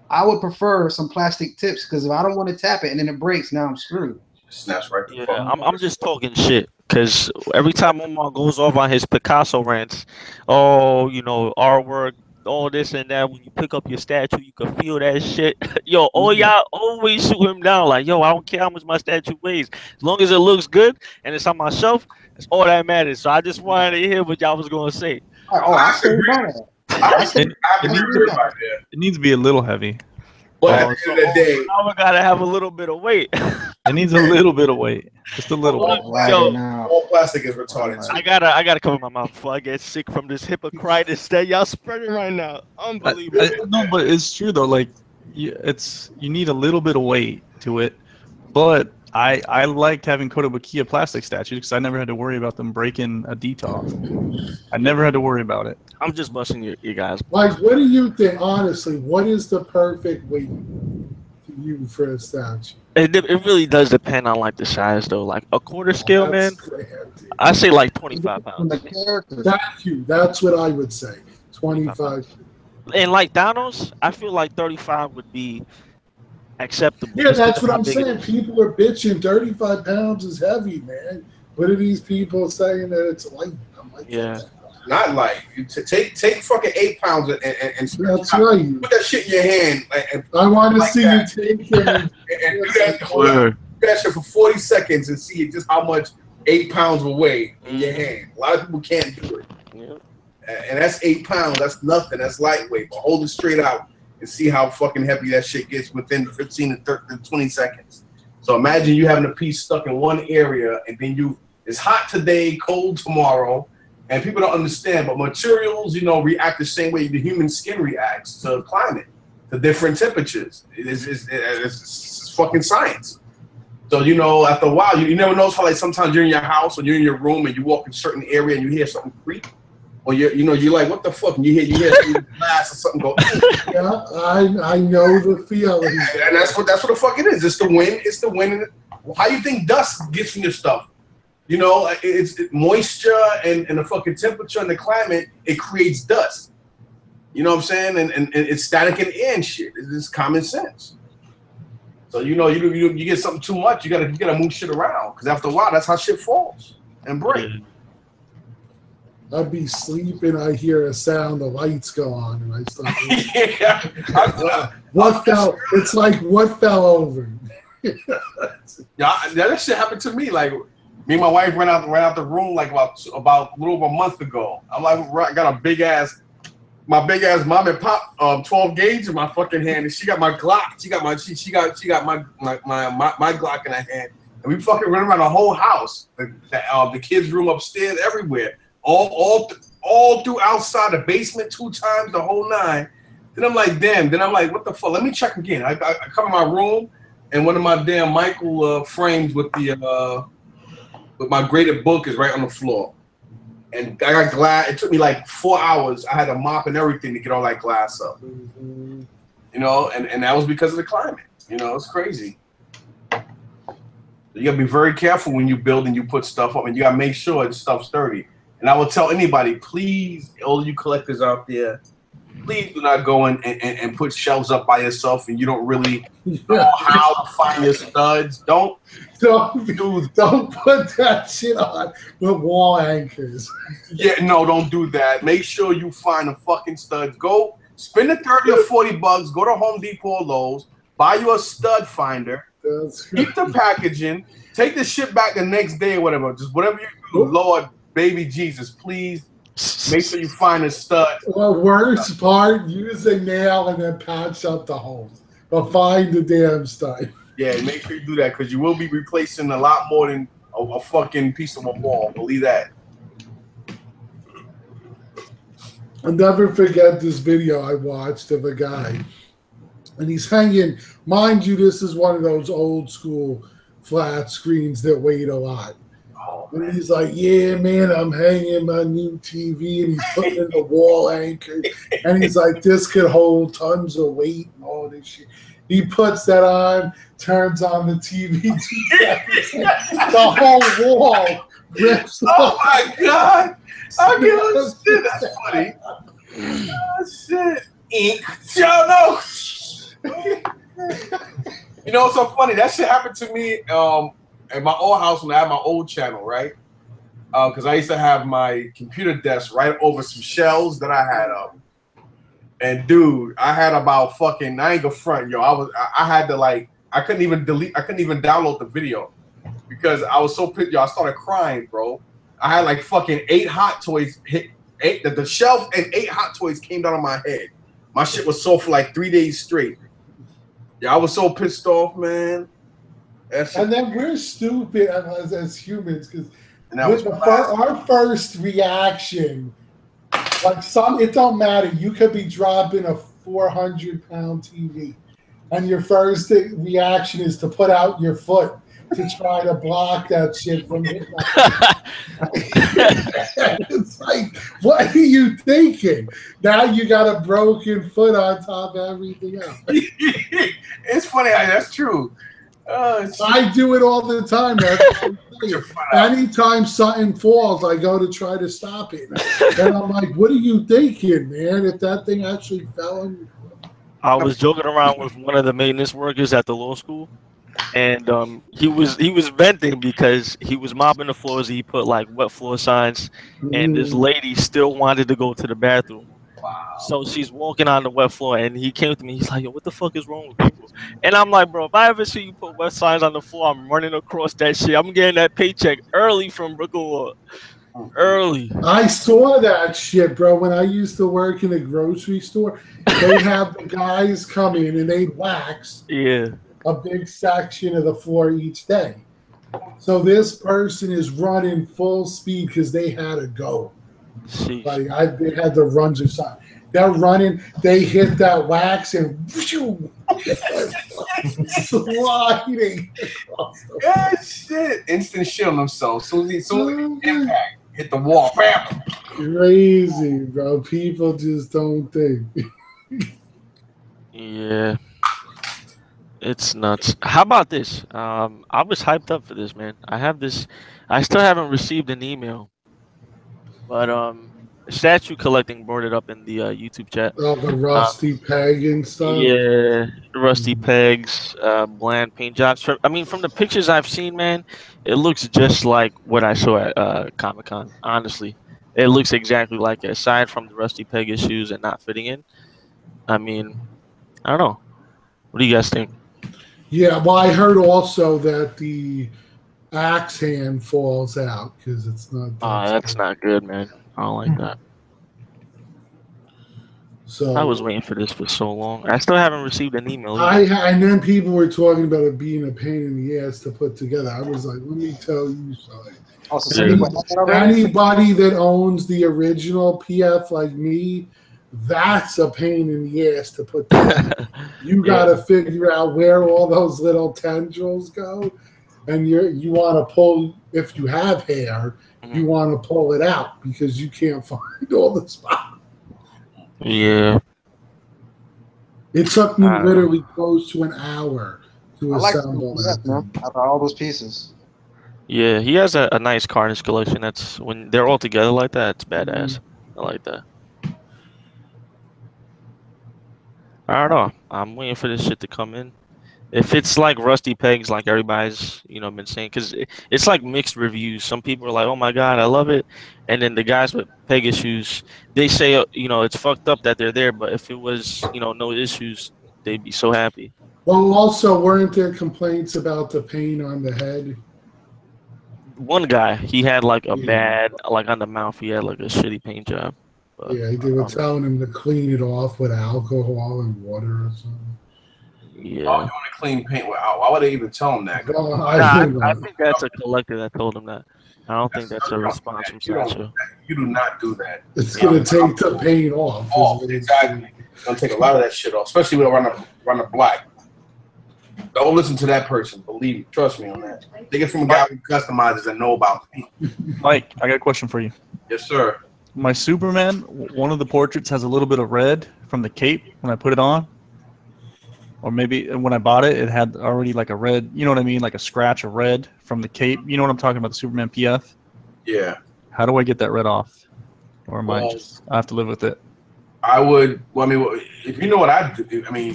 I would prefer some plastic tips because if I don't want to tap it and then it breaks, now I'm screwed. Snaps right the Yeah, fuck. I'm just talking shit because every time Omar goes off on his Picasso rants, oh, you know, artwork, all this and that. When you pick up your statue, you can feel that shit. Yo, all y'all always shoot him down like, yo, I don't care how much my statue weighs, as long as it looks good and it's on my shelf. That's all that matters. So I just wanted to hear what y'all was gonna say. Oh, I stand by that. It needs to be a little heavy. But at the end of the day, now we gotta have a little bit of weight. It needs a little bit of weight, just a little. all plastic is retarded. I gotta cover my mouth before I get sick from this hypocritus that y'all spreading right now. Unbelievable. No, but it's true though. Like, you need a little bit of weight to it, but I liked having Kotobukiya plastic statues because I never had to worry about them breaking a detail. I never had to worry about it. I'm just busting you guys. Like, what do you think, honestly, what is the perfect weight to use for a statue? It really does depend on like the size though. Like a quarter scale, man. I say like 25 pounds. Thank you. That's what I would say. 25. And like Thanos, I feel like 35 would be acceptable. Yeah, that's what I'm saying. People are bitching. 35 pounds is heavy, man. What are these people saying that it's light? I'm like, yeah. Not light. Take fucking 8 pounds and that's right. Put that shit in your hand. And I want to see you take it and do that shit for 40 seconds and see just how much 8 pounds will weigh in your hand. A lot of people can't do it. Yeah. And that's 8 pounds. That's nothing. That's lightweight. But hold it straight out and see how fucking heavy that shit gets within 15 to 20 seconds. So imagine you having a piece stuck in one area and then it's hot today, cold tomorrow. And people don't understand, but materials, react the same way the human skin reacts to climate, to different temperatures. It's fucking science. So, after a while, you never know how, like, sometimes you're in your house or you're in your room and you walk in a certain area and you hear something creak. Or, you're like, what the fuck? And you hear glass or something go. Yeah, I know the feeling. And that's what the fuck it is. It's the wind. It's the wind. How you think dust gets from your stuff? It's moisture and the fucking temperature and the climate, it creates dust. You know what I'm saying? And it's static in the air and shit. It's common sense. So you get something too much, you gotta move shit around. Because after a while, that's how shit falls and breaks. I'd be sleeping, I hear a sound, the lights go on, and I start. It's like what fell over? Yeah, that shit happened to me. Like, me and my wife ran out the room like about a little over a month ago. I'm like, I got my big ass mom and pop 12 gauge in my fucking hand, and she got my Glock. She got my Glock in her hand, and we fucking run around the whole house, the kids' room upstairs, everywhere, all through outside the basement 2 times, the whole 9. Then I'm like, damn. Then I'm like, what the fuck? Let me check again. I come in my room, and one of my damn Michael frames with my graded book is right on the floor. And I got glass. It took me like 4 hours. I had to mop and everything to get all that glass up. And that was because of the climate. It's crazy. You gotta be very careful when you build and you put stuff up, and you gotta make sure the stuff's sturdy. And I will tell anybody, please, all you collectors out there, please do not go in and put shelves up by yourself and you don't really know how to find your studs. Don't put that shit on with wall anchors. Yeah, no, don't do that. Make sure you find the fucking studs. Go spend the 30 or 40 bucks, go to Home Depot or Lowe's, buy you a stud finder, keep the packaging, take the shit back the next day or whatever. Just whatever you do, Lord, baby Jesus, please. Make sure you find a stud. Well, worst part, use a nail and then patch up the holes. But find the damn stud. Yeah, make sure you do that because you will be replacing a lot more than a fucking piece of a wall. Believe that. I'll never forget this video I watched of a guy. And he's hanging, mind you, this is one of those old school flat screens that weighed a lot. And he's like, yeah, man, I'm hanging my new TV, and he's putting in the wall anchor. And he's like, this could hold tons of weight and all this shit. He puts that on, turns on the TV, 2 seconds, the whole wall rips Oh my God! I get oh shit, that's funny. Oh shit. Ink. Joe, no. You know what's so funny? That shit happened to me at my old house when I had my old channel, right? Because I used to have my computer desk right over some shelves that I had up. And dude, I had about fucking, I ain't gonna front, yo. I had to like, I couldn't even download the video because I was so pissed, yo. I started crying, bro. I had like fucking 8 Hot Toys the shelf and 8 Hot Toys came down on my head. My shit was sold for like 3 days straight. Yeah, I was so pissed off, man. And then we're stupid as humans because our first reaction, like it don't matter. You could be dropping a 400-pound TV, and your first reaction is to put out your foot to try to block that shit from hitting. It's like, what are you thinking? Now you got a broken foot on top of everything else. It's funny. That's true. I do it all the time. Anytime something falls, I go to try to stop it. And I'm like, what are you thinking, man? If that thing actually fell on you. I was joking around with one of the maintenance workers at the law school, and he was venting because he was mopping the floors. He put like wet floor signs, and this lady still wanted to go to the bathroom. Wow. So she's walking on the wet floor, and he came to me. He's like, "Yo, what the fuck is wrong with people?" And I'm like, "Bro, if I ever see you put wet signs on the floor, I'm running across that shit. I'm getting that paycheck early from Brooklyn. Early." I saw that shit, bro. When I used to work in a grocery store, they have the guys come in and they'd wax a big section of the floor each day. So this person is running full speed because they had to go. Sheesh. Like they had to run to something. They're running. They hit that wax and sliding. Yeah, shit. Instant shit on themselves. Soon as impact hit the wall, bam. Crazy, bro. People just don't think. Yeah. It's nuts. How about this? I was hyped up for this, man. I have this. I still haven't received an email, but Statue Collecting brought it up in the YouTube chat. Oh, the rusty peg and stuff. Yeah, rusty pegs, bland paint jobs. I mean, from the pictures I've seen, man, it looks just like what I saw at Comic-Con. Honestly, it looks exactly like it. Aside from the rusty peg issues and not fitting in, I mean, I don't know. What do you guys think? Yeah, well, I heard also that the axe hand falls out because it's not. That's not good, man. I don't like that. So I was waiting for this for so long. I still haven't received an email either. And then people were talking about it being a pain in the ass to put together. I was like, let me tell you something. Also, Anybody that owns the original PF like me, that's a pain in the ass to put together. You got to figure out where all those little tendrils go, and you want to pull, if you have hair, you want to pull it out because you can't find all the spots. Yeah. It took me literally close to an hour to assemble that. Out of all those pieces. Yeah, he has a nice carnage collection. That's when they're all together like that, it's badass. I like that. I don't know. I'm waiting for this shit to come in. If it's like rusty pegs, like everybody's been saying, because it's like mixed reviews. Some people are like, "Oh my god, I love it," and then the guys with peg issues, they say, it's fucked up that they're there. But if it was, no issues, they'd be so happy. Well, also, weren't there complaints about the paint on the head? One guy, he had like a bad, like on the mouth, he had like a shitty paint job. But, yeah, they were telling him to clean it off with alcohol and water or something. Yeah. Oh, you want to clean paint? Why would they even tell him that? I think that's a collector that told him that. I don't think that's a response from Sancho. You do not do that. It's going to take the paint off. Oh, exactly. It's going to take a lot of that shit off, especially around run the black. Don't listen to that person. Believe me. Trust me on that. Take it from a guy who customizes and know about me. Mike, I got a question for you. Yes, sir. My Superman, one of the portraits has a little bit of red from the cape when I put it on. Or maybe when I bought it, it had already like a red, you know what I mean? Like a scratch of red from the cape. You know what I'm talking about, the Superman PF? Yeah. How do I get that red off? Or am I have to live with it? I would, well, I mean, if you know what I do, I mean,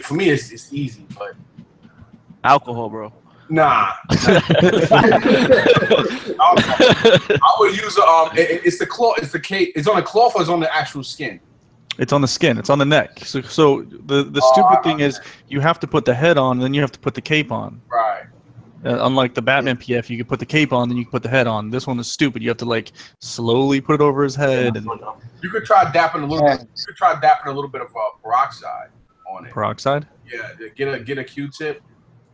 for me, it's easy, but. Alcohol, bro. Nah. I would use, it's the cloth, it's the cape, it's on the cloth or it's on the actual skin? It's on the skin. It's on the neck. So the stupid thing is you have to put the head on, and then you have to put the cape on. Right. Unlike the Batman PF, you can put the cape on, then you can put the head on. This one is stupid. You have to like slowly put it over his head. And you could try dapping a little bit. You could try dapping a little bit of peroxide on it. Peroxide? Yeah. Get a Q-tip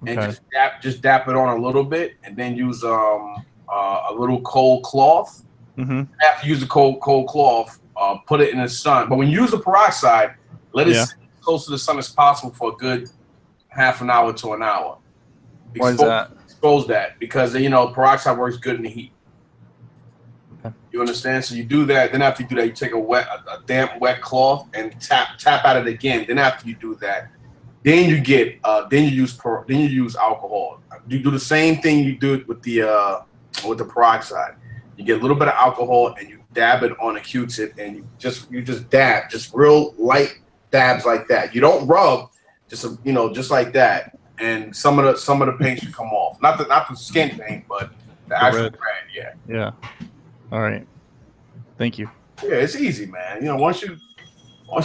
and Okay. just dap it on a little bit, and then use a little cold cloth. Mm-hmm. After you use the cold cloth. Put it in the sun. But when you use the peroxide, let it sit as close to the sun as possible for a good half an hour to an hour. Why is that? Expose that because peroxide works good in the heat. Okay. You understand? So you do that. Then after you do that, you take a damp wet cloth and tap at it again. Then after you do that, then you use alcohol. You do the same thing you do with the peroxide. You get a little bit of alcohol and you dab it on a Q-tip, and you just dab, just real light dabs like that. You don't rub, just like that, and some of the paint should come off. Not the skin paint, but the actual red. Yeah. Yeah. All right. Thank you. Yeah, it's easy, man. Once you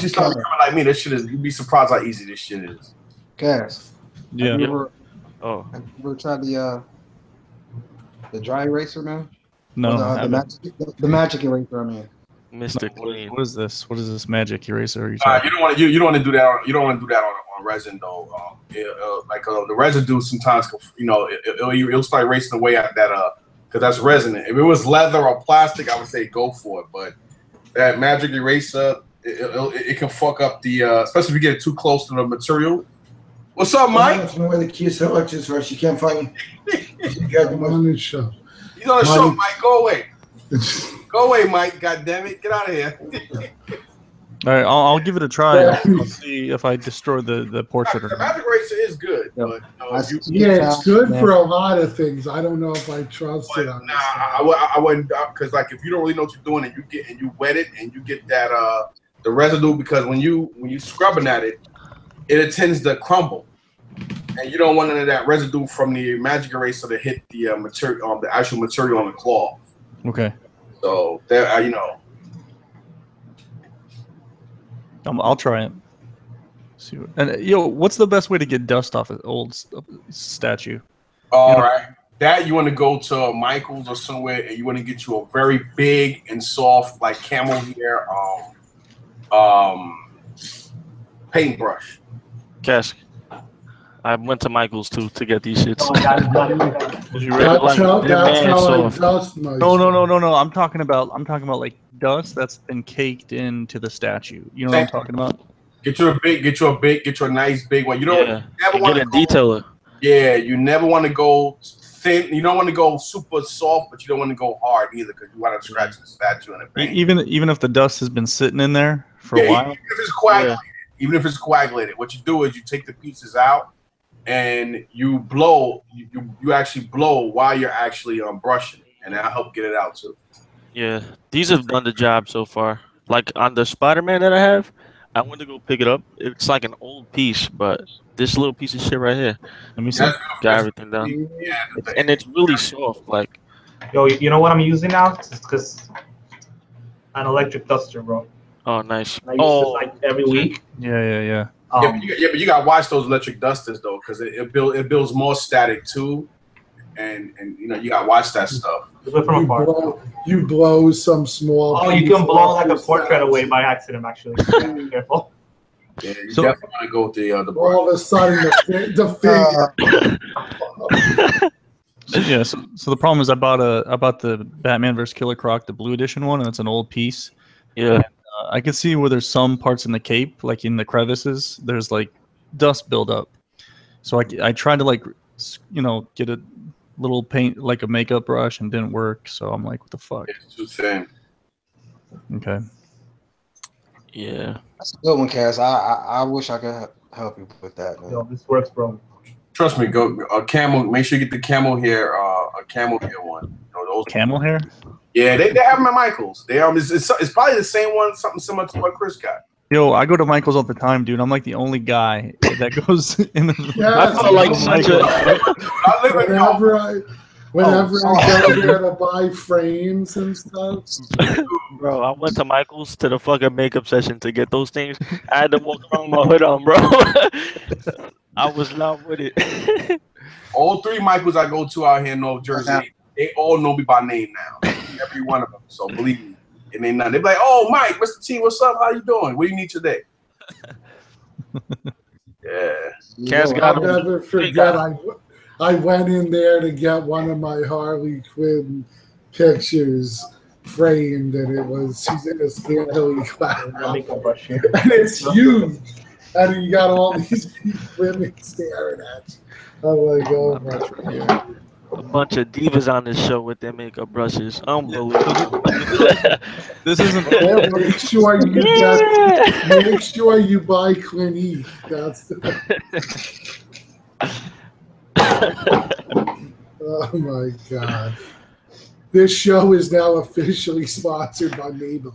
start becoming like me, this shit is. You'd be surprised how easy this shit is. Cass. Yeah. Have you ever tried the dry eraser, man? No, the magic eraser. I mean, Mr. Clean. What is this? What is this magic eraser? You don't want to do that. You don't want to do that on resin though. The residue sometimes, it'll start erasing away at that because that's resin. If it was leather or plastic, I would say go for it. But that magic eraser, it can fuck up the, especially if you get too close to the material. What's up, Mike? I don't know where the key selector is, right? You can't find me. You got the On this show. He's on the show, Mike. Go away. Go away, Mike. God damn it. Get out of here. All right, I'll give it a try. I'll see if I destroy the portrait or The not. magic eraser is good. But, it's good for a lot of things. I don't know if I trust it on this. I wouldn't, because like if you don't really know what you're doing and you wet it and you get that the residue, because when you scrubbing at it, it tends to crumble. And you don't want none of that residue from the magic eraser to hit the material, the actual material on the cloth. Okay. So there, I'll try it. See what's the best way to get dust off an old statue? All right. That you want to go to Michael's or somewhere, and you want to get you a very big and soft, like camel hair, paintbrush. Cash. I went to Michael's too to get these shits. No. I'm talking about like dust that's been caked into the statue. You know what I'm talking about? Get you a nice big one. You don't never want to detailer. Yeah, you never want to go thin. You don't want to go super soft, but you don't want to go hard either, because you want to scratch the statue in the paint. Even if the dust has been sitting in there for a while. Even if it's coagulated, what you do is you take the pieces out and you blow. You actually blow while you're actually brushing, and that'll help get it out too. Yeah, these have done the job so far. Like on the Spider-Man that I have, I went to go pick it up. It's like an old piece, but this little piece of shit right here. Let me see. Got everything done. Yeah, and it's really soft. Like, yo, you know what I'm using now? It's because an electric duster, bro. Oh, nice. I use this like every week. Yeah. But you gotta watch those electric dusters though, because it builds more static too, and you gotta watch that stuff. You blow some small. Oh, you can blow like a portrait away by accident. Actually, be careful. Yeah, you definitely want to go with the all of a sudden the figure. So the problem is I bought the Batman vs. Killer Croc, the blue edition one, and it's an old piece. Yeah. And, I can see where there's some parts in the cape, like in the crevices, there's like dust buildup. So I tried to like, you know, get a little paint, like a makeup brush, and didn't work. So I'm like, what the fuck? It's too thin. Okay. Yeah. That's a good one, Cass. I wish I could help you with that, man. Yo, this works, bro. Trust me, go camel. Make sure you get the camel hair, a camel hair one. You know, those Camel hair? Yeah, they have them at Michael's. They it's probably the same one, something similar to what Chris got. Yo, I go to Michael's all the time, dude. I'm like the only guy that goes in the. Yeah, I feel like such a. Whenever I go there to buy frames and stuff. Bro, I went to Michael's to the fucking makeup session to get those things. I had to walk around with my hood on, bro. I was not with it. All 3 Michaels I go to out here in North Jersey, they all know me by name now. Every one of them. So believe me. And they be like, oh, Mike, Mr. T, what's up? How you doing? What do you need today? Yeah. Cass I'll never forget. I went in there to get one of my Harley Quinn pictures framed, and she's in a scantily clad outfit, and it's huge, and you got all these women staring at you. I'm like, oh my god. A bunch of divas on this show with their makeup brushes. Unbelievable. This isn't. Yeah, make sure you buy Clinique. That's the. Oh my god. This show is now officially sponsored by Maybelline.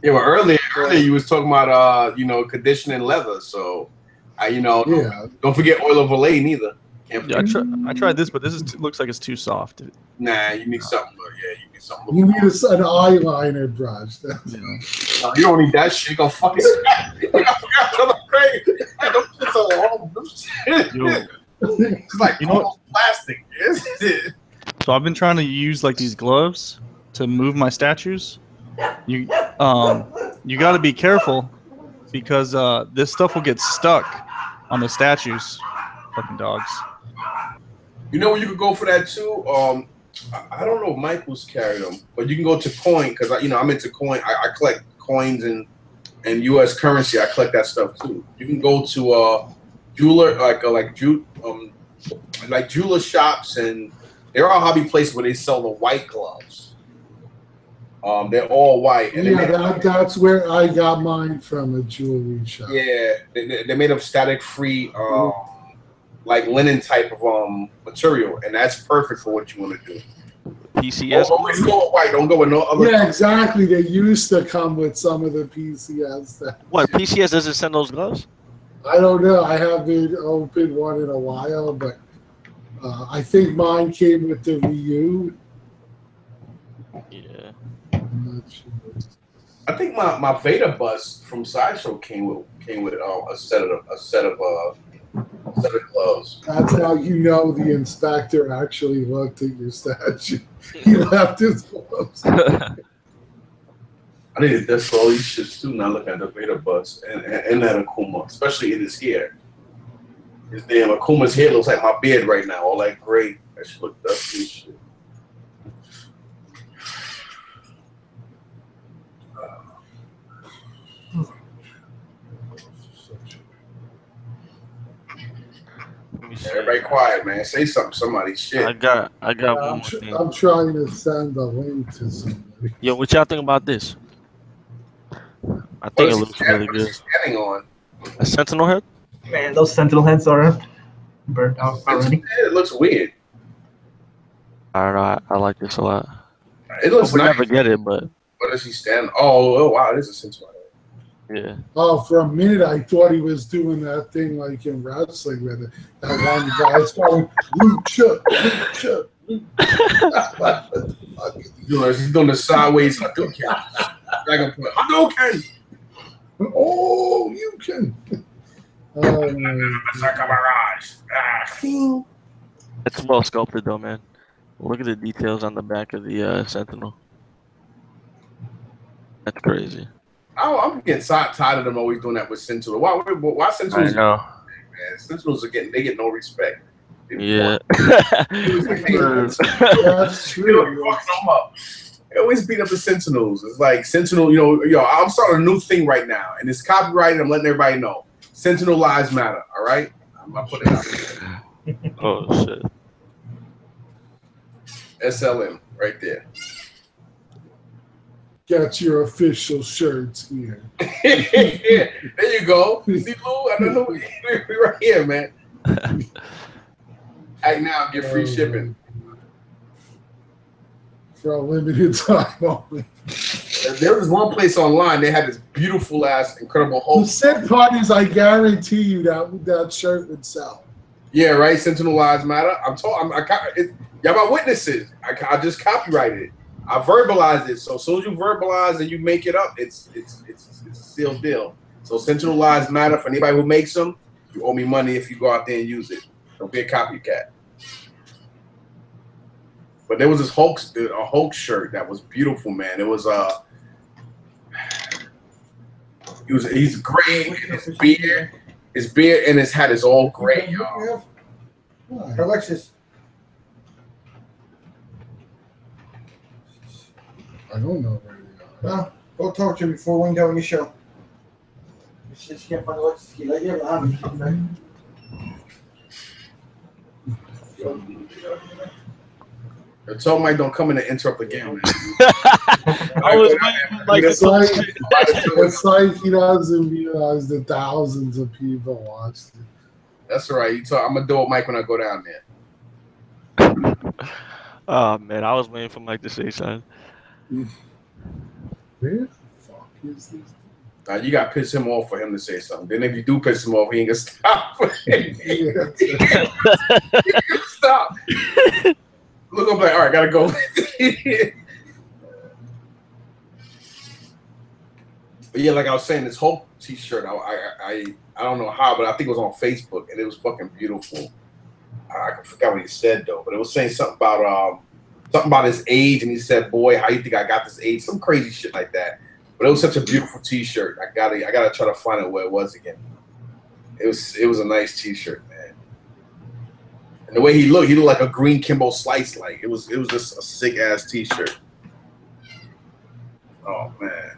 Yeah, well, earlier you was talking about you know, conditioning leather, so don't forget oil of Olay neither. Yeah, I tried this, but this looks like it's too soft. Nah, you need something. Yeah, you need something. You need an eyeliner brush. No, you don't need that shit. You gonna fucking. It's like plastic. So I've been trying to use like these gloves to move my statues. You got to be careful because this stuff will get stuck on the statues. Fucking dogs. You know where you could go for that too? I don't know if Michael's carried them, but you can go to Coin because I'm into coin. I collect coins and U.S. currency. I collect that stuff too. You can go to jeweler like jeweler shops, and there are hobby places where they sell the white gloves. They're all white. And that's where I got mine from, a jewelry shop. Yeah, they're made of static-free, like linen type of material, and that's perfect for what you want to do. PCS. Always go with white. Don't go with no other. Yeah, exactly. They used to come with some of the PCS stuff. What, PCS doesn't send those gloves? I don't know. I haven't opened one in a while, but I think mine came with the Ryu. Yeah. I'm not sure. I think my Veda bus from Sideshow came with a set of gloves. That's how you know the inspector actually looked at your statue. He left his gloves. I need to for all these shits too. Now look at the Veda bus and that Akuma, especially in his hair. His damn Akuma's hair looks like my beard right now, all that gray. That shit look dusty as shit. Everybody quiet, man. Say something. Somebody shit. I got one more thing. I'm trying to send a link to somebody. Yo, what y'all think about this? I think it looks really good. Standing on A sentinel head? Man, those sentinel heads are burnt out already. It looks weird. I don't know. I like this a lot. It looks We'll nice. never get it, but What does he stand? Oh wow, this is a sentinel head. yeah. Oh, for a minute I thought he was doing that thing like in wrestling with it. That one guy's going, Lucha, Lucha, Lucha. What the fuck is he doing? He's doing the sideways Hadouken. Dragon Point. Hadouken! Oh, you can. Berserker Barrage. It's well sculpted though, man. Look at the details on the back of the sentinel. That's crazy. I'm getting tired of them always doing that with Sentinel. Why Sentinels? I know. Man, Sentinels they get no respect. Yeah. That's You know, true. you fucking them up. always beat up the Sentinels. It's like Sentinel, I'm starting a new thing right now, and it's copyrighted. I'm letting everybody know. Sentinel lives matter. All right, I'm gonna put it out there. Oh shit. SLM right there. Got your official shirts here. There you go. See, Lou, I don't know. We're right here, man. Act now, get free shipping. For a limited time only. There was one place online, they had this beautiful ass, incredible Hulk. The sad part is, I guarantee you that shirt would sell. Yeah, right. Sentinel Lives Matter. Y'all my witnesses. I just copyrighted it. I verbalized it. So as soon as you verbalize and you make it up, it's a sealed deal. So Sentinel Lives Matter. For anybody who makes them, you owe me money if you go out there and use it. Don't be a copycat. But there was this Hulk shirt that was beautiful, man. It was he's gray, his beard and his hat is all gray, y'all. Alexis. I don't know where they are. No, go talk to him before we go on your show. She can't find Alexis. Tell Mike don't come in and interrupt again, man. It's like he doesn't realize that thousands of people watched it. That's all right. I'm gonna do it, Mike, when I go down there. Oh man, I was waiting for Mike to say something. Where the fuck is this? You got to piss him off for him to say something. Then if you do piss him off, he ain't gonna stop. He gonna stop. Look, I'm like, all right, gotta go. But yeah, like I was saying, this whole T-shirt, I don't know how, but I think it was on Facebook, and it was fucking beautiful. I forgot what he said though, but it was saying something about his age, and he said, "Boy, how you think I got this age?" Some crazy shit like that. But it was such a beautiful T-shirt. I gotta try to find out where it was again. It was a nice T-shirt, man. And the way he looked like a green Kimbo Slice. Like it was just a sick ass T-shirt. Oh man.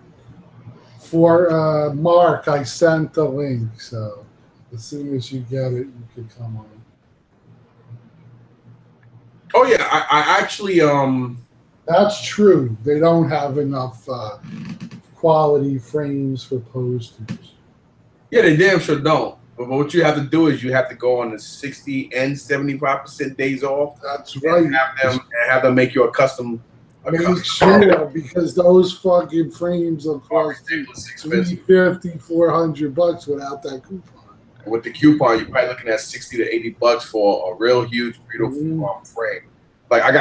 For Mark, I sent the link, so as soon as you get it, you can come on. Oh yeah, I actually That's true. They don't have enough quality frames for posters. Yeah, they damn sure don't. But what you have to do is you have to go on the 60 and 75% days off. That's right. And have them make you a custom. Make sure, because those fucking frames will cost you $350, $400 without that coupon. And with the coupon, you're probably looking at $60 to $80 for a real huge, beautiful frame. Like hold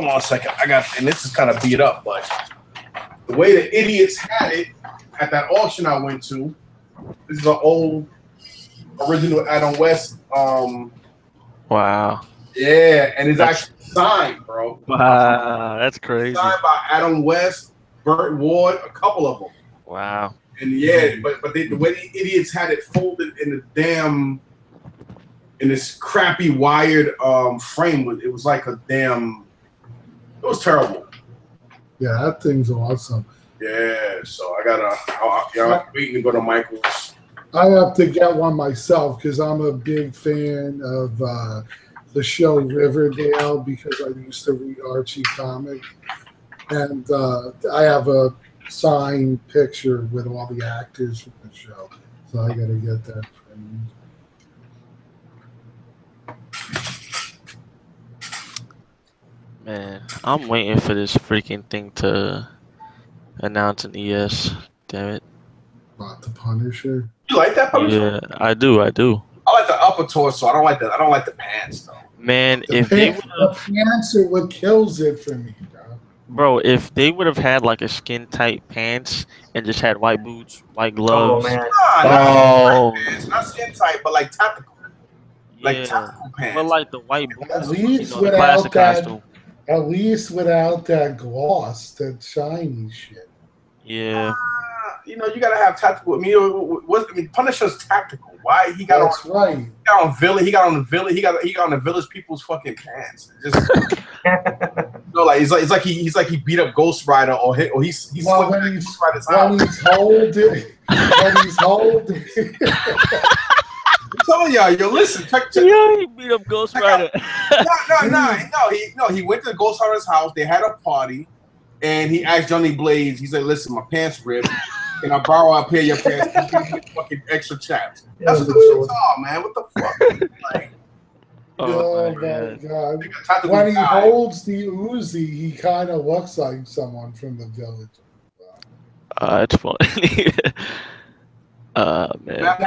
on a second. And this is kind of beat up, but the way the idiots had it at that auction I went to, this is an old original Adam West. Wow. Yeah, and it's actually signed, bro. Wow, that's crazy. Signed by Adam West, Burt Ward, a couple of them. Wow. And yeah, but the way the idiots had it folded in this crappy wired frame, it was like it was terrible. Yeah, that thing's awesome. Yeah, so I'm waiting to go to Michael's. I have to get one myself because I'm a big fan of the show Riverdale, because I used to read Archie comic, and I have a signed picture with all the actors from the show, so I got to get that framed. Man, I'm waiting for this freaking thing to announce an ES. Damn it. About the Punisher. You like that Punisher? Yeah, I do. I like the upper torso. I don't like the pants though. Man, The pants are what kills it for me, bro. If they would have had like a skin tight pants and just had white boots, white gloves. Oh man. Not skin tight, but like tactical. Like tactical pants. But like the white boots, At least the classic costume. At least without that gloss, that shiny shit. Yeah. You gotta have tactical. Punisher's tactical. Why he got That's on? right. He got on Village. He got on the Village. He got on the Village people's fucking pants. Just like it's like he beat up Ghost Rider or he's well, when he's holding. I'm telling y'all, yo, listen, check. Yeah, he beat up Ghost Rider. No, he went to Ghost Rider's house. They had a party, and he asked Johnny Blaze. He said, "Listen, my pants ripped. Can I borrow a pair of your pants? Give me fucking extra chaps." That's what the shit's all, man. What the fuck? Like, oh my god! When he holds the Uzi, he kind of looks like someone from the Village. It's funny. Man. That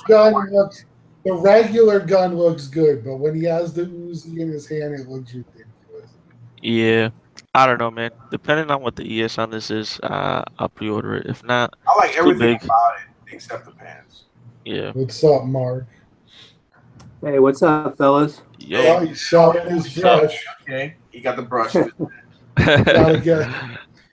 gun looks. The regular gun looks good, but when he has the Uzi in his hand, it looks ridiculous. Yeah, I don't know, man. Depending on what the ES on this is, I'll pre-order it. If not, I like everything about it except the pants. Yeah. What's up, Mark? Hey, what's up, fellas? Oh, he's showing his brush. Okay, he got the brush. Gotta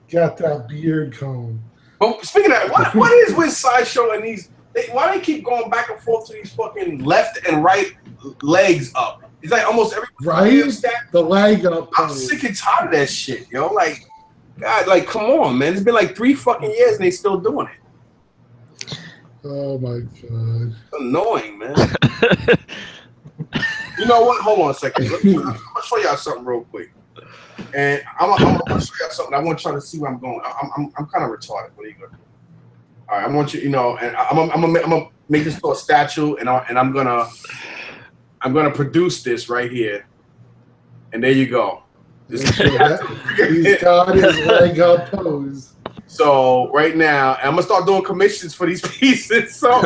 get that beard comb. But speaking of that, what is with Sideshow and these? Why they keep going back and forth to these fucking left and right legs up? It's like almost every the leg up. I'm sick and tired of that shit, yo. Like, God, like, come on, man. It's been like 3 fucking years and they still doing it. Oh my god, it's annoying, man. You know what? Hold on a second. I'm gonna show y'all something real quick, and I'm gonna show y'all something. I want y'all to see where I'm going. I'm kind of retarded. What are you gonna do? All right, I want you, and I'm gonna make this to a statue, and I'm gonna produce this right here, and there you go. He's got his leg up pose. So right now, I'm gonna start doing commissions for these pieces. So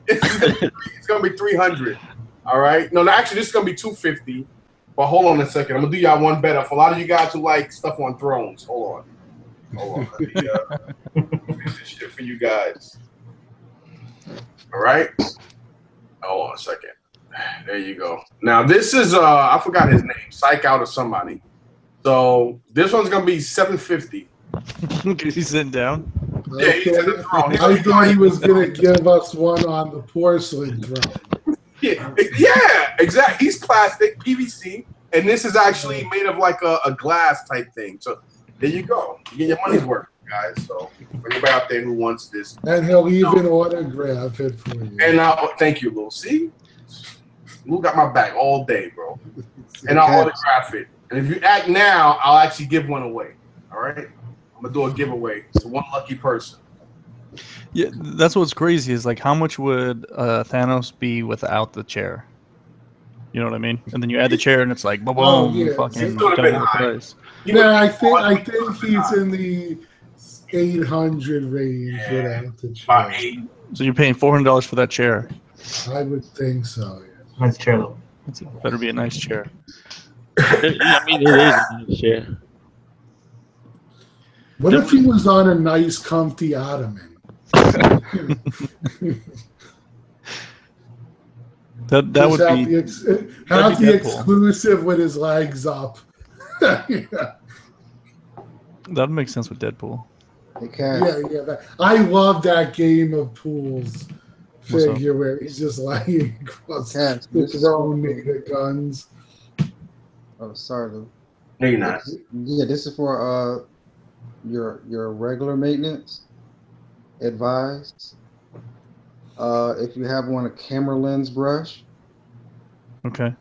it's gonna be 300. All right. No, actually, this is gonna be 250. But hold on a second. I'm gonna do y'all one better. For a lot of you guys who like stuff on thrones, hold on. Let me fix this shit for you guys. All right. Hold on a second. There you go. Now this is I forgot his name. Psych Out or somebody. So this one's gonna be 750. Because he's sitting down. Yeah, he's in the throne. I thought he was gonna give us one on the porcelain throne. Yeah, exactly. He's plastic, PVC, and this is actually made of like a glass type thing. So there you go. You get your money's worth, guys. So for anybody out there who wants this, and he'll even autograph it for you. And thank you, Lou. See, Lou got my back all day, bro. And I'll autograph it. And if you act now, I'll actually give one away. All right, I'm gonna do a giveaway to one lucky person. Yeah, that's what's crazy is like how much would Thanos be without the chair? You know what I mean? And then you add the chair and it's like boom, fucking double the price. Yeah, I think he's in the 800 range without the chair. So you're paying $400 for that chair? I would think so. Yeah. Nice chair though. It better be a nice chair. I mean, it is a nice chair. What if he was on a nice, comfy ottoman? that would be have the exclusive with his legs up. That would make sense with Deadpool. Yeah. I love that game of pools figure where he's just lying across the throne made of guns. Oh, sorry, Lou. No, you're not. Yeah, this is for your regular maintenance. Advised. If you have a camera lens brush. Okay.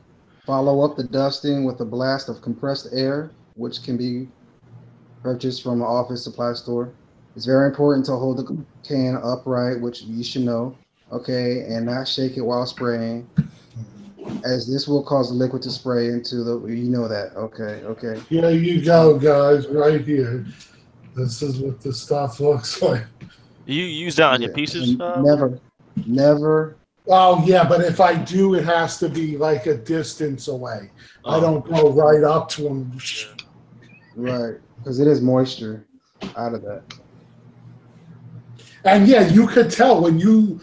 Follow up the dusting with a blast of compressed air, which can be purchased from an office supply store. It's very important to hold the can upright, which you should know. Okay, and not shake it while spraying, as this will cause the liquid to spray into the. You know that. Okay. Here you go, guys. Right here. This is what the stuff looks like. You use that on your pieces? Never. Oh, yeah, but if I do, it has to be like a distance away. I don't go right up to them. Right, because it is moisture out of that. And, yeah, you could tell when you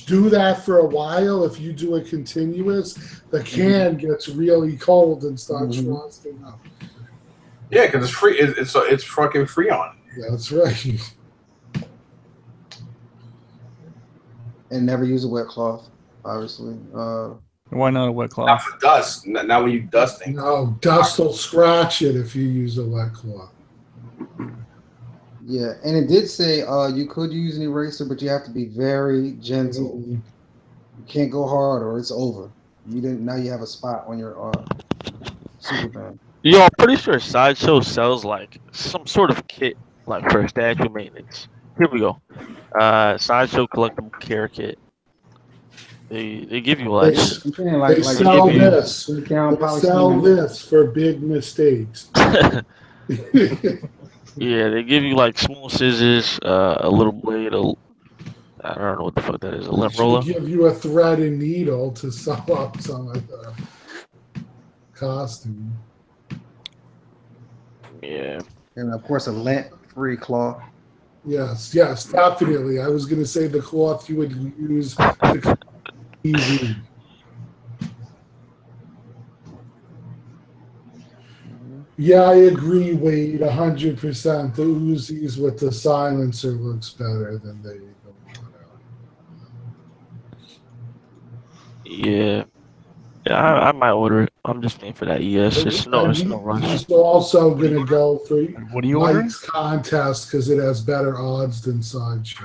do that for a while, if you do a continuous, the can gets really cold and starts frosting up. Yeah, because it's free. It's fucking free on. That's right. and never use a wet cloth, obviously. Why not a wet Not cloth? for dust. Not when you dusting. No, dust will scratch it if you use a wet cloth. Yeah, and it did say you could use an eraser, but you have to be very gentle. You can't go hard or it's over. You didn't. Now you have a spot on your Superman. Yo, I'm pretty sure Sideshow sells like some sort of kit, like for statue maintenance. Here we go. Sideshow collectible care kit. They give you like They, I'm saying they like sell give you- this. you can They sell this for big mistakes. yeah, they give you like small scissors, a little blade, I don't know what the fuck that is, a lint Should roller. give you a thread and needle to sew up some of the costume. Yeah. and of course a lint-free cloth. Yes, definitely. I was going to say the cloth you would use to easy. Yeah, I agree, Wade, 100%. The Uzis with the silencer looks better than the Yeah. Yeah, I might order it. I'm just waiting for that ES. It's no rush. He's also going to go for What are you ordering? Mike's contest because it has better odds than Sideshow.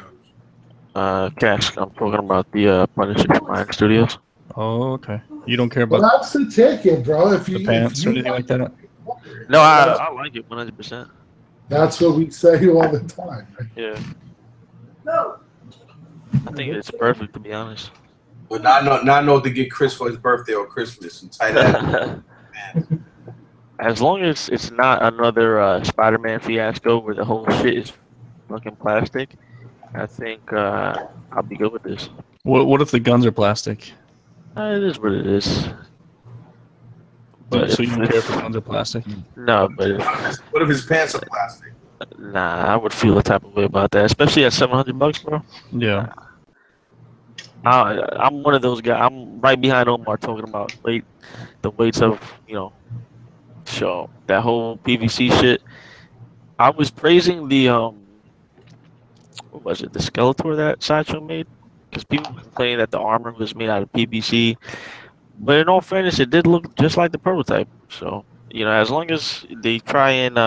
Cash. I'm talking about the Punisher Combined Studios. Oh, okay. You don't care Well, about that's the ticket, bro. If you the pants or anything like that? No, I like it 100%. That's what we say all the time. Yeah. I think it's perfect, to be honest. But now I know what to get Chris for his birthday or Christmas. And tie that. As long as it's not another Spider-Man fiasco where the whole shit is fucking plastic, I think I'll be good with this. What if the guns are plastic? It is what it is. But So you don't care if if the guns are plastic? no, but What if his pants are plastic? nah, I would feel the type of way about that, especially at $700, bro. Yeah. I'm one of those guys. I'm right behind Omar talking about the weights of show that whole PVC shit. I was praising the what was it, the Skeletor that Sideshow made, because people were complaining that the armor was made out of PVC, but in all fairness, it did look just like the prototype. So as long as they try and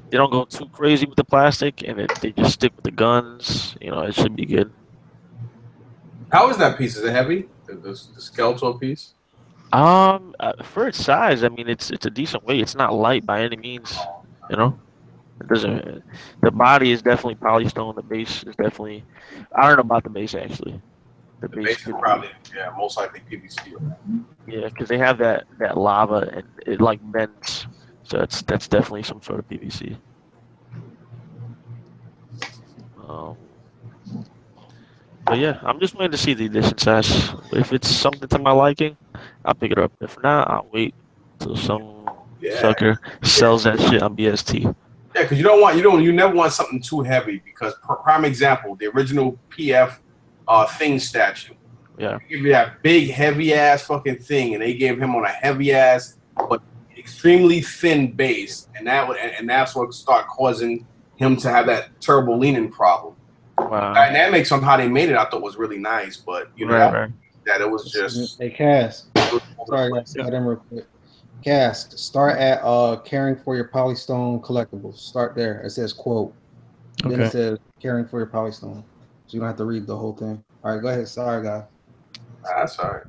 they don't go too crazy with the plastic and they just stick with the guns, it should be good. How is that piece? Is it heavy? The Skeletor piece? For its size, I mean, it's a decent weight. It's not light by any means. It doesn't. The body is definitely polystone. The base is definitely. I don't know about the base actually. The base is probably most likely PVC. Yeah, because they have that lava and it like bends, so that's definitely some sort of PVC. But yeah, I'm just waiting to see the edition size. If it's something to my liking, I'll pick it up. If not, I'll wait till some sucker sells that shit on BST. Yeah, because you never want something too heavy. Because prime example, the original PF Thing statue. Yeah. They give you that big heavy ass fucking thing, and they gave him on a heavy ass but extremely thin base, and that's what started causing him to have that turbo leaning problem. Wow. Dynamics on how they made it, I thought was really nice, but right. that it was just. Hey, Cass. Sorry, I got them real quick. Cass, start at caring for your polystone collectibles. Start there. It says quote. Then it says caring for your polystone. So you don't have to read the whole thing. All right, go ahead. Sorry, guys. That's all right.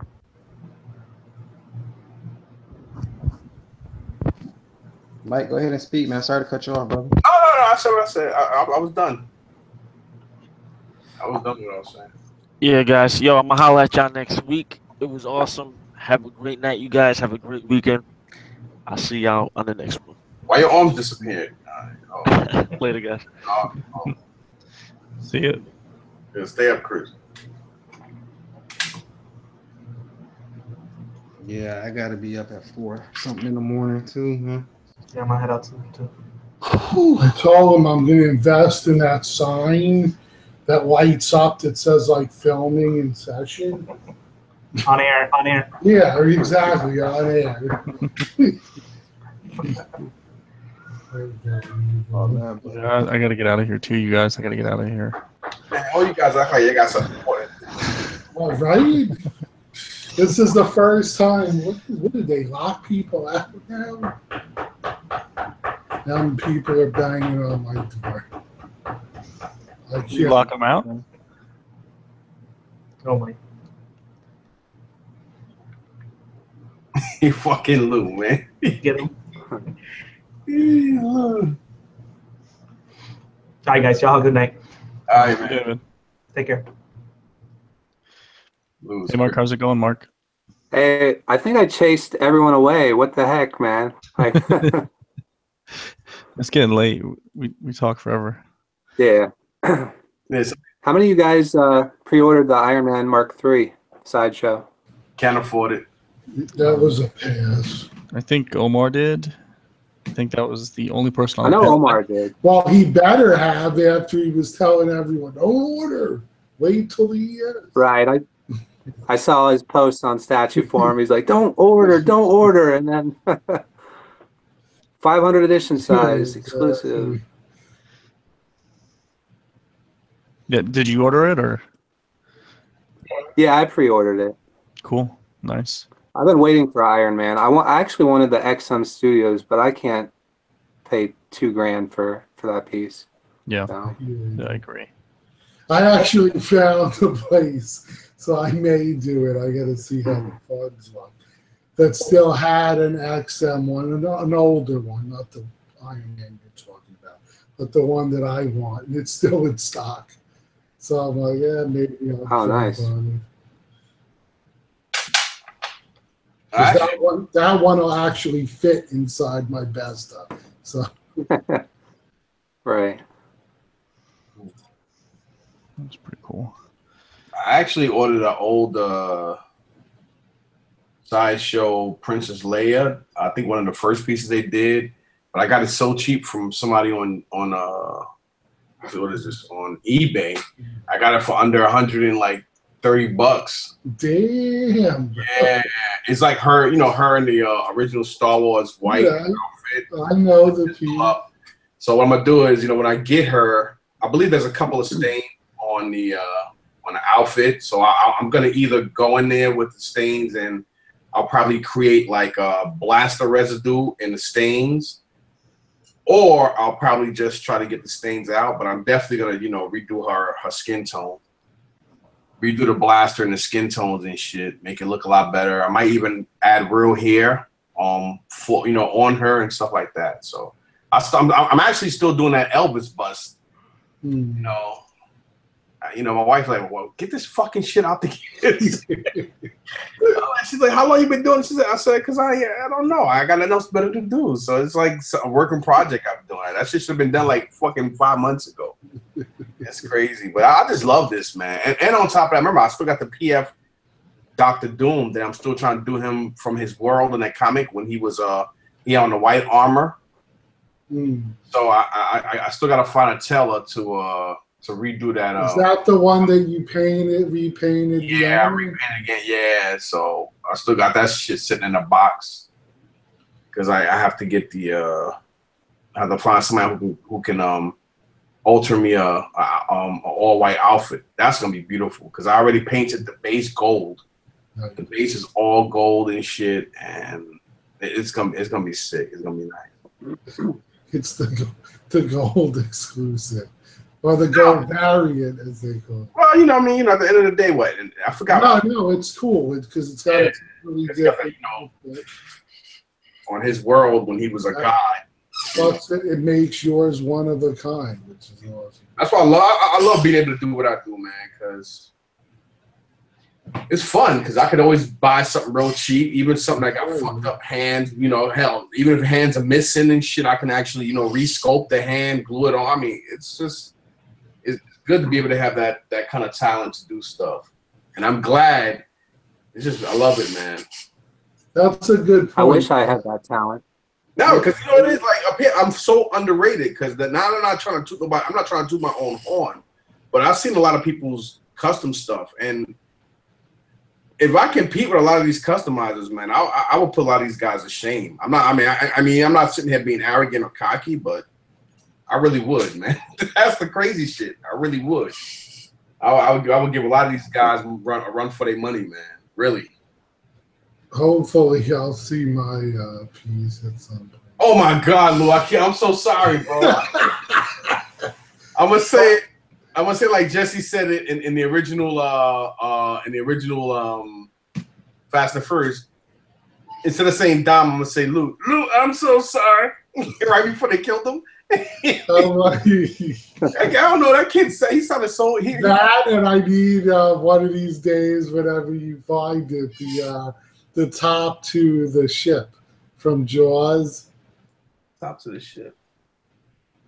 Mike, go ahead and speak, man. Sorry to cut you off, brother. No. I said what I said. I was done. I was done with what I was saying. Yeah, guys. Yo, I'm gonna holler at y'all next week. It was awesome. Have a great night, you guys. Have a great weekend. I'll see y'all on the next one. Why your arms disappeared? Later, guys. See ya. Yeah, stay up, Chris. Yeah, I gotta be up at 4 something in the morning too, man. Yeah, I'm gonna head out too. I told him I'm going to invest in that sign that lights up that says like filming in session. On air. Yeah, exactly. On air. Oh, man, Yeah, I gotta get out of here too, you guys. I gotta get out of here. man. All you guys act like you got something important. All right. This is the first time. What did they lock people out now? Now people are banging on my door. You lock them out? Oh my. You fucking Lou, man. Get him. All All right, guys. Y'all have a good night. right, man. David. Take care. Lou's Hey, Mark, how's it going, Mark? Hey, I think I chased everyone away. What the heck, man? It's getting late. We talk forever. Yeah. Yes, How many of you guys pre-ordered the Iron Man Mark III sideshow? can't afford it. That was a pass. I think Omar did. I think that was the only person on I know the panel. Omar did. Well, he better have after he was telling everyone, don't order. Wait till the end. Right. I saw his post on Statue Forum. He's like, don't order. And then 500 edition size, exclusive. Yeah, did you order it or? Yeah, I pre-ordered it. Cool, nice. I've been waiting for Iron Man. I actually wanted the XM Studios, but I can't pay $2,000 for that piece. Yeah, So. yeah, I agree. I actually found the place, so I may do it. I got to see how the funds look. That still had an XM one, an older one, not the Iron Man you're talking about, but the one that I want. And it's still in stock. So I'm like, yeah, maybe I'll Oh, nice. on it. That one will actually fit inside my Besta. So Right. That's pretty cool. I actually ordered an old sideshow Princess Leia. I think one of the first pieces they did, but I got it so cheap from somebody on what is this, on eBay. I got it for under $130. damn. Yeah, it's like her, her in the original Star Wars white outfit. I know the piece. So what I'm gonna do is, when I get her, I believe there's a couple of stains on the outfit. So I'm gonna either go in there with the stains, and I'll probably create like a blaster residue in the stains, or I'll probably just try to get the stains out. But I'm definitely gonna, redo her skin tone, redo the blaster and the skin tones and shit, make it look a lot better. I might even add real hair, for on her and stuff like that. So I'm actually still doing that Elvis bust. My wife's like, well, get this fucking shit out the kids. She's like, how long you been doing it? I said, because I don't know. I got nothing else better to do. So it's like a working project I'm doing. That shit should have been done like fucking 5 months ago. That's crazy. But I just love this, man. And on top of that, remember, I still got the PF Dr. Doom that I'm still trying to do him from his world in that comic when he was he on the white armor. So I still got to find a tailor to redo that. Is that the one that you repainted? Yeah, repainted again. Yeah, so I still got that shit sitting in a box because I have to get I have to find somebody who can alter me a all white outfit. That's gonna be beautiful because I already painted the base gold. The base is all gold and shit, and it's gonna be sick. It's gonna be nice. It's the gold exclusive. Or the gold variant, as they call it. Well, at the end of the day, what? I forgot. No, it's cool because it's got a really different. On his world when he was a guy. Plus, it makes yours one of a kind, which is awesome. That's why I love being able to do what I do, man, because it's fun. Because I could always buy something real cheap, even something that got fucked up hands. Hell, even if hands are missing and shit, I can actually re-sculpt the hand, glue it on. I mean, it's good to be able to have that kind of talent to do stuff. And I'm glad. I love it, man. That's a good point. I wish I had that talent. No, because it is like up here. I'm so underrated because now I'm not trying to toot nobody. I'm not trying to toot my own horn, but I've seen a lot of people's custom stuff, and if I compete with a lot of these customizers, man, I will put a lot of these guys to shame. I'm not. I mean, I'm not sitting here being arrogant or cocky, but I really would, man. That's the crazy shit. I really would. I would give a lot of these guys a run for their money, man. Really. Hopefully, I'll see my piece at some point. Oh my God, Lou! I'm so sorry, bro. I'm gonna say like Jesse said it in the original Fast and Furious. Instead of saying Dom, I'm gonna say Lou. Lou, I'm so sorry. Right before they killed him. Oh, I don't know. That kid he sounded so. That, and I need one of these days, whenever you find it, the top to the ship from Jaws. Top to the ship.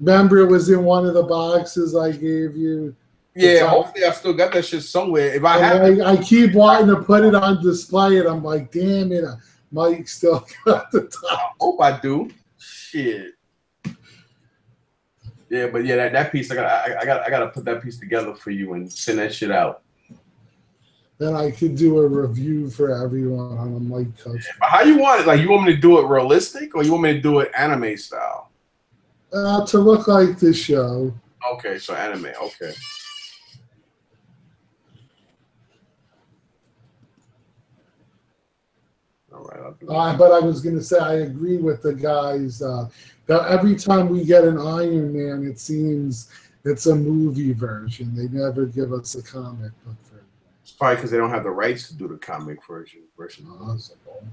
Remember, it was in one of the boxes I gave you. Yeah, hopefully I still got that shit somewhere. If I have, I keep wanting to put it on display, and I'm like, damn it, Mike still got the top. I hope I do. Shit. Yeah, but yeah, that piece I gotta put that piece together for you and send that shit out. Then I could do a review for everyone on a Mike Coach. Yeah, how you want it? Like, you want me to do it realistic, or you want me to do it anime style? To look like the show. Okay, so anime. Okay. All right. I'll do that. But I was going to say, I agree with the guys that every time we get an Iron Man, it seems it's a movie version. They never give us a comic book version. It's probably because they don't have the rights to do the comic version. Possible.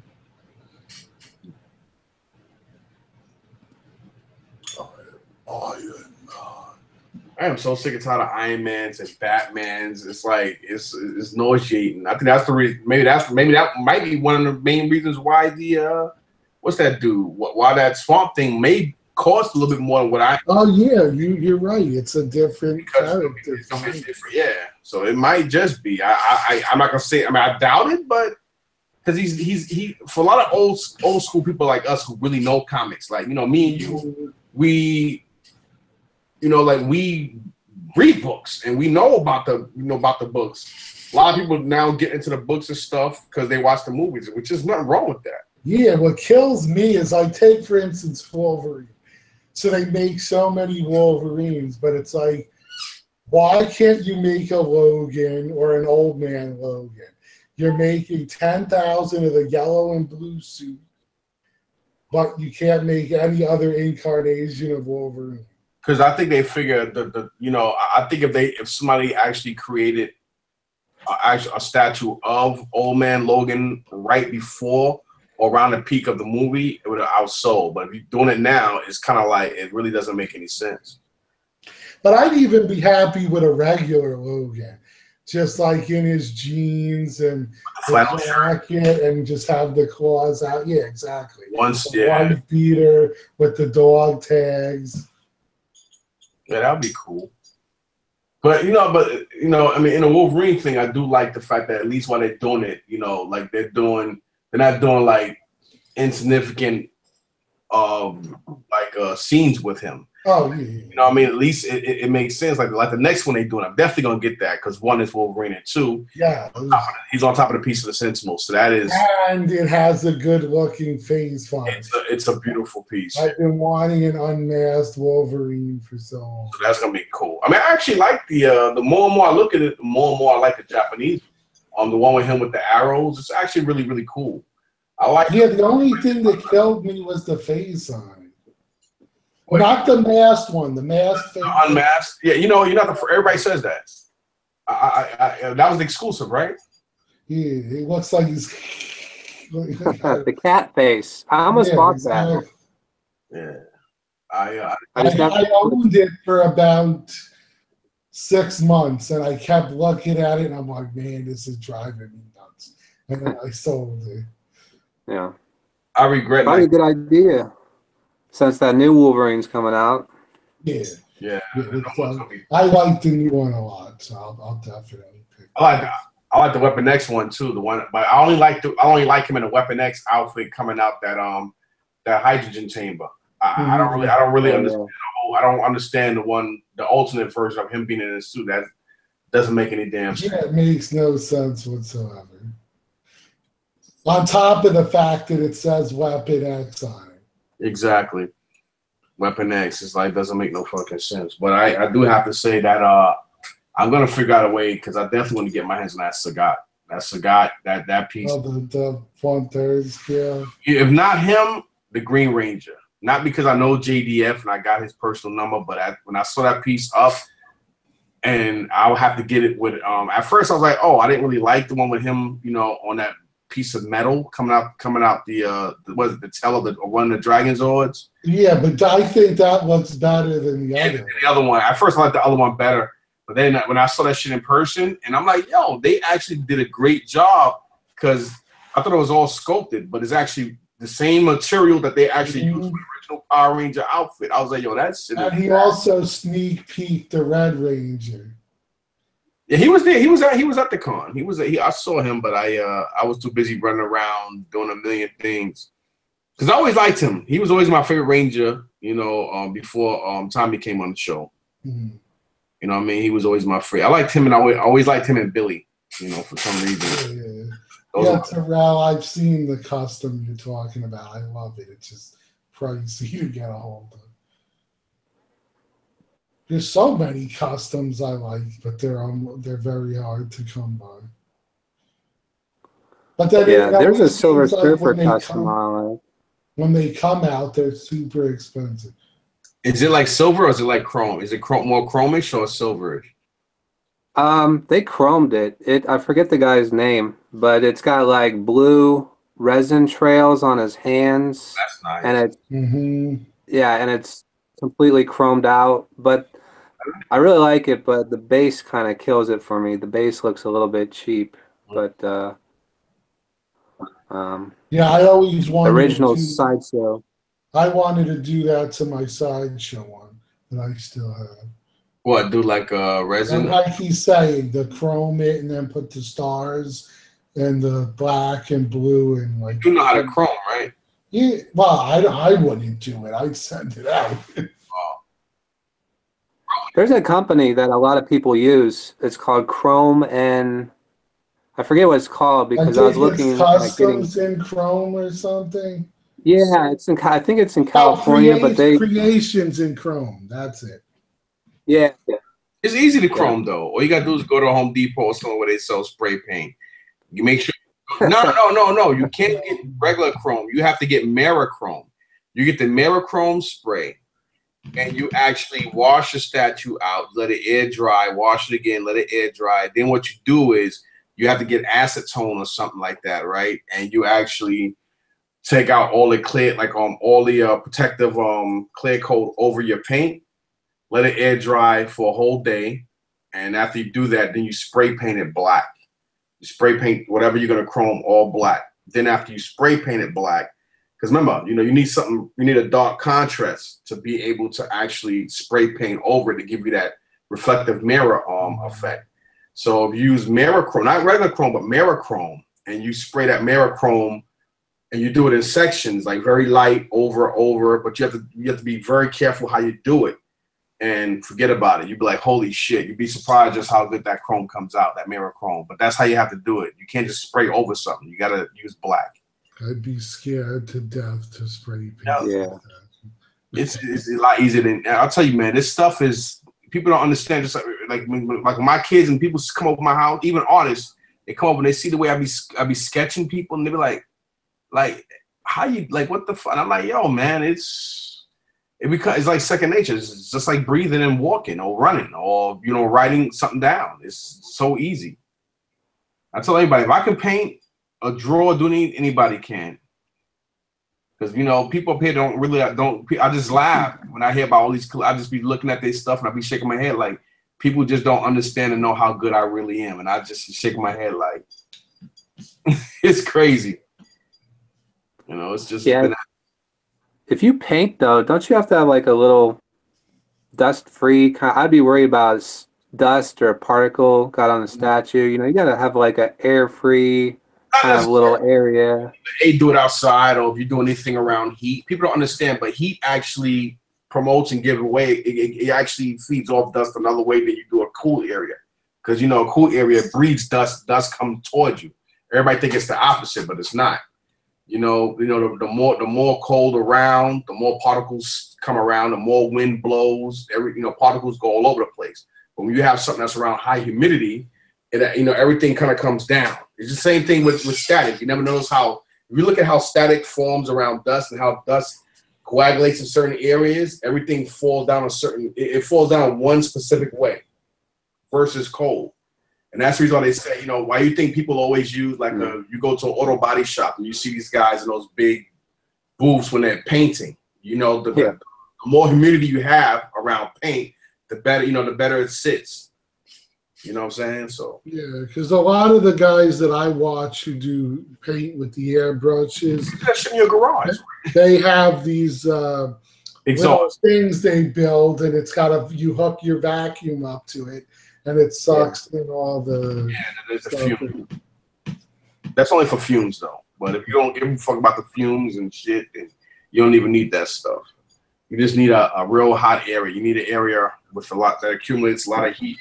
Iron Man. I am so sick and tired of Iron Mans and Batmans. It's like it's nauseating. I think that's the reason. Maybe that might be one of the main reasons why the what's that dude? Why that Swamp Thing may cost a little bit more than what I. Oh yeah, you're right. It's a different character. It's different, yeah. So it might just be. I'm not gonna say. I mean, I doubt it, but because he for a lot of old school people like us who really know comics, like me and you, we. Like we read books and we know about the books. A lot of people now get into the books and stuff because they watch the movies, which is nothing wrong with that. Yeah, what kills me is I take, for instance, Wolverine. So they make so many Wolverines, but it's like, why can't you make a Logan or an old man Logan? You're making 10,000 of the yellow and blue suit, but you can't make any other incarnation of Wolverine. Because I think they figure I think if somebody actually created a statue of Old Man Logan right before or around the peak of the movie, it would have outsold. But if you're doing it now, it's kind of like it really doesn't make any sense. But I'd even be happy with a regular Logan, just like in his jeans and the jacket, and just have the claws out. Yeah, exactly. Wife beater with the dog tags. Yeah, that would be cool. But I mean, in the Wolverine thing, I do like the fact that at least while they're doing it, like they're not doing like insignificant scenes with him. Oh yeah. I mean, at least it makes sense. Like the next one they doing, I'm definitely gonna get that because one is Wolverine and two, he's on top of the piece of the Sentinel. So that is, and it has a good looking phase font. It's a beautiful piece. I've been wanting an unmasked Wolverine for so long. So that's gonna be cool. I mean, I actually like the more and more I look at it, the more and more I like the Japanese. The one with him with the arrows. It's actually really, really cool. I like. Yeah, the only thing that killed me was the phase on it. Not the masked one, the masked. Unmasked. Yeah, you're not the. Everybody says that. That was the exclusive, right? Yeah, it looks like he's the cat face. I almost bought that. Yeah, I owned it for about 6 months, and I kept looking at it, and I'm like, man, this is driving me nuts. And then I sold it. Yeah, I regret. Probably a good idea. Since that new Wolverine's coming out. Yeah. I like the new one a lot, so I'll definitely pick. I like the Weapon X one too. The one, but I only like him in the Weapon X outfit coming out that hydrogen chamber. I don't really understand. I don't understand the alternate version of him being in a suit. That doesn't make any damn sense. Yeah, it makes no sense whatsoever. On top of the fact that it says Weapon X on it. Exactly. Weapon X is like doesn't make no fucking sense. But I do have to say that I I'm gonna figure out a way because I definitely want to get my hands on that Sagat. That piece. Oh, the Pointers, yeah. If not him, the Green Ranger. Not because I know JDF and I got his personal number, but when I saw that piece up, and I'll have to get it with. At first, I was like, oh, I didn't really like the one with him, you know, on that piece of metal coming out the what is it, the tail of the one of the Dragon Zords. Yeah, but I think that looks better than the other. The other one. At first, I liked the other one better, but then when I saw that shit in person, and I'm like, yo, they actually did a great job because I thought it was all sculpted, but it's actually the same material that they actually used for the original Power Ranger outfit. I was like, yo, that shit. And he also sneak peeked the Red Ranger. Yeah, he was there. He was at the con. I saw him, but I was too busy running around doing a million things. Because I always liked him. He was always my favorite Ranger, you know, before Tommy came on the show. Mm-hmm. You know what I mean? He was always my favorite. I liked him, and I always liked him and Billy, you know, for some reason. Yeah. Yeah, Terrell, I've seen the custom you're talking about. I love it. It's just pricey to get a hold of. There's so many customs I like, but they're very hard to come by. But then there's a Silver Surfer custom I like. When they come out, they're super expensive. Is it like silver or is it like chrome? Is it more chromish or silverish? They chromed it. I forget the guy's name, but it's got like blue resin trails on his hands. That's nice. And it's and it's completely chromed out. But I really like it, but the base kind of kills it for me. The base looks a little bit cheap, but yeah, I always wanted the original Sideshow. I wanted to do that to my Sideshow one that I still have. What, do like resin? And like he's saying, the chrome it and then put the stars and the black and blue and like. You know how to chrome, right? Yeah, well, I wouldn't do it. I'd send it out. There's a company that a lot of people use. It's called Chrome, and I forget what it's called because I was looking. Customs in Chrome or something. Yeah, I think it's in California, but creations in Chrome. That's it. Yeah. It's easy to chrome though. All you gotta do is go to Home Depot or somewhere where they sell spray paint. You make sure. No. You can't get regular chrome. You have to get Merichrome. You get the Merichrome spray, and you actually wash the statue out, let it air dry, wash it again, let it air dry. Then what you do is you have to get acetone or something like that, right? And you actually take out all the clear, like all the protective clear coat over your paint. Let it air dry for a whole day, and after you do that, then you spray paint it black. You spray paint whatever you're gonna chrome all black. Then after you spray paint it black, because remember, you know, you need a dark contrast to be able to actually spray paint over it to give you that reflective mirror effect. So if you use Merichrome, not regular chrome, but Merichrome, and you spray that Merichrome, and you do it in sections, like very light over, but you have to be very careful how you do it. And forget about it. You'd be like, holy shit. You'd be surprised just how good that chrome comes out, that mirror chrome. But that's how you have to do it. You can't just spray over something. You got to use black. I'd be scared to death to spray paint. Yeah. It's a lot easier than, I'll tell you, man, this stuff is, people don't understand. Just like my kids and people come over my house, even artists, they come over and they see the way I be sketching people, and they be like, how you, like, what the fuck? And I'm like, yo, man, it's like second nature. It's just like breathing and walking or running or, you know, writing something down. It's so easy. I tell anybody, if I can paint or draw, anybody can. Because, you know, people up here I just laugh when I hear about all these, I just be looking at their stuff and I be shaking my head like people just don't understand and know how good I really am. And I just shake my head like, it's crazy. You know, it's just. Yeah. If you paint, though, don't you have to have like a little dust-free? I'd be worried about dust or a particle got on the statue. You know, you got to have like an air-free kind of little area. They do it outside, or if you do anything around heat. People don't understand, but heat actually promotes and gives away. It actually feeds off dust another way than you do a cool area. Because, you know, a cool area breeds dust. Dust comes towards you. Everybody think it's the opposite, but it's not. You know, the more cold around, the more particles come around, the more wind blows. Particles go all over the place. But when you have something that's around high humidity, it, you know, everything kind of comes down. It's the same thing with static. You never notice how, if you look at how static forms around dust and how dust coagulates in certain areas, everything falls down a certain, it falls down one specific way versus cold. And that's the reason why they say, you know, why you think people always use, like, you go to an auto body shop and you see these guys in those big booths when they're painting. You know, the more humidity you have around paint, the better, you know, the better it sits. You know what I'm saying? So yeah, because a lot of the guys that I watch who do paint with the airbrushes, that's in your garage. They have these little exhaust things they build, and it's got a, you hook your vacuum up to it, and it sucks in all the. Yeah, there's a fume. That's only for fumes though. But if you don't give a fuck about the fumes and shit, then you don't even need that stuff. You just need a real hot area. You need an area with a lot that accumulates a lot of heat.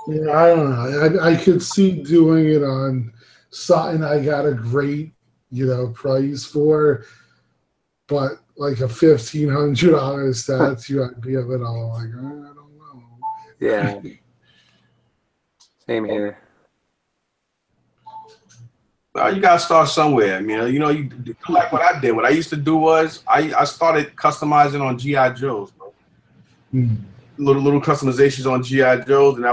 Yeah, I don't know. I could see doing it on something I got a great, you know, price for, but like a $1,500 statue, I'd be a little like, I don't know. Yeah. Same here. You gotta start somewhere. I mean, you know, you like what I did. What I used to do was I started customizing on GI Joes, bro. Little customizations on GI Joes, and I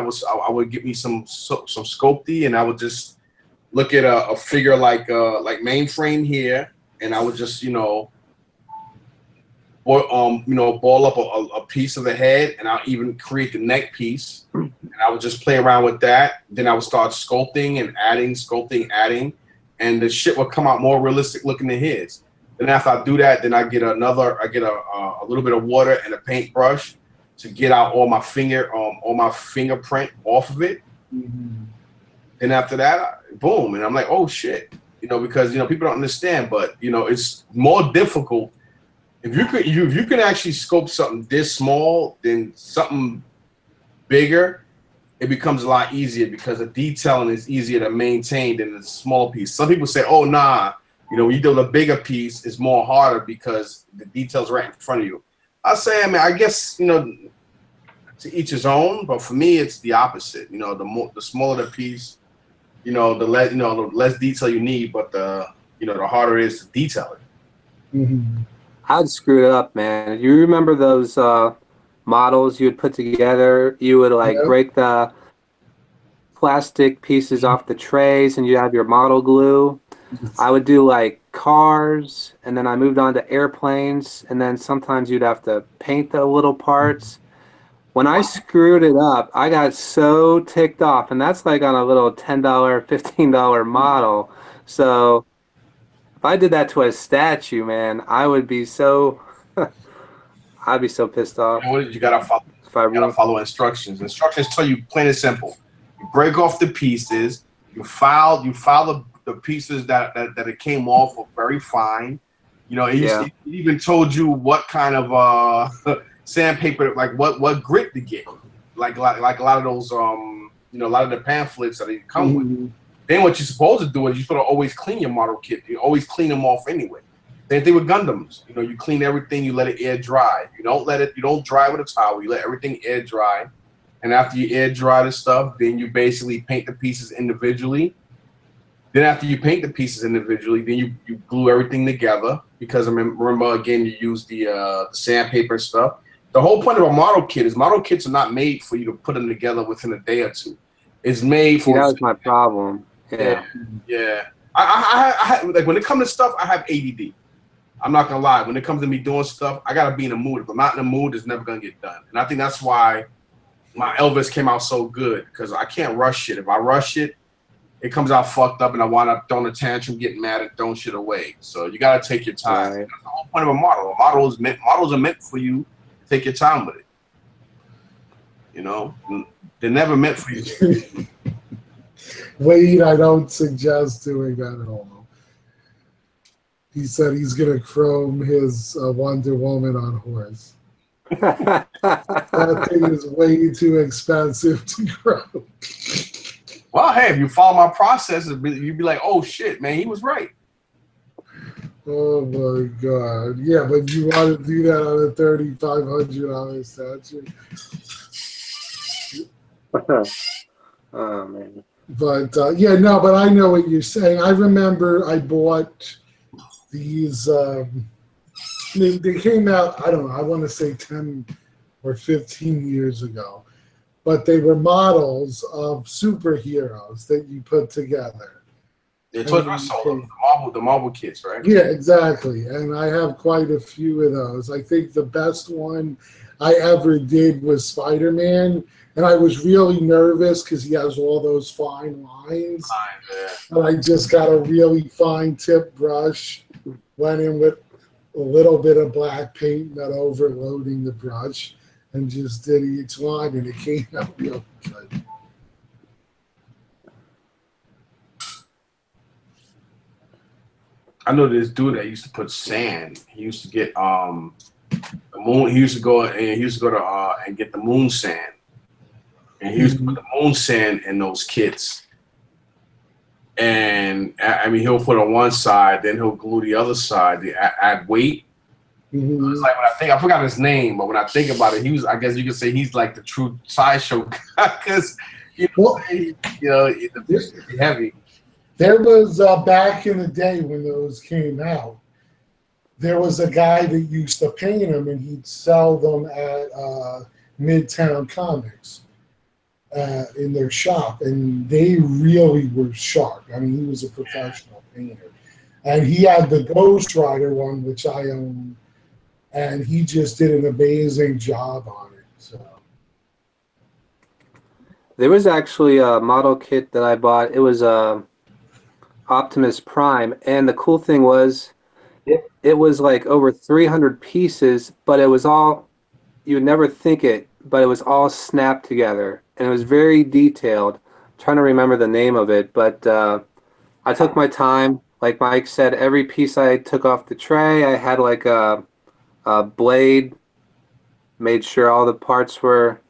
would get me some sculpty, and I would just look at a figure like Mainframe here, and I would just ball up a piece of the head, and I'll even create the neck piece, and I would just play around with that. Then I would start sculpting and adding, and the shit would come out more realistic looking than his. Then after I do that, then I get a little bit of water and a paintbrush to get out all my fingerprint off of it. Then after that, boom, and I'm like, oh shit, because people don't understand, but it's more difficult if you can actually sculpt something this small than something bigger. It becomes a lot easier because the detailing is easier to maintain than the small piece. Some people say, oh nah, when you do the bigger piece, it's more harder because the details right in front of you. I say, I guess to each his own, but for me, it's the opposite. The smaller the piece, the less detail you need, but the harder it is to detail it. I'd screw it up, man. You remember those models you would put together? You would break the plastic pieces off the trays, and you have your model glue. I would do cars, and then I moved on to airplanes, and then sometimes you'd have to paint the little parts. When I screwed it up, I got so ticked off, and that's on a little $10, $15 model. So if I did that to a statue, man, I would be so I'd be so pissed off. You gotta follow instructions. Instructions tell you plain and simple. You break off the pieces. You file the pieces that it came off of very fine. It even told you what kind of sandpaper, what grit to get. Like a lot of those a lot of the pamphlets that they come with. Then what you're supposed to do is you're supposed to always clean your model kit. You always clean them off anyway. Same thing with Gundams. You clean everything, you let it air dry. You don't dry with a towel, you let everything air dry. And after you air dry the stuff, then you basically paint the pieces individually. Then after you paint the pieces individually, then you glue everything together. Because remember again, you use the sandpaper stuff. The whole point of a model kit is model kits are not made for you to put them together within a day or two. It's made for. That was my problem. Yeah. I when it comes to stuff, I have ADD. I'm not gonna lie. When it comes to me doing stuff, I gotta be in the mood. If I'm not in the mood, it's never gonna get done. And I think that's why my Elvis came out so good, because I can't rush it. If I rush it, it comes out fucked up, and I wind up throwing a tantrum, getting mad, and throwing shit away. So you gotta take your time. Right. That's the whole point of a model. Models are meant for you to take your time with it. They're never meant for you. Wade, I don't suggest doing that at all. He said he's going to chrome his Wonder Woman on horse. That thing is way too expensive to chrome. Well, hey, if you follow my process, you'd be like, oh shit, man, he was right. Oh my god! Yeah, but you want to do that on a $3,500 statue? Oh man. But yeah, no, but I know what you're saying. I remember I bought these. They came out. I don't know. I want to say 10 or 15 years ago, but they were models of superheroes that you put together. Yeah, Toys R Us sold the Marvel kits, right? Yeah, exactly. And I have quite a few of those. I think the best one I ever did was Spider-Man, and I was really nervous because he has all those fine lines. And I just got a really fine tip brush, went in with a little bit of black paint, not overloading the brush, and just did each line, and it came out real good. I know this dude that used to put sand. He used to get the moon. He used to go to and get the moon sand, and he used to put the moon sand in those kits. And I mean, he'll put on one side, then he'll glue the other side to add weight. Mm-hmm. It's like when I forgot his name, but when I think about it, I guess you could say he's like the true sideshow guy because the fish can be heavy. There was back in the day when those came out, there was a guy that used to paint them, and he'd sell them at Midtown Comics in their shop, and they really were sharp. I mean, he was a professional painter, and he had the Ghost Rider one, which I own, and he just did an amazing job on it. So there was actually a model kit that I bought. It was Optimus Prime, and the cool thing was it was like over 300 pieces, but it was all, you would never think it, but it was all snapped together, and it was very detailed. I'm trying to remember the name of it, but I took my time. Like Mike said, every piece I took off the tray, I had like a blade, made sure all the parts were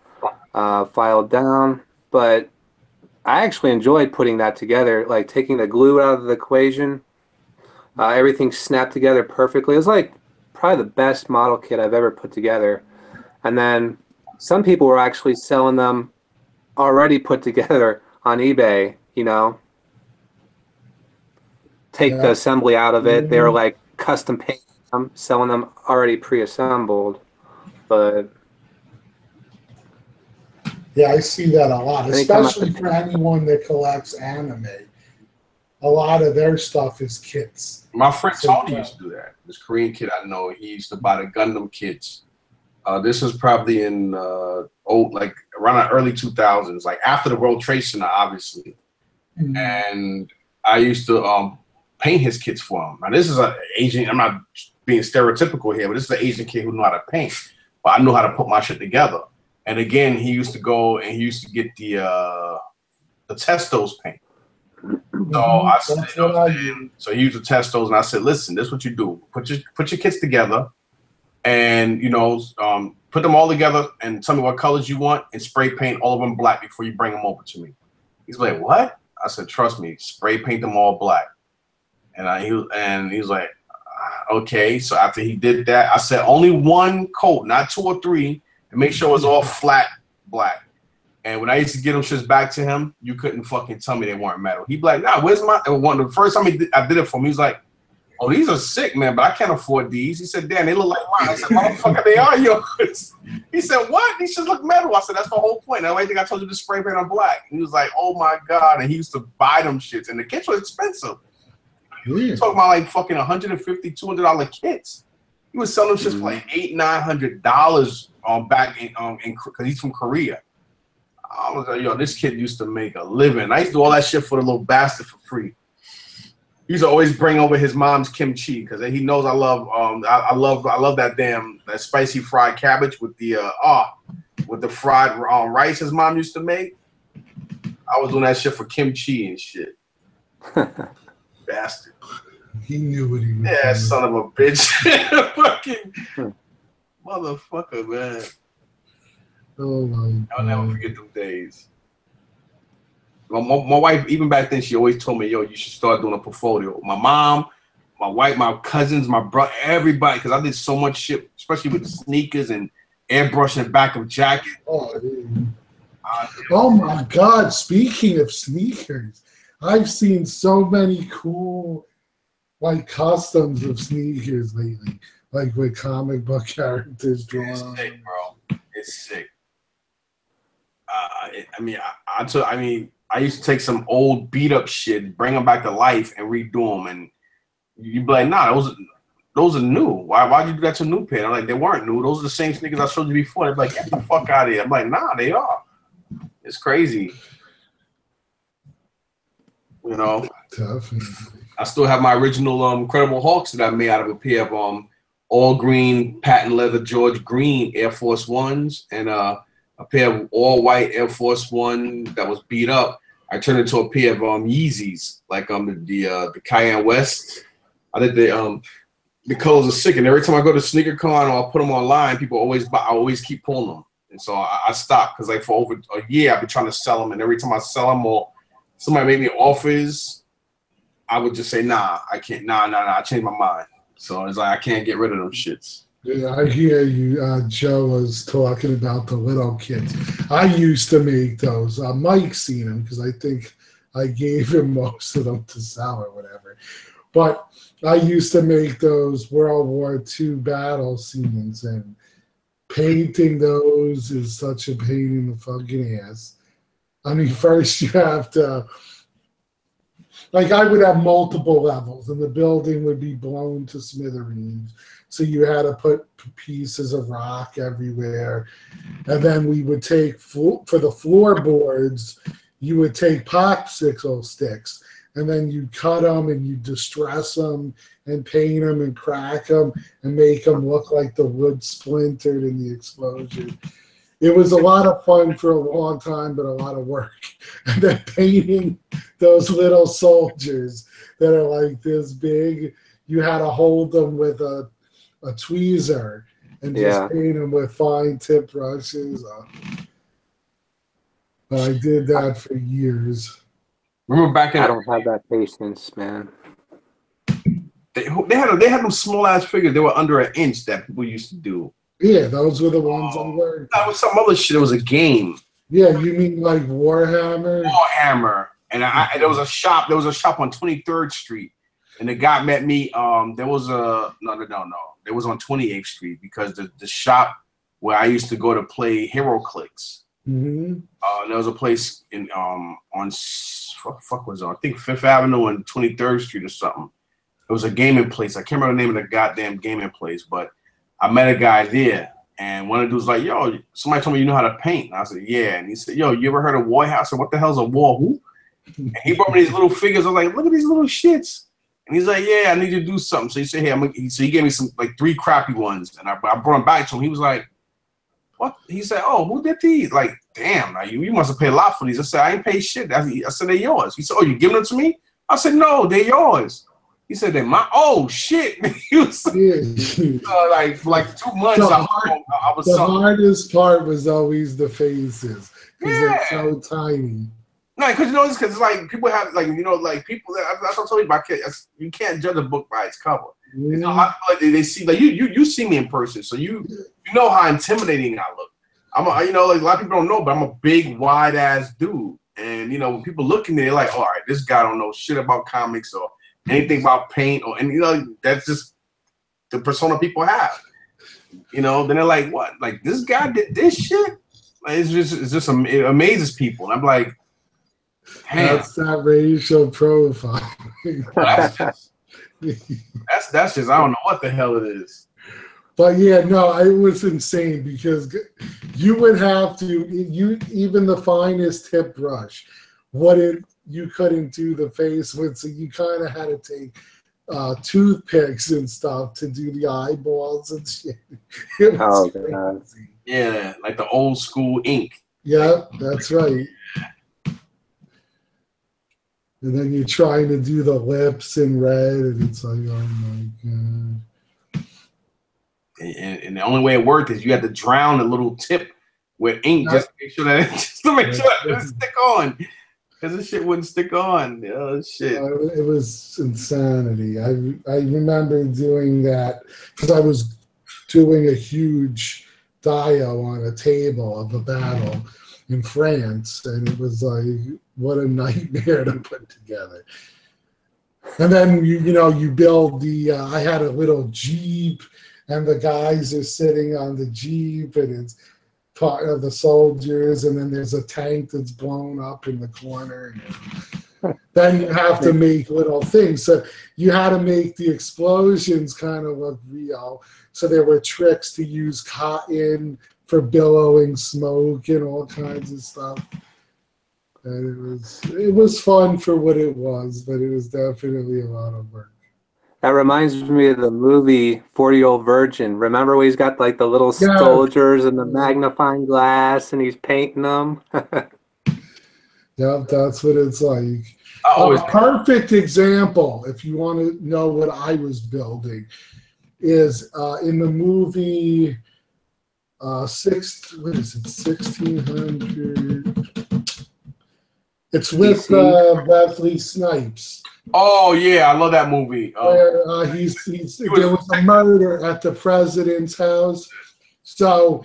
filed down, but I actually enjoyed putting that together, like taking the glue out of the equation. Everything snapped together perfectly. It was like probably the best model kit I've ever put together. And then some people were actually selling them already put together on eBay, Take the assembly out of it. They were like custom painting them, selling them already pre-assembled. But yeah, I see that a lot, especially for anyone that collects anime. A lot of their stuff is kits. My friend Tony used to do that. This Korean kid I know, he used to buy the Gundam kits. This was probably in like around the early 2000s, like after the World Trade Center, obviously. Mm-hmm. And I used to paint his kits for him. Now this is an Asian. I'm not being stereotypical here, but this is an Asian kid who knew how to paint. But I knew how to put my shit together. And again, he used to go and he used to get the Testos paint. So I said, so he used to test those, and I said, "Listen, this is what you do: put your kits together, and put them all together, and tell me what colors you want, and spray paint all of them black before you bring them over to me." He's like, "What?" I said, "Trust me, spray paint them all black." And he was like, "Okay." So after he did that, I said, "Only one coat, not 2 or 3, and make sure it's all flat black." And when I used to get them shits back to him, you couldn't fucking tell me they weren't metal. He'd be like, "Nah, where's my one?" The first time I did it for him, he was like, "Oh, these are sick, man, but I can't afford these." He said, "Damn, they look like mine." I said, "Motherfucker, they are yours." He said, "What? These should look metal." I said, "That's the whole point. That's why I think I told you to spray paint on black." And he was like, "Oh my god!" And he used to buy them shits, and the kits were expensive. You're talking about like fucking $150, $200 kits. He was selling them shits for like $800-900 back in because he's from Korea. I was like, yo, this kid used to make a living. I used to do all that shit for the little bastard for free. He used to always bring over his mom's kimchi because he knows I love that spicy fried cabbage with the fried rice his mom used to make. I was doing that shit for kimchi and shit. Bastard. He knew what he was doing. Yeah, son of a bitch. Fucking motherfucker, man. Oh my God. I'll never forget them days. My wife, even back then, she always told me, yo, you should start doing a portfolio. My mom, my wife, my cousins, my brother, everybody, because I did so much shit, especially with sneakers and airbrushing the back of jacket. Oh my God! Speaking of sneakers, I've seen so many cool, like, customs of sneakers lately, like with comic book characters drawn. It's sick, bro. It's sick. I used to take some old beat up shit, bring them back to life, and redo them, and you'd be like, nah, those are new. Why'd you do that to a new pair? I'm like, they weren't new. Those are the same sneakers I showed you before. They're like, get the fuck out of here. I'm like, nah, they are. It's crazy. You know? Definitely. I still have my original Incredible Hulks that I made out of a pair of all green patent leather George Green Air Force Ones and a pair of all white Air Force One that was beat up. I turned it into a pair of Yeezys, like the Cayenne West. I did the colors are sick, and every time I go to SneakerCon or I'll put them online, people always buy. I always keep pulling them, and so I stopped because like for over a year I've been trying to sell them, and every time I sell them or somebody made me offers, I would just say nah, I can't, nah, I changed my mind. So it's like I can't get rid of them shits. Yeah, I hear you. Joe was talking about the little kits. I used to make those. Mike's seen them because I think I gave him most of them to sell or whatever. But I used to make those World War II battle scenes, and painting those is such a pain in the fucking ass. I mean, first you have to, like, I would have multiple levels, and the building would be blown to smithereens. So you had to put pieces of rock everywhere. And then we would take, for the floorboards, you would take popsicle sticks, and then you cut them and you distress them and paint them and crack them and make them look like the wood splintered in the explosion. It was a lot of fun for a long time, but a lot of work. And then painting those little soldiers that are like this big, you had to hold them with a tweezer and just paint them with fine tip brushes. But I did that for years. Remember back in I don't have that patience, man. They had them small ass figures. They were under an inch that people used to do. Yeah, those were the ones I learned. That was some other shit. It was a game. Yeah, you mean like Warhammer? Warhammer. And there was a shop. There was a shop on 23rd Street, and the guy met me. There was a no. It was on 28th Street because the shop where I used to go to play HeroClix. Mm-hmm. There was a place in on fuck was it? I think 5th Avenue and 23rd Street or something. It was a gaming place. I can't remember the name of the goddamn gaming place, but I met a guy there, and one of the dudes was like, yo, somebody told me you know how to paint. And I said, yeah. And he said, yo, you ever heard of Warhouse? I said, what the hell's a war who? And he brought me these little figures. I was like, look at these little shits. And he's like, yeah, I need you to do something. So he said, hey, so he gave me some, like 3 crappy ones. And I brought them back to him. He was like, what? He said, oh, who did these? Like, damn, you must have paid a lot for these. I said, I ain't paid shit. I said, they're yours. He said, oh, you giving them to me? I said, no, they're yours. He said, they're my, oh, shit. He was like, for like 2 months, I was the hardest part was always the faces because they're so tiny. No, because you know, because like people have like like people. That's what I'm telling you about kids. You can't judge a book by its cover. You know, I feel like they see like you see me in person, so you know how intimidating I look. I'm like a lot of people don't know, but I'm a big, wide ass dude, and when people look at me, they're like, all right, this guy don't know shit about comics or anything about paint, that's just the persona people have. Then they're like, what? Like this guy did this shit? Like, it just amazes people. And I'm like. Damn. That's that racial profile. that's just I don't know what the hell it is. But yeah, no, it was insane because you would have to even the finest tip brush, you couldn't do the face with, so you kind of had to take toothpicks and stuff to do the eyeballs and shit. It was crazy. Yeah, like the old school ink. Yeah, that's right. And then you're trying to do the lips in red, and it's like, oh my god. And the only way it worked is you had to drown a little tip with ink just to make sure that it doesn't stick on. Because this shit wouldn't stick on. Oh, shit. It was insanity. I remember doing that because I was doing a huge dio on a table of a battle in France, and it was like, what a nightmare to put together. And then, you build the, I had a little Jeep, and the guys are sitting on the Jeep, and it's part of the soldiers, and then there's a tank that's blown up in the corner. Then you have to make little things. So you had to make the explosions kind of look real. So there were tricks to use cotton for billowing smoke and all kinds of stuff. And it was fun for what it was, but it was definitely a lot of work. That reminds me of the movie 40-Year-Old Virgin. Remember where he's got like the little soldiers and the magnifying glass and he's painting them? Yep, that's what it's like. A perfect example, if you want to know what I was building, is in the movie 1600. It's with Wesley Snipes. Oh yeah, I love that movie. Where there was a murder at the president's house. So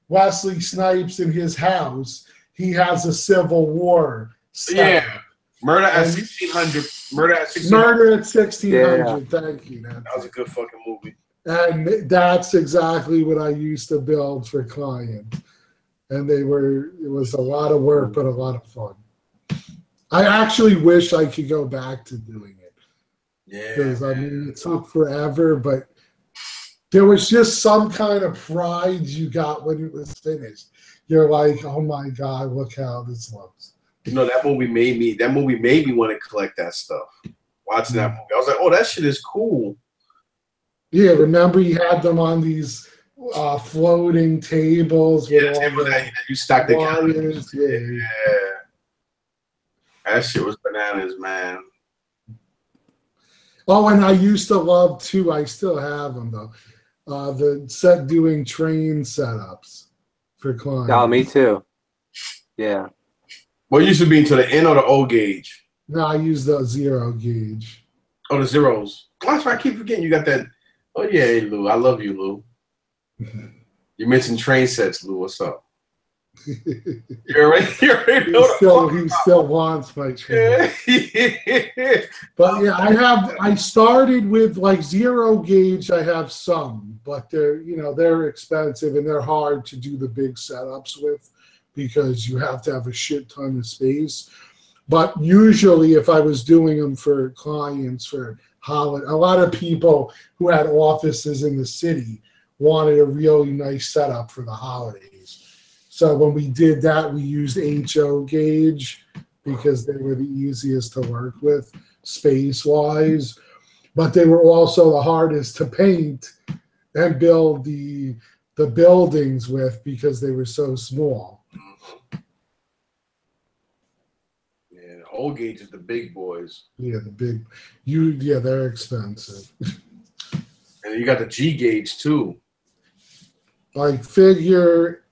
Wesley Snipes in his house, he has a Civil War setup. Yeah. Murder at 1600. Murder at 1600. Murder at 1600. Yeah. Thank you. That was a good fucking movie. And that's exactly what I used to build for clients. And it was a lot of work, but a lot of fun. I actually wish I could go back to doing it. Yeah. Because, it took forever, but there was just some kind of pride you got when it was finished. You're like, oh my God, look how this looks. That movie made me want to collect that stuff. Watching that movie. I was like, oh, that shit is cool. Yeah, remember you had them on these floating tables with all that you stacked the wires. Yeah. That shit was bananas, man. Oh, and I used to love too. I still have them though. Doing train setups for clients. Oh, me too. Yeah. What used to be into the N or the O gauge? No, I use the 0 gauge. Oh, the zeros. That's why I keep forgetting you got that. Oh yeah, hey, Lou. I love you, Lou. You mentioned train sets, Lou. What's up? You already know he still wants my train. But yeah, I started with like 0 gauge. I have some, but they're expensive and they're hard to do the big setups with because you have to have a shit ton of space. But usually if I was doing them for clients for holiday, a lot of people who had offices in the city wanted a really nice setup for the holidays. So when we did that, we used HO gauge because they were the easiest to work with space-wise. But they were also the hardest to paint and build the buildings with because they were so small. Yeah, the O gauge is the big boys. Yeah, they're expensive. And you got the G gauge too. Like figure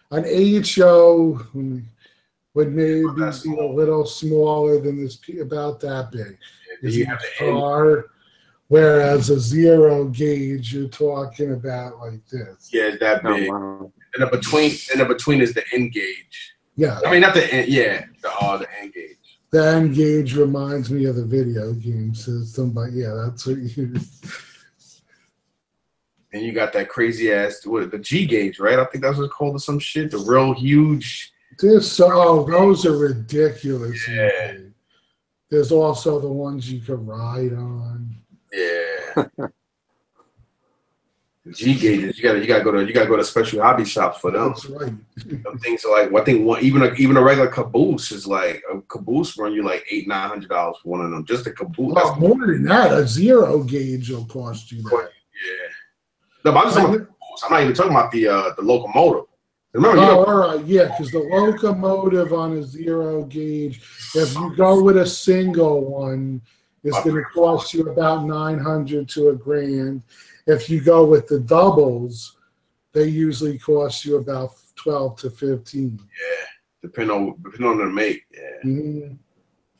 an HO would maybe be a little smaller than this, about that big. Is each car, whereas a 0 gauge, you're talking about like this. Yeah, it's that big. Wow. And the between is the N gauge. Yeah. I mean, not the N. Yeah, the N gauge. The N gauge reminds me of the video game system, but yeah, that's what you. And you got that crazy ass the G gauge, right? I think that's what it's called or some shit. The real huge. Those are ridiculous. Yeah. There's also the ones you can ride on. Yeah. G gauges. You gotta go to special hobby shops for them. That's right. Them things are like even a regular caboose is like a caboose run you like $800-900 for one of them. Just a caboose. Well, more than that, a 0 gauge will cost you that. Yeah. No, but I'm just talking about the caboose. I'm not even talking about the locomotive. Remember, all right, yeah, because the locomotive on a 0 gauge, if you go with a single one, it's going to cost you about $900 to $1,000. If you go with the doubles, they usually cost you about $12 to $15. Yeah, depending on the make. Yeah. Mm-hmm.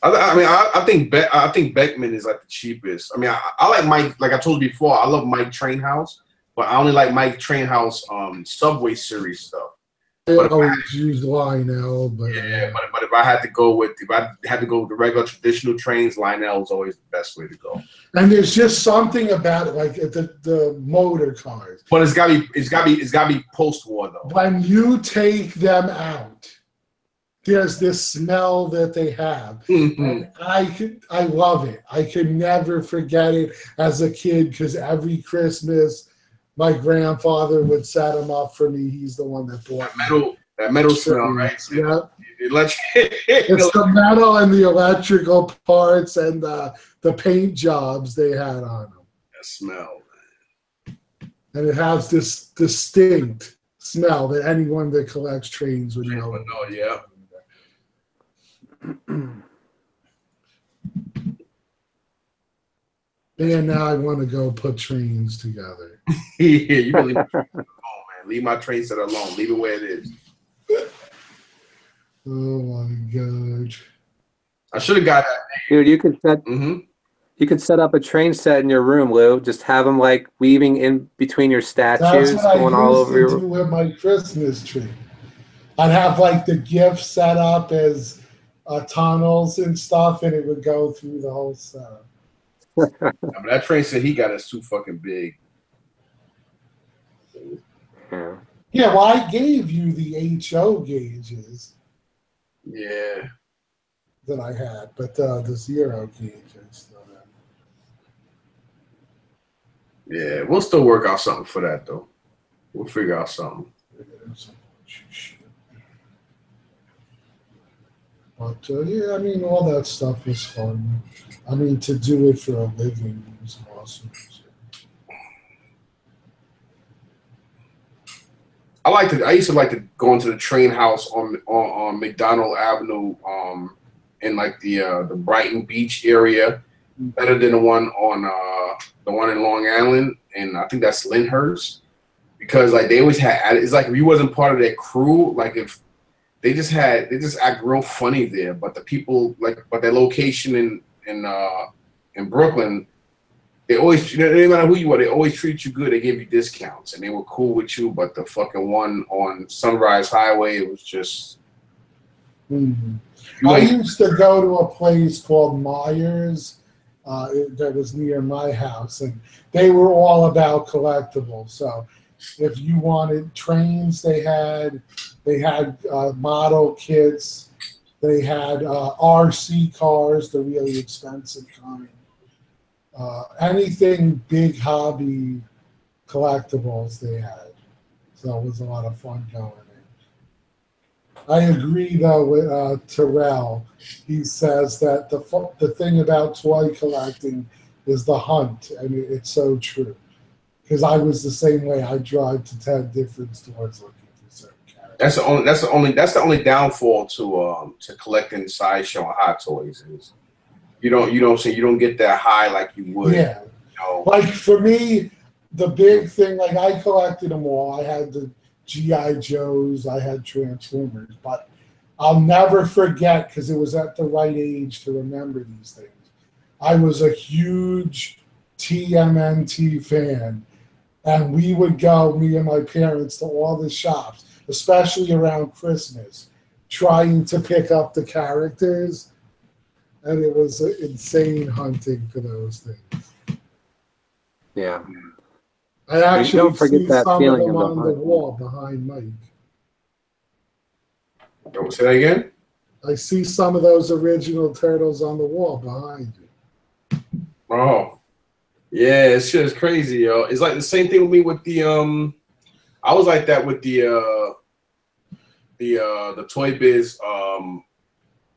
I think Beckman is like the cheapest. I mean, I like Mike. Like I told you before, I love Mike Trainhouse, but I only like Mike Trainhouse Subway series stuff. I always use Lionel, but yeah, but if I had to go with the regular traditional trains, Lionel is always the best way to go. And there's just something about it, like the motor cars. But it's gotta be post-war though. When you take them out, there's this smell that they have, and I love it. I could never forget it as a kid because every Christmas, my grandfather would set them up for me. He's the one that bought that metal smell, right? Yeah, it's the metal and the electrical parts and the paint jobs they had on them. That smell, man. And it has this distinct smell that anyone that collects trains would know. Yeah. And now I want to go put trains together. Yeah, you really leave it alone, man. Leave my train set alone. Leave it where it is. Oh my god! I should have got that. Dude, you could set you could set up a train set in your room, Lou. Just have them like weaving in between your statues, going all over your. That's what I used to do with my Christmas tree. I'd have like the gifts set up as tunnels and stuff, and it would go through the whole setup. That train set he got is too fucking big. Yeah, well, I gave you the HO gauges. Yeah. That I had, but the 0 gauges. Yeah, we'll still work out something for that though. We'll figure out something. But yeah, I mean, all that stuff was fun. I mean, to do it for a living was awesome. I used to like to go into the train house on McDonald Avenue, in like the Brighton Beach area, better than the one in Long Island, and I think that's Lyndhurst, because like they always had, it's like if you wasn't part of that crew, like if they just act real funny there, but the people but their location in Brooklyn, they always, no matter who you are, they always treat you good. They give you discounts, and they were cool with you. But the fucking one on Sunrise Highway, it was just. I used to go to a place called Myers that was near my house, and they were all about collectibles. So if you wanted trains, they had model kits. They had RC cars, the really expensive kind. Anything big hobby collectibles they had. So it was a lot of fun going in. I agree though with Terrell. He says that the thing about toy collecting is the hunt, and it's so true. Because I was the same way. I drive to 10 different stores looking for certain characters. That's the only downfall to collecting sideshow and hot toys is you don't get that high like you would. Yeah. Like for me, the big thing, like I collected them all. I had the G.I. Joes, I had Transformers, but I'll never forget because it was at the right age to remember these things. I was a huge TMNT fan, and we would go, me and my parents, to all the shops, especially around Christmas, trying to pick up the characters, and it was insane hunting for those things. Yeah. I actually don't forget see that some of feeling them of the on the hunt. wall behind Mike. Don't say that again? I see some of those original turtles on the wall behind you. Oh. Yeah, it's just crazy, yo. It's like the same thing with me with the I was like that with the Toy Biz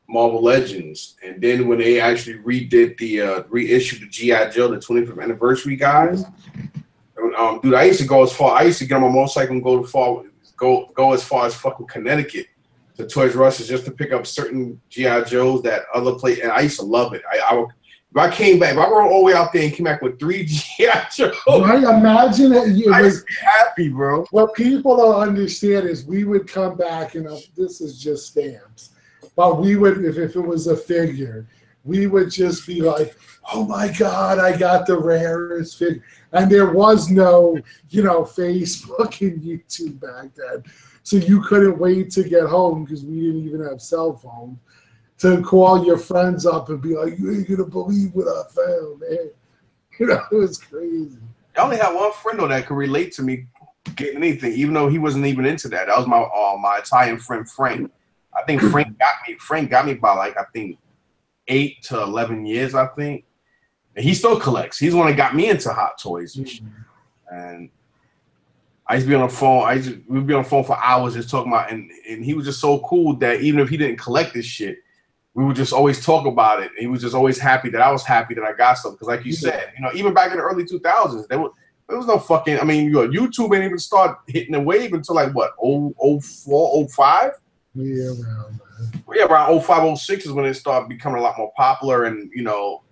Marvel Legends, and then when they actually reissued the G.I. Joe, the 25th anniversary guys, dude, I used to get on my motorcycle and go as far as fucking Connecticut to Toys R Us just to pick up certain G.I. Joes that other place, and I used to love it. If I came back, if I rode all the way out there and came back with 3 G.I. Joe, right? Imagine it. I'd be happy, bro. What people don't understand is we would come back and this is just stamps, but we would, if it was a figure, we would just be like, "Oh my God, I got the rarest figure!" And there was no, Facebook and YouTube back then, so you couldn't wait to get home because we didn't even have cell phones. To call your friends up and be like, "You ain't gonna believe what I found, man." It was crazy. I only had one friend though that could relate to me getting anything, even though he wasn't even into that. That was my Italian friend Frank. I think Frank got me by like 8 to 11 years, I think. And he still collects. He's the one that got me into hot toys and shit. And I used to be on the phone. We'd be on the phone for hours just talking about, and he was just so cool that even if he didn't collect this shit, we would just always talk about it. And he was just always happy that I was happy that I got something. Because like you said, even back in the early 2000s, there was no fucking, YouTube ain't even start hitting the wave until like what, 04, 05? Yeah, around that. Well, yeah, around 05, 06 is when it started becoming a lot more popular. And,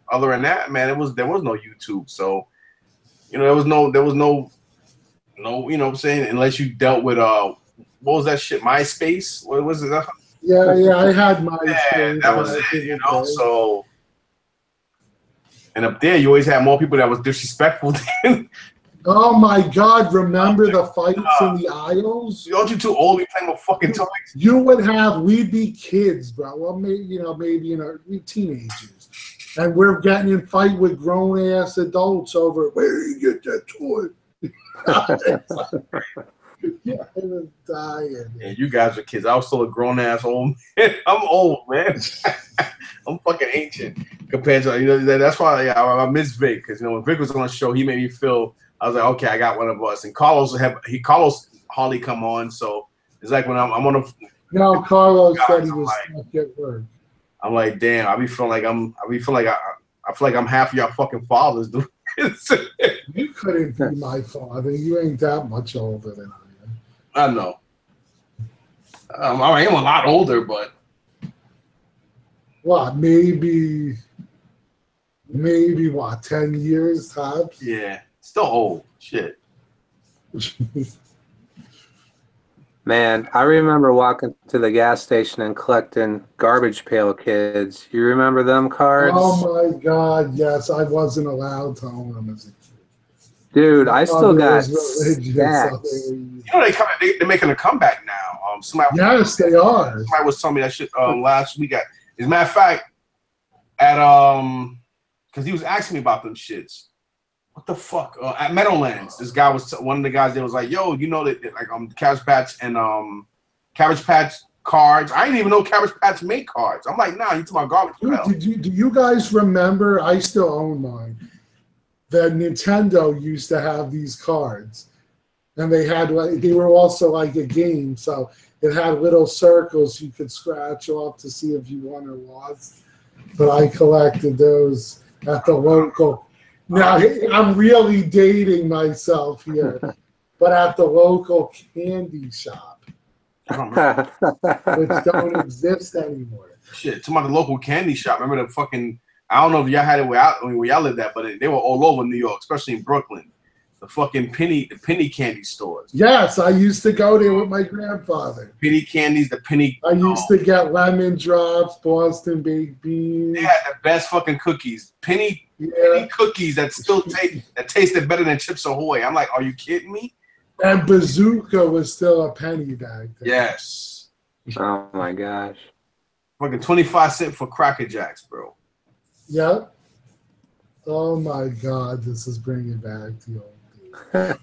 other than that, man, there was no YouTube. So, there was no, what I'm saying, unless you dealt with, what was that shit, MySpace? What was it? Yeah, I had my. Yeah, that was it, So, and up there, you always had more people that was disrespectful. Oh my God! Remember the fights in the aisles? Aren't you too old to be playing with fucking toys? We'd be kids, bro. Well, maybe we teenagers, and we're getting in fight with grown ass adults over where do you get that toy? Yeah, I was dying. Yeah, you guys are kids. I was still a grown ass old man. I'm old, man. I'm fucking ancient compared to That's why I miss Vic because when Vic was on the show, he made me feel. I was like, okay, I got one of us. And Carlos hardly come on, so it's like when I'm on a. No, Carlos said he was stuck at work. I'm like, damn. I feel like I'm half of y'all fucking fathers, dude. You couldn't be my father. You ain't that much older than I am. I know. I am a lot older, but what? Maybe what? 10 years tops. Yeah, still old. Shit. Man, I remember walking to the gas station and collecting Garbage Pail Kids. You remember them cards? Oh my God, yes. I wasn't allowed to own them as a kid. Dude, I still got stacks. They're making a comeback now. Yes, they are. Somebody was telling me that shit last week. As a matter of fact, because he was asking me about them shits. What the fuck? At Meadowlands, this guy was one of the guys that was like, "Yo, that like Cabbage Patch and Cabbage Patch cards. I didn't even know Cabbage Patch made cards." I'm like, "Nah, you talking about Garbage Pail." Do you guys remember? I still own mine. That Nintendo used to have these cards, and they were also like a game, so it had little circles you could scratch off to see if you won or lost. But I collected those at the local. Now, I'm really dating myself here, but at the local candy shop, which don't exist anymore. Shit, to my local candy shop. Remember the fucking, I don't know if y'all had it where y'all lived at, but they were all over New York, especially in Brooklyn. The fucking penny candy stores. Yes, I used to go there with my grandfather. Penny candies, I used to get lemon drops, Boston baked beans. They had the best fucking cookies. Penny cookies that still tasted better than Chips Ahoy. I'm like, are you kidding me? And Bazooka was still a penny back then. Yes. Oh my gosh. Fucking 25 cents for Cracker Jacks, bro. Yep. Oh my God, this is bringing back the old.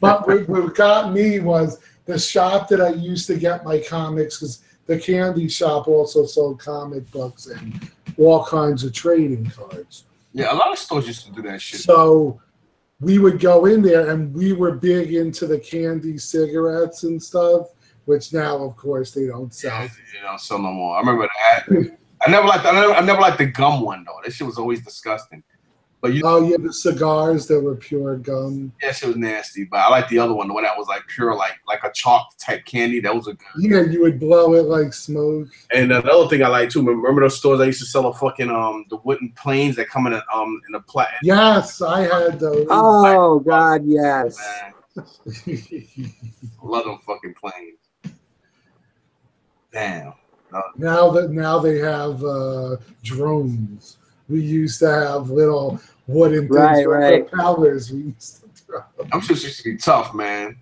But what got me was the shop that I used to get my comics, because the candy shop also sold comic books and all kinds of trading cards. Yeah, a lot of stores used to do that shit. So we would go in there, and we were big into the candy cigarettes and stuff, which now, of course, they don't sell. Yeah, they don't sell no more. I remember that. I never liked the gum one though. That shit was always disgusting. But oh yeah, the cigars that were pure gum. Yes, it was nasty, but I like the other one, the one that was like pure, like a chalk type candy. That was a good. Yeah, you would blow it like smoke. And another thing I like too. Remember those stores that used to sell the fucking the wooden planes that come in a plat. Yes, I had those. Oh God, yes. Love them fucking planes. Damn. Now they have drones. We used to have little wooden things with propellers. We used to throw. I'm sure she used to be tough, man.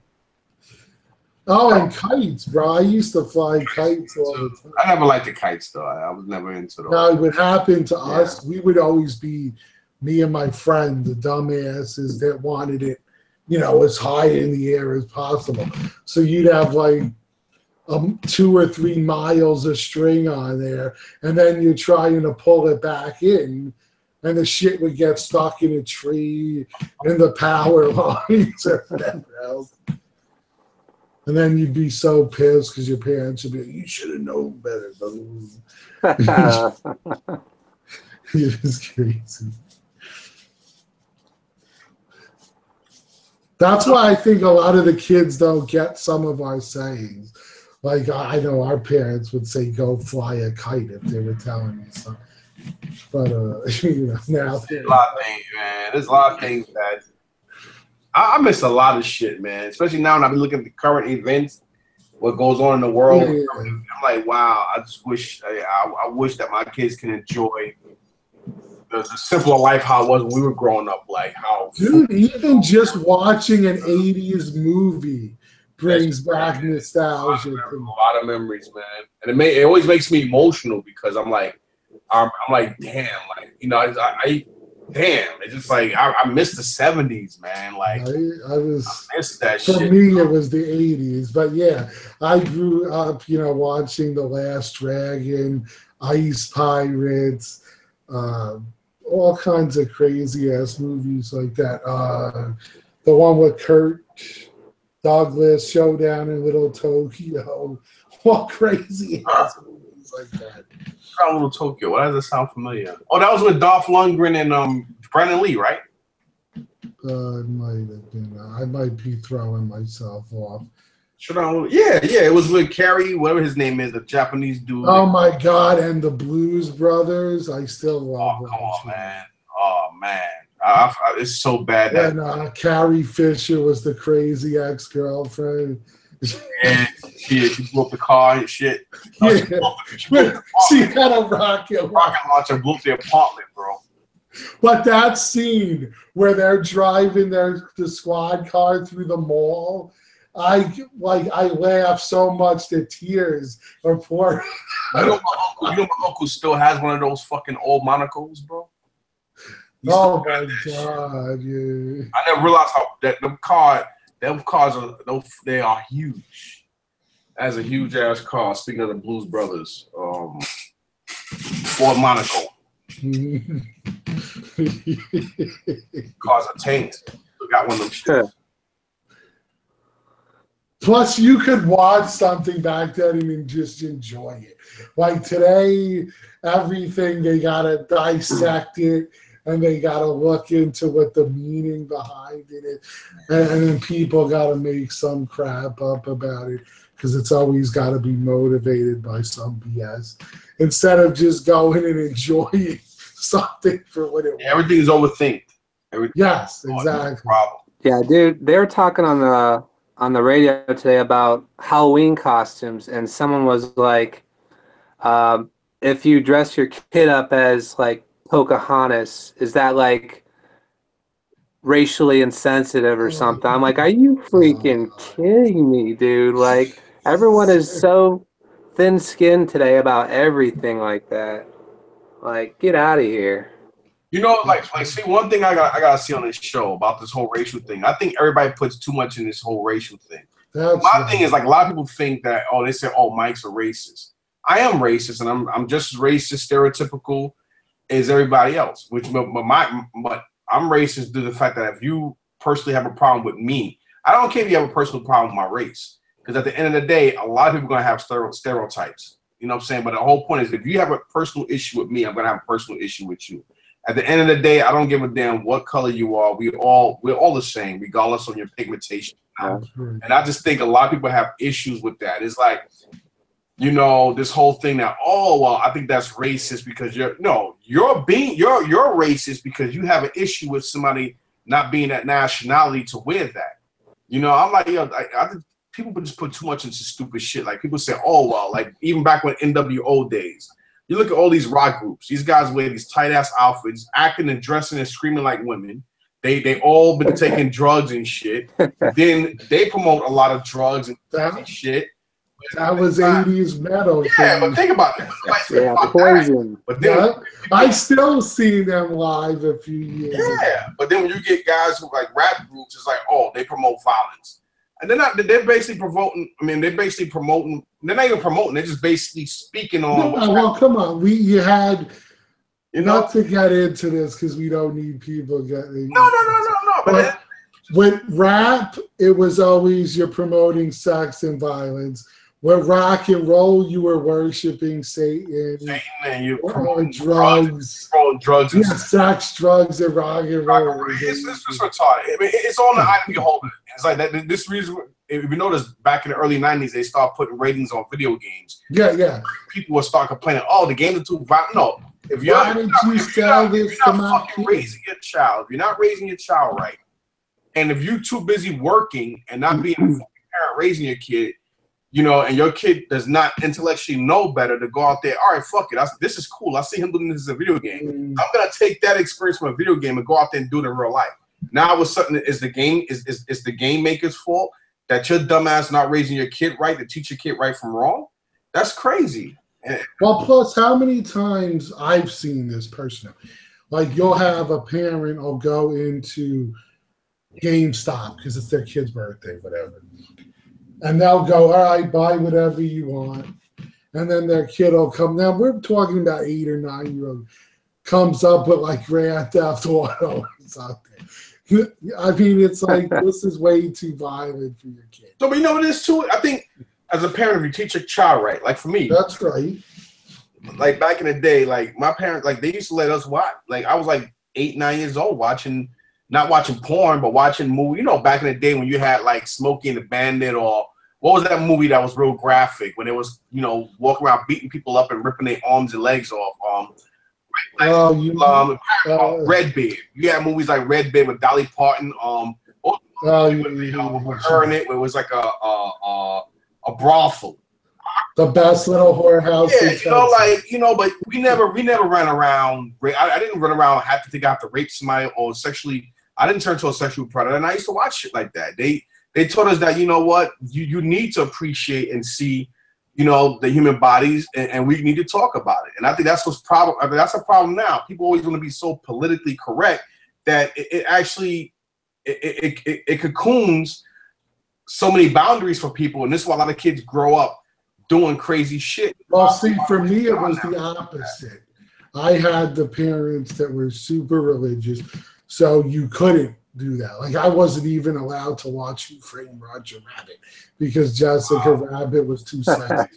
Oh, and kites, bro. I used to fly kites all the time. I never liked the kites though. I was never into those. Now, it would happen to us. We would always be, me and my friend, the dumbasses that wanted it, as high in the air as possible. So you'd have like 2 or 3 miles of string on there, and then you're trying to pull it back in, and the shit would get stuck in a tree, in the power lines, or whatever else. And then you'd be so pissed because your parents would be like, you should have known better. It was crazy. That's why I think a lot of the kids don't get some of our sayings. Like, I know our parents would say, go fly a kite if they were telling me something. But, now. There's a lot of things, man. There's a lot of things that I miss a lot of shit, man. Especially now when I've been looking at the current events, what goes on in the world. Yeah. I'm like, wow, I just wish, I wish that my kids can enjoy the simpler life how it was when we were growing up. Like, how. Dude, even just watching an 80s movie brings back nostalgia. A lot of memories, man. And it always makes me emotional because I'm like, damn, like, damn, it's just like I miss the 70s, man. Like I miss that shit. For me, it was the 80s, but yeah, I grew up, watching The Last Dragon, Ice Pirates, all kinds of crazy ass movies like that. The one with Kurt Douglas, Showdown in Little Tokyo, all crazy ass movies like that. Little Tokyo. Why does it sound familiar? Oh, that was with Dolph Lundgren and Brandon Lee, right? It might have been. I might be throwing myself off. Yeah. It was with Carrie, whatever his name is, the Japanese dude. Oh my God! And the Blues Brothers. I still love. Oh, come on, man. Oh man, it's so bad. And Carrie Fisher was the crazy ex-girlfriend. And she blew up the car and shit. Yeah. She had a rocket launcher, blew up the apartment, bro. But that scene where they're driving the squad car through the mall, I laugh so much that tears are pouring. You know my uncle still has one of those fucking old monocles, bro. Oh my God, yeah. I never realized how them cars they are huge. That's a huge ass car. Speaking of the Blues Brothers, Ford Monaco. Cars are tanked. We got one of them shit. Plus, you could watch something back then and just enjoy it. Like today, everything they gotta dissect it. And they got to look into what the meaning behind it is. And then people got to make some crap up about it because it's always got to be motivated by some BS. Instead of just going and enjoying something for what it was. Everything is overthinked. Yes, exactly. Problem. Yeah, dude, they were talking on the radio today about Halloween costumes, and someone was like, if you dress your kid up as like Pocahontas, is that like racially insensitive or something? I'm like, are you freaking kidding me, dude? Like, everyone is so thin-skinned today about everything like that. Like, get out of here. Like see, one thing I gotta see on this show about this whole racial thing. I think everybody puts too much in this whole racial thing. My thing is, like, a lot of people think that, they say, Mike's a racist. I am racist, and I'm just as racist, stereotypical as everybody else. But I'm racist due to the fact that if you personally have a problem with me, I don't care if you have a personal problem with my race, because at the end of the day, a lot of people are gonna have stereotypes. You know what I'm saying? But the whole point is, if you have a personal issue with me, I'm gonna have a personal issue with you. At the end of the day, I don't give a damn what color you are. We're all the same, regardless of your pigmentation. And I just think a lot of people have issues with that. It's like, you know, this whole thing that, oh well, I think that's racist because you're racist because you have an issue with somebody not being that nationality to wear that. You know, I'm like, yo, I think people just put too much into stupid shit. Like people say, oh well, like even back when NWO days. You look at all these rock groups. These guys wear these tight ass outfits, acting and dressing and screaming like women. They all been taking drugs and shit. Then they promote a lot of drugs and shit. That was 80s metal. Yeah, but think about it. Yeah, Poison. But then I still seen them live a few years ago. Yeah, but then when you get guys who like rap groups, it's like, oh, they promote violence. And they're basically promoting. I mean, they're basically promoting. They're not even promoting. They're just basically speaking on. No, well, come on. You had, not to get into this because we don't need people getting. No. But with rap, it was always you're promoting sex and violence. With rock and roll, you were worshiping Satan. And you promoting drugs. Drugs. Yeah, sex, drugs, and rock and roll. It's just retarded. I mean, it's all in the item you hold it. It's like that. This reason, if you notice, back in the early '90s, they started putting ratings on video games. Yeah. People will start complaining, "Oh, the games are too violent." No, if you're not fucking raising your child, if you're not raising your child right, and if you're too busy working and not being a fucking parent raising your kid, you know, and your kid does not intellectually know better to go out there. All right, fuck it. This is cool. I see him doing this as a video game. I'm gonna take that experience from a video game and go out there and do it in real life. Now it's something is the game maker's fault that your dumbass not raising your kid right to teach your kid right from wrong? That's crazy. Well, plus how many times I've seen this personally. Like you'll have a parent will go into GameStop because it's their kid's birthday, whatever. And they'll go, all right, buy whatever you want. And then their kid will come. Now we're talking about 8 or 9 year old comes up with like Grand Theft Auto or something. I mean, it's like this is way too violent for your kid. So, but you know what it is too? I think as a parent, if you teach a child right, like for me, that's right. Like back in the day, like my parents, like they used to let us watch. Like I was like 8, 9 years old watching, not watching porn, but watching movies. You know, back in the day when you had like Smokey and the Bandit, or what was that movie that was real graphic when it was, you know, walking around beating people up and ripping their arms and legs off. Redbeard. You had movies like Redbeard with Dolly Parton. With her in it, where it was like a brothel. The best little whorehouse. Yeah, you know, like but we never ran around. I didn't run around have to think I have to rape somebody or sexually. I didn't turn to a sexual predator, and I used to watch shit like that. They taught us that you need to appreciate and see. The human bodies, and we need to talk about it. And I think that's what's problem. I mean, that's a problem now. People always want to be so politically correct that it actually cocoons so many boundaries for people, and this is why a lot of kids grow up doing crazy shit. Well, see, for me, it was the opposite. I had the parents that were super religious, so you couldn't do that. Like I wasn't even allowed to watch Who Framed Roger Rabbit because Jessica Rabbit was too sexy.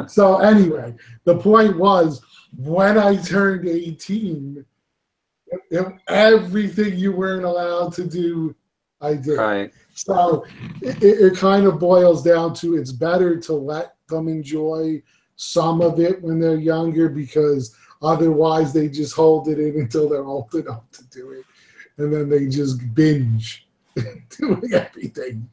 So anyway, the point was when I turned 18, everything you weren't allowed to do, I did. Right. So it kind of boils down to it's better to let them enjoy some of it when they're younger because otherwise they just hold it in until they're old enough to do it. And then they just binge doing everything.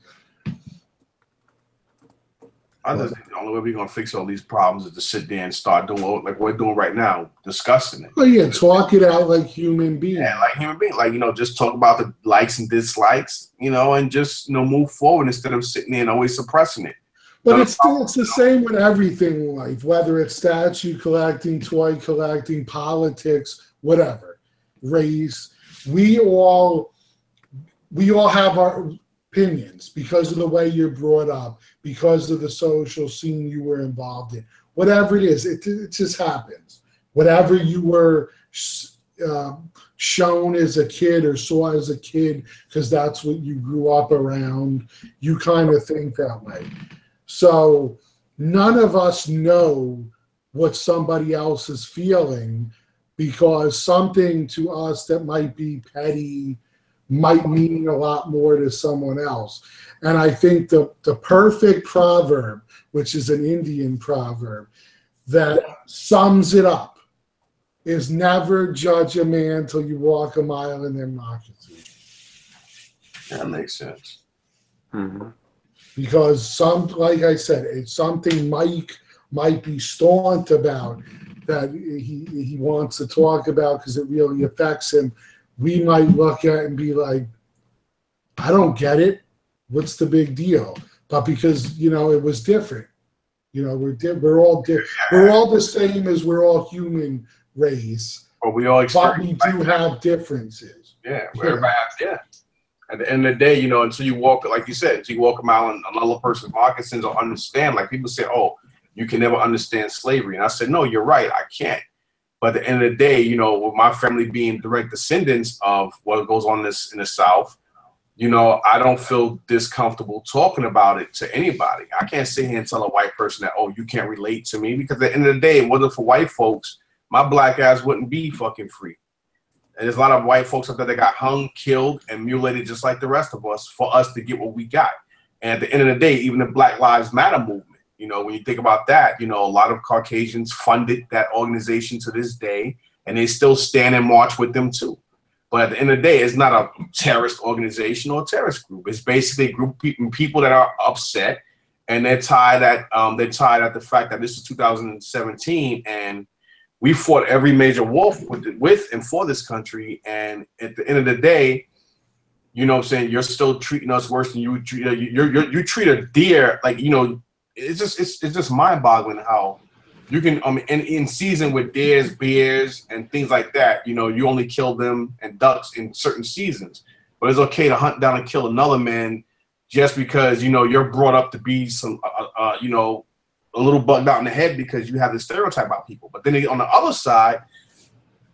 I just think the only way we're going to fix all these problems is to sit there and start doing like we're doing right now, discussing it. Oh, yeah, talk it out like human beings. Yeah, like human beings. Like, just talk about the likes and dislikes, and just, move forward instead of sitting there and always suppressing it. But it's the same with everything in life, whether it's statue collecting, toy collecting, politics, whatever, race. We all have our opinions because of the way you're brought up, because of the social scene you were involved in. Whatever it is, it just happens. Whatever you were shown as a kid or saw as a kid, because that's what you grew up around, you kind of think that way. So none of us know what somebody else is feeling, because something to us that might be petty might mean a lot more to someone else. And I think the perfect proverb, which is an Indian proverb, that sums it up is never judge a man till you walk a mile in their moccasins. That makes sense. Mm-hmm. Because like I said, it's something Mike might be staunch about that he wants to talk about because it really affects him. We might look at it and be like, I don't get it. What's the big deal? But because, you know, it was different. You know, we're all the same as we're all human race. But we all but we do have differences. Yeah, At the end of the day, you know, until you walk, like you said, until you walk a mile in another person's moccasins or understand, like people say, oh, you can never understand slavery. And I said, no, you're right, I can't. But at the end of the day, you know, with my family being direct descendants of what goes on in the South, you know, I don't feel discomfortable talking about it to anybody. I can't sit here and tell a white person that, oh, you can't relate to me, because at the end of the day, whether for white folks, my black ass wouldn't be fucking free. And there's a lot of white folks out there that got hung, killed, and mutilated just like the rest of us for us to get what we got. And at the end of the day, even the Black Lives Matter movement, you know, when you think about that, you know, a lot of Caucasians funded that organization to this day, and they still stand and march with them too. But at the end of the day, it's not a terrorist organization or a terrorist group. It's basically a group of people that are upset, and they're tied at the fact that this is 2017, and we fought every major war with and for this country. And at the end of the day, you know what I'm saying, you're still treating us worse than you treat you treat a deer like, you know, it's just mind-boggling how you can in season with deers, bears, and things like that, you know, you only kill them and ducks in certain seasons. But it's okay to hunt down and kill another man just because, you know, you're brought up to be some you know, a little bugged out in the head because you have this stereotype about people. But then on the other side,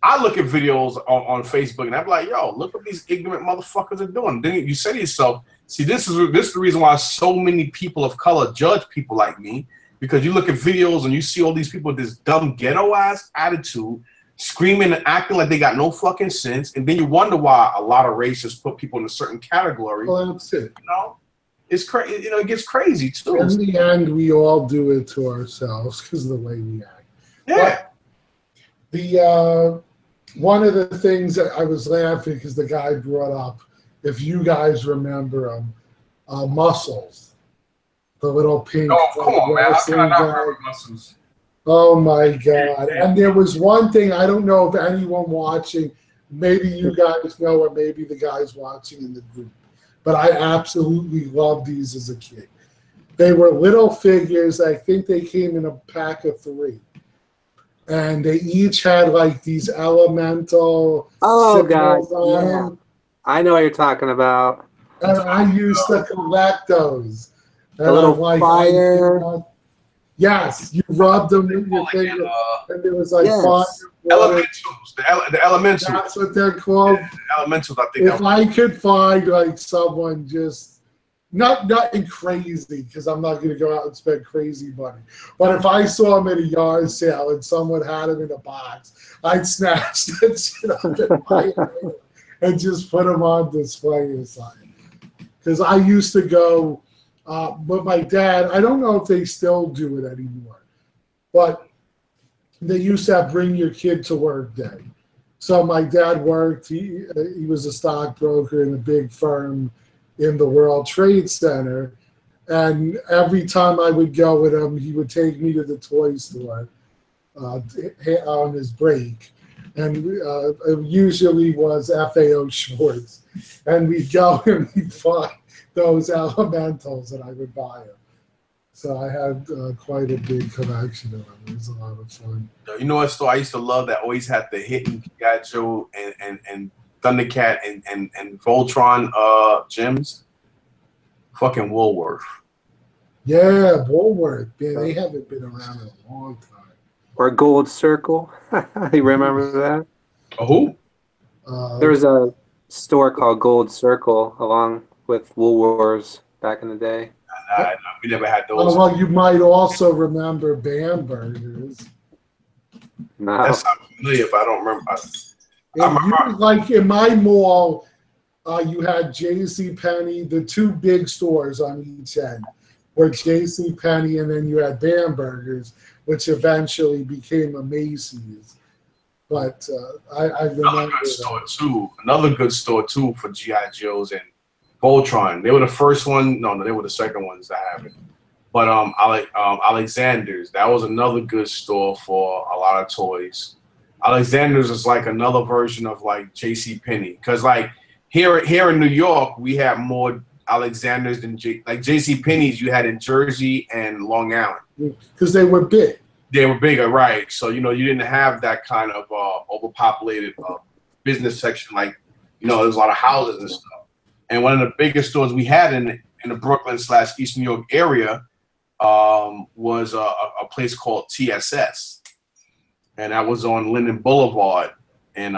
I look at videos on Facebook and I'm like, yo, look what these ignorant motherfuckers are doing. Then you say to yourself, see, this is the reason why so many people of color judge people like me, because you look at videos and you see all these people with this dumb ghetto ass attitude, screaming and acting like they got no fucking sense, and then you wonder why a lot of racists put people in a certain category. Well, that's it. You know? It's crazy, you know. It gets crazy too. In the end, we all do it to ourselves because of the way we act. Yeah. But the one of the things that I was laughing because the guy brought up, if you guys remember them, Muscles, the little pink. Oh, come on, man! How can I not remember Muscles? Oh my God! And there was one thing, I don't know if anyone watching, maybe you guys know, or maybe the guys watching in the group, but I absolutely loved these as a kid. They were little figures. I think they came in a pack of 3. And they each had like these elemental. Oh, God. Yeah. I know what you're talking about. And I used to collect those. And a little fire. Yes, you rubbed them with your finger. And there was like fire. Elementals. The elementals. That's what they're called. Yeah, the elementals, I think. If I could find like someone just nothing crazy, because I'm not going to go out and spend crazy money. But if I saw them at a yard sale and someone had them in a box, I'd snatch that shit up in my hand and just put them on display inside. Because I used to go with my dad. I don't know if they still do it anymore, but they used to have bring your kid to work day. So my dad worked. He was a stockbroker in a big firm in the World Trade Center. And every time I would go with him, he would take me to the toy store on his break. And it usually was FAO Schwartz. And we'd go and we'd find those elementals and I would buy them. So I had quite a big collection of them. It was a lot of fun. You know what store I used to love that always had the Hidden Joe and Thundercat and Voltron gems? Fucking Woolworth. Yeah, Woolworth. Man, they haven't been around in a long time. Or Gold Circle. You remember that? Who? There was a store called Gold Circle along with Woolworths back in the day. We never had those. Well, you might also remember Bam Burgers. No. familiar, but I don't remember. Like in my mall, you had J.C. Penney, the two big stores on each end were J.C. Penney, and then you had Bamberger's, which eventually became a Macy's. But I remember Another good store too for GI Joes and Voltron. They were the first one. No, they were the second ones that happened. But Alexander's, that was another good store for a lot of toys. Alexander's is like another version of like J.C. Penney, because like here in New York we have more Alexander's than J.C. Penney's you had in Jersey and Long Island because they were big. They were bigger, right? So you didn't have that kind of overpopulated business section. Like there's a lot of houses and stuff. And one of the biggest stores we had in the Brooklyn / East New York area was a place called TSS, and that was on Linden Boulevard, and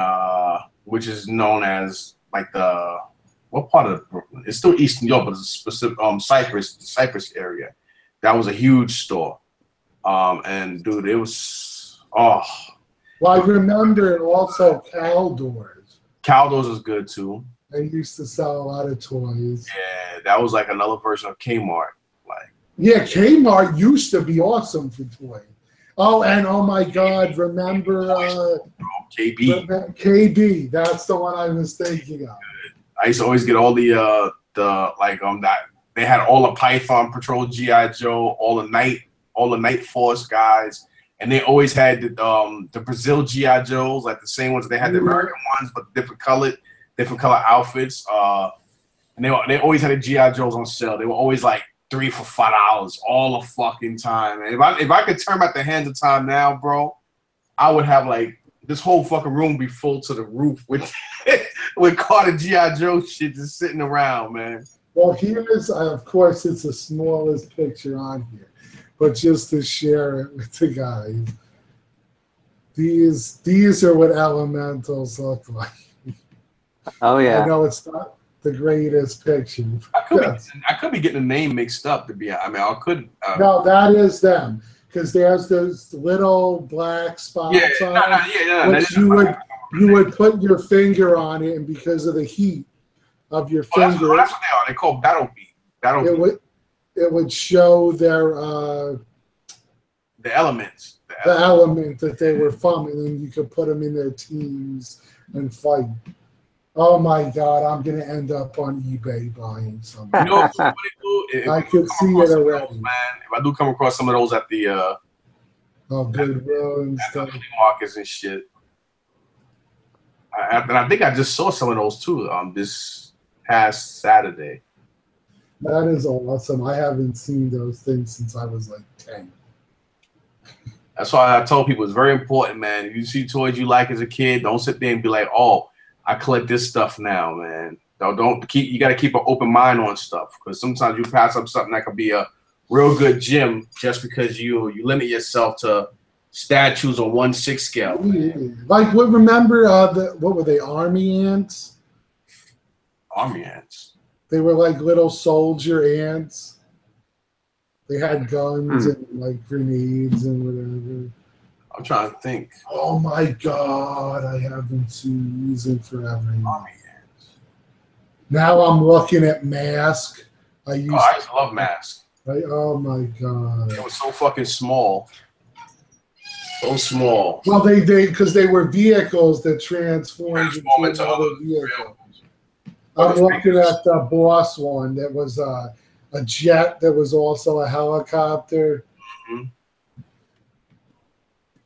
which is known as like what part of Brooklyn? It's still East New York, but it's a specific Cypress area. That was a huge store. And dude, it was Well, I remember also Caldors. Caldors is good too. They used to sell a lot of toys. Yeah, that was like another version of Kmart. Yeah, Kmart used to be awesome for toys. Oh, and oh my God, remember KB? KB, that's the one I was thinking of. I used to always get all that they had all the Python Patrol GI Joe, all the Night Force guys, and they always had the Brazil GI Joes, like the same ones. They had the American ones, but different color outfits. And they always had the GI Joes on sale. They were always like $3 for $5 all the fucking time. And if I could turn back the hands of time now, bro, I would have like this whole fucking room be full to the roof with with Carter GI Joe shit just sitting around, man. Well, here's of course it's the smallest picture on here, but just to share it with the guys, these are what Elementals look like. Oh yeah. I know it's not the greatest picture. I could be getting the name mixed up to be. I mean, I could. No, that is them because there's those little black spots on it, which you would put your finger on it, and because of the heat of your finger, that's what they are. They call Battle Beat. It would show their the elements. The element that they were from, and then you could put them in their teams and fight. Oh my God, I'm gonna end up on eBay buying something. You know what's funny, dude? I could see it already. Those, man, if I do come across some of those at the Goodwill and stuff, flea markets and shit, and I think I just saw some of those too. This past Saturday. That is awesome. I haven't seen those things since I was like 10. That's why I told people it's very important, man. If you see toys you like as a kid, don't sit there and be like, "Oh, I collect this stuff now, man." You got to keep an open mind on stuff, because sometimes you pass up something that could be a real good gem just because you limit yourself to statues on 1/6 scale. Yeah. Like, remember what were they? Army ants. Army ants. They were like little soldier ants. They had guns and like grenades and whatever. I'm trying to think. Oh my God, I haven't seen these in forever. Army ants. Now I'm looking at Mask. I used to love Mask. Oh my God. It was so fucking small. So small. Well, they because they were vehicles that transformed into other vehicles. I'm looking at the boss one that was a jet that was also a helicopter.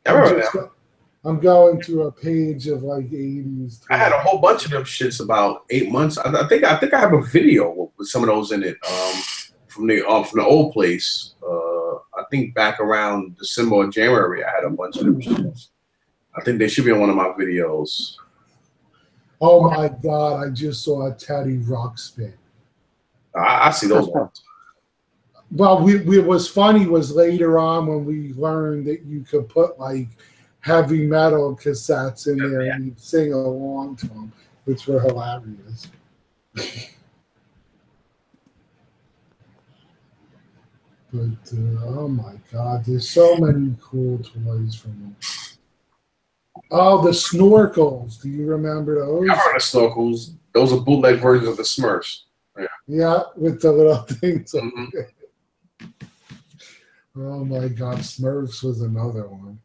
I'm going through a page of like 80s. I had a whole bunch of them shits about 8 months. I think I have a video with some of those in it from the old place. I think back around December or January, I had a bunch of them shits. I think they should be on one of my videos. Oh my God! I just saw a Teddy Ruxpin. I see those ones. Well, what was funny was later on when we learned that you could put like heavy metal cassettes in there and you'd sing along to them, which were hilarious. But oh my God, there's so many cool toys from them. Oh, the snorkels. Do you remember those? I remember the snorkels. Those are bootleg versions of the Smurfs. Yeah, with the little things. Mhm. Oh my God, Smurfs was another one.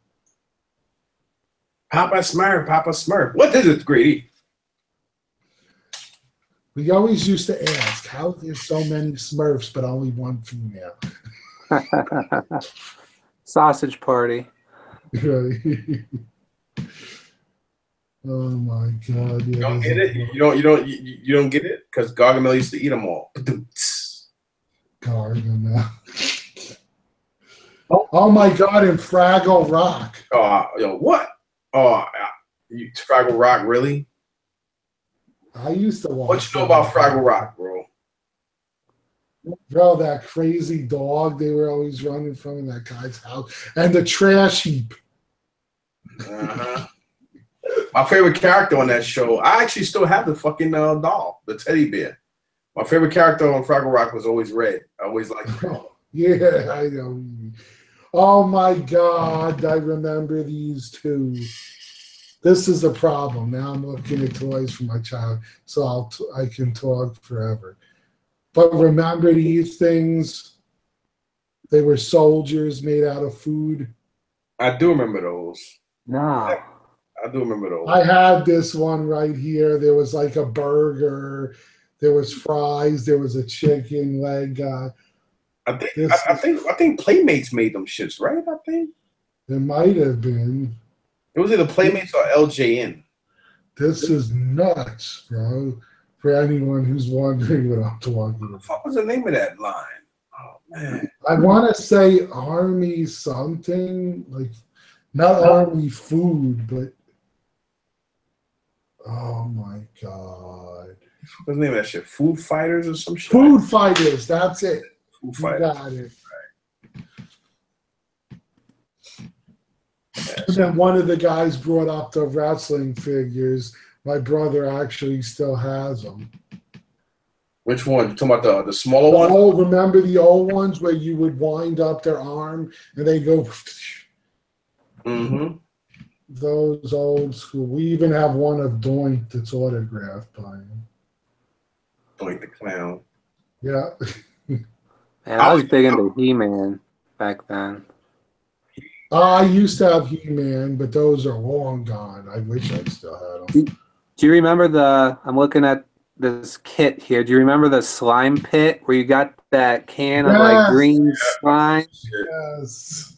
Papa Smurf, Papa Smurf. What is it, Grady? We always used to ask, how there's so many Smurfs but only one female? Sausage party. Right. Oh my God! You don't get it. You don't get it because Gargamel used to eat them all. Gargamel. Oh my God! And Fraggle Rock. Yo, what? Oh, Fraggle Rock, really? I used to watch. What you know about Fraggle Rock, bro? Bro, that crazy dog they were always running from in that guy's house, and the trash heap. Uh-huh. My favorite character on that show, I actually still have the fucking doll, the teddy bear. My favorite character on Fraggle Rock was always Red. I always liked Red. Yeah, I know. Oh my God, I remember these two. This is the problem. Now I'm looking at toys for my child, so I can talk forever. But remember these things? They were soldiers made out of food. I do remember those. No. I do remember those. I had this one right here. There was like a burger. There was fries. There was a chicken leg guy. I think Playmates made them shits, right? I think it might have been. It was either Playmates or LJN. This is nuts, bro. For anyone who's wondering what I'm talking about. What the fuck was the name of that line? Oh man. I want to say Army something, like not Army food, but oh my God. What's the name of that shit? Food Fighters or some shit? Food Fighters, that's it. Food Fighters. You got it. And then one of the guys brought up the wrestling figures. My brother actually still has them. Which one? You talking about the smaller one? Oh, remember the old ones where you would wind up their arm and they go. Mm-hmm. Those old school. We even have one of Doink that's autographed by him. Doink the Clown. Yeah. Man, I was big into He-Man back then. I used to have He-Man, but those are long gone. I wish I still had them. Do you remember I'm looking at this kit here. Do you remember the slime pit where you got that can of like green slime? Yes.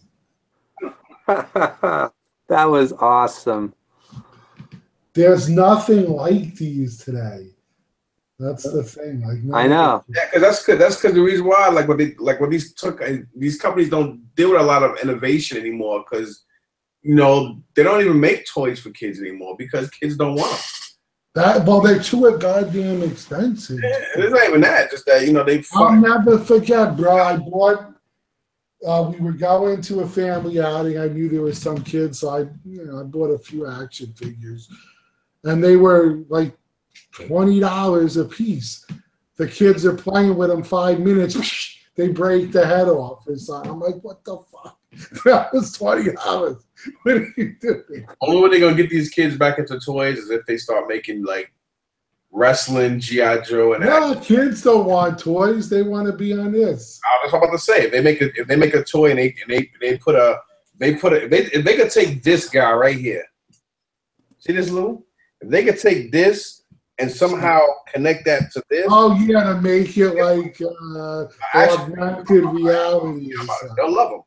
That was awesome. There's nothing like these today. That's the thing. Like, I know. Yeah, because that's good. That's because the reason why, when these companies don't deal with a lot of innovation anymore, because they don't even make toys for kids anymore because kids don't want them. They're too goddamn expensive. Yeah, it's not even that. Just that they. I'll never forget, bro. I bought. We were going to a family outing. I knew there was some kids, so I bought a few action figures, and they were like $20 a piece. The kids are playing with them 5 minutes. They break the head off. I'm like, what the fuck? That was $20. What are you doing? Only way they're gonna get these kids back into toys is if they start making like wrestling, G.I. Joe, and no, kids don't want toys. They want to be on this. That's what I'm about to say. If they make a toy and if they could take this guy right here. See this, Lou? If they could take this and somehow connect that to this. Oh, you gotta make it like augmented reality. They'll love them.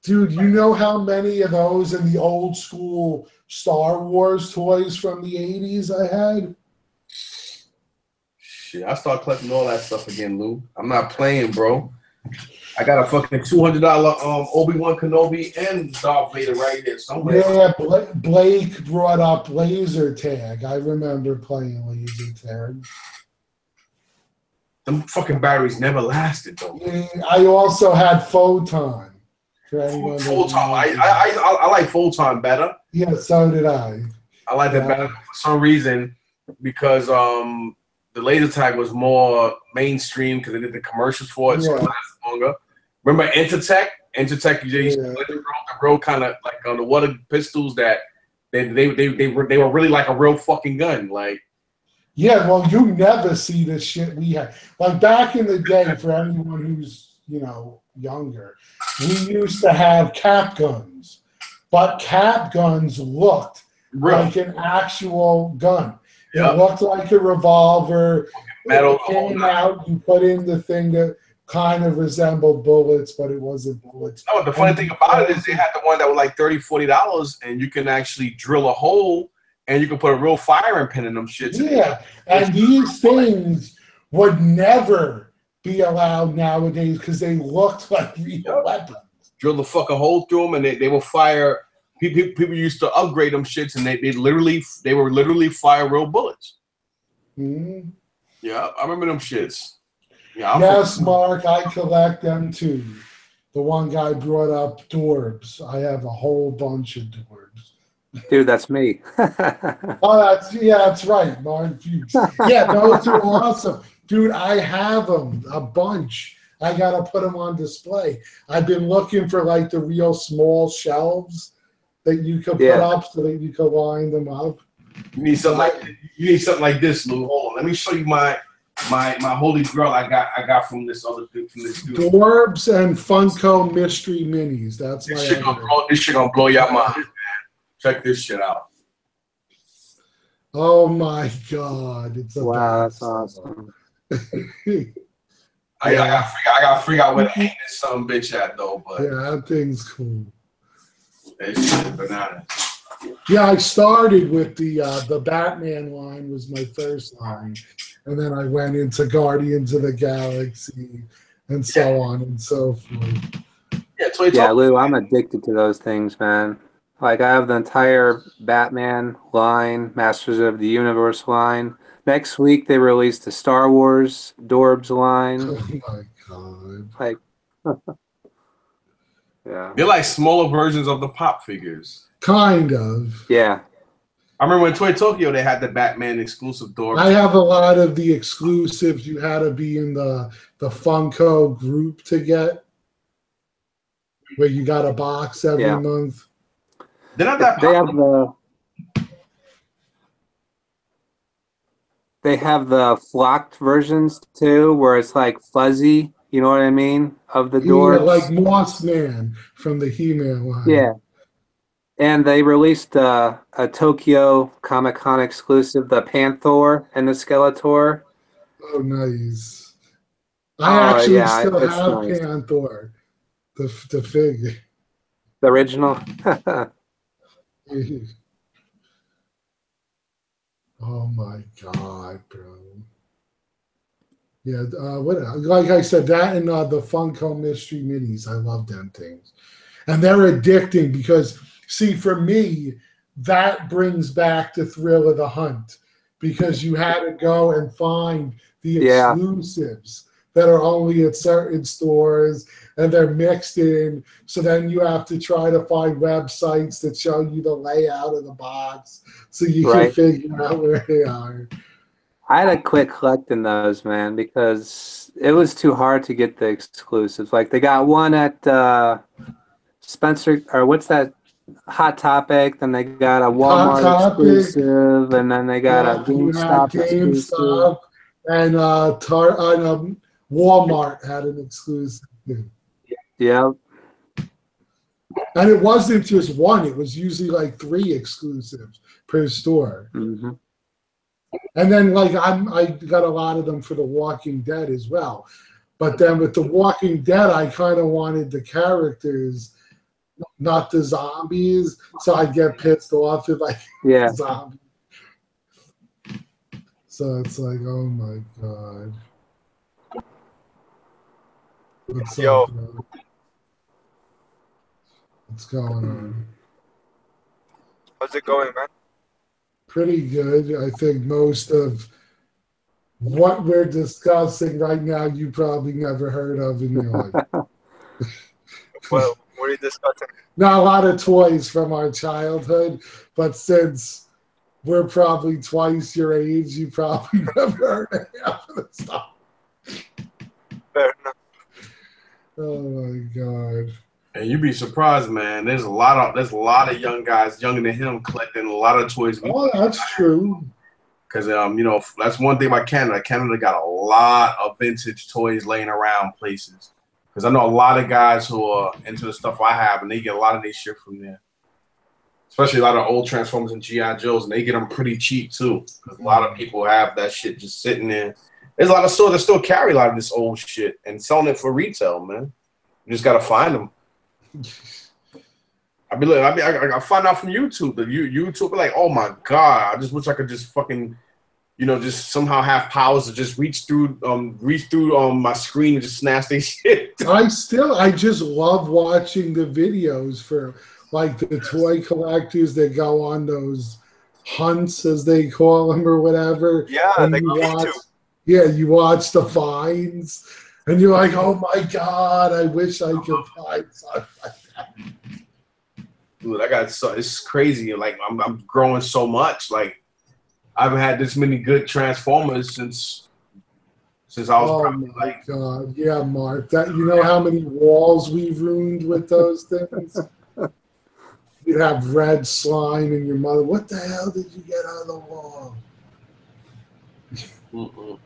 Dude, you know how many of those in the old school Star Wars toys from the 80s I had? Shit, I start collecting all that stuff again, Lou. I'm not playing, bro. I got a fucking $200 Obi-Wan Kenobi and Darth Vader right here somewhere. Yeah, Blake brought up laser tag. I remember playing laser tag. Them fucking batteries never lasted, though. Yeah, I also had Photon. Photon. I like Photon better. Yeah, so did I. I like that better for some reason because the laser tag was more mainstream because they did the commercials for it, so it lasted longer. Remember Intertech? Intertech, you used to the real kind of like on the water pistols that they were really like a real fucking gun. Like, yeah, well, you never see the shit we had. Like back in the day, for anyone who's younger, we used to have cap guns, but cap guns looked like an actual gun. It looked like a revolver. Metal. It came out, you put in the thing that kind of resembled bullets, but it wasn't bullets. No, the funny thing about it is they had the one that was like $30, $40, and you can actually drill a hole and you can put a real firing pin in them shits. Yeah, and these things would never be allowed nowadays because they looked like real weapons. Drill the fucking hole through them, and they will fire. People used to upgrade them shits, and they were literally fire real bullets. Mm-hmm. Yeah, I remember them shits. Yeah, yes, Mark, I collect them too. The one guy brought up Dorbs. I have a whole bunch of Dorbs. Dude, that's me. Oh, that's right, Mark. Yeah, those are awesome. Dude, I have them, a bunch. I got to put them on display. I've been looking for like the real small shelves that you could put up so that you could line them up. You need something like this, Lou. Hold on. Let me show you my holy grail I got from this dude. Dorbs and Funko Mystery Minis. That's this shit gonna blow your mind, man. Check this shit out. Oh my god. It's wow, that's awesome. I gotta figure out where to hang this some bitch at though, but yeah, that thing's cool. That shit is bananas. Yeah, I started with the Batman line was my first line, and then I went into Guardians of the Galaxy and so on and so forth. Yeah, Lou, I'm addicted to those things, man. Like I have the entire Batman line, Masters of the Universe line. Next week they released the Star Wars Dorbs line. Oh my god! Like, yeah, they're like smaller versions of the pop figures. Kind of. Yeah. I remember in Toy Tokyo they had the Batman exclusive Dorbs. I have a lot of the exclusives. You had to be in the Funko group to get, where you got a box every month. They're not that popular. They have the flocked versions too, where it's like fuzzy. You know what I mean? Of the Dorbs. Yeah, like Moss Man from the He-Man line. Yeah. And they released a Tokyo Comic-Con exclusive, the Panther and the Skeletor. Oh, nice. I actually still have nice. Panther, the figure. The original? Oh, my God, bro. Yeah, like I said, that and the Funko Mystery Minis, I love them things. And they're addicting because, see, for me, that brings back the thrill of the hunt because you had to go and find the exclusives that are only at certain stores and they're mixed in. So then you have to try to find websites that show you the layout of the box so you can figure out where they are. I had to quit collecting those, man, because it was too hard to get the exclusives. Like they got one at Spencer, or what's that? Hot Topic. Then they got a Walmart exclusive, and then they got a GameStop exclusive. And Walmart had an exclusive. Yeah. And it wasn't just one; it was usually like 3 exclusives per store. Mm-hmm. And then, like, I got a lot of them for The Walking Dead as well. But then with The Walking Dead, I kind of wanted the characters, not the zombies. So I get pissed off if I get zombies. So it's like, oh my God. What's up, bro? What's going on? How's it going, man? Pretty good. I think most of what we're discussing right now you probably never heard of in your life. Well, what are you discussing? Not a lot of toys from our childhood, but since we're probably twice your age, you probably never heard of half of the stuff. Fair enough. Oh my god. And you'd be surprised, man. There's a lot of young guys younger than him collecting a lot of toys. Oh, that's true. Because that's one thing about Canada. Canada got a lot of vintage toys laying around places. Because I know a lot of guys who are into the stuff I have, and they get a lot of their shit from there. Especially a lot of old Transformers and GI Joes, and they get them pretty cheap too. Because a lot of people have that shit just sitting there. There's a lot of stores that still carry a lot of this old shit and selling it for retail, man. You just gotta find them. I find out from YouTube. YouTube be like, oh my god, I just wish I could just fucking, just somehow have powers to just reach through my screen and just snatch their shit. I just love watching the videos for like the toy collectors that go on those hunts, as they call them, or whatever. Yeah, and you watch the finds, and you're like, oh my god, I wish I could find something like that. Dude, it's crazy. Like I'm growing so much. Like I haven't had this many good Transformers since I was probably like. God, yeah, Mark. That how many walls we've ruined with those things. You'd have red slime in your mother. What the hell did you get out of the wall? Oh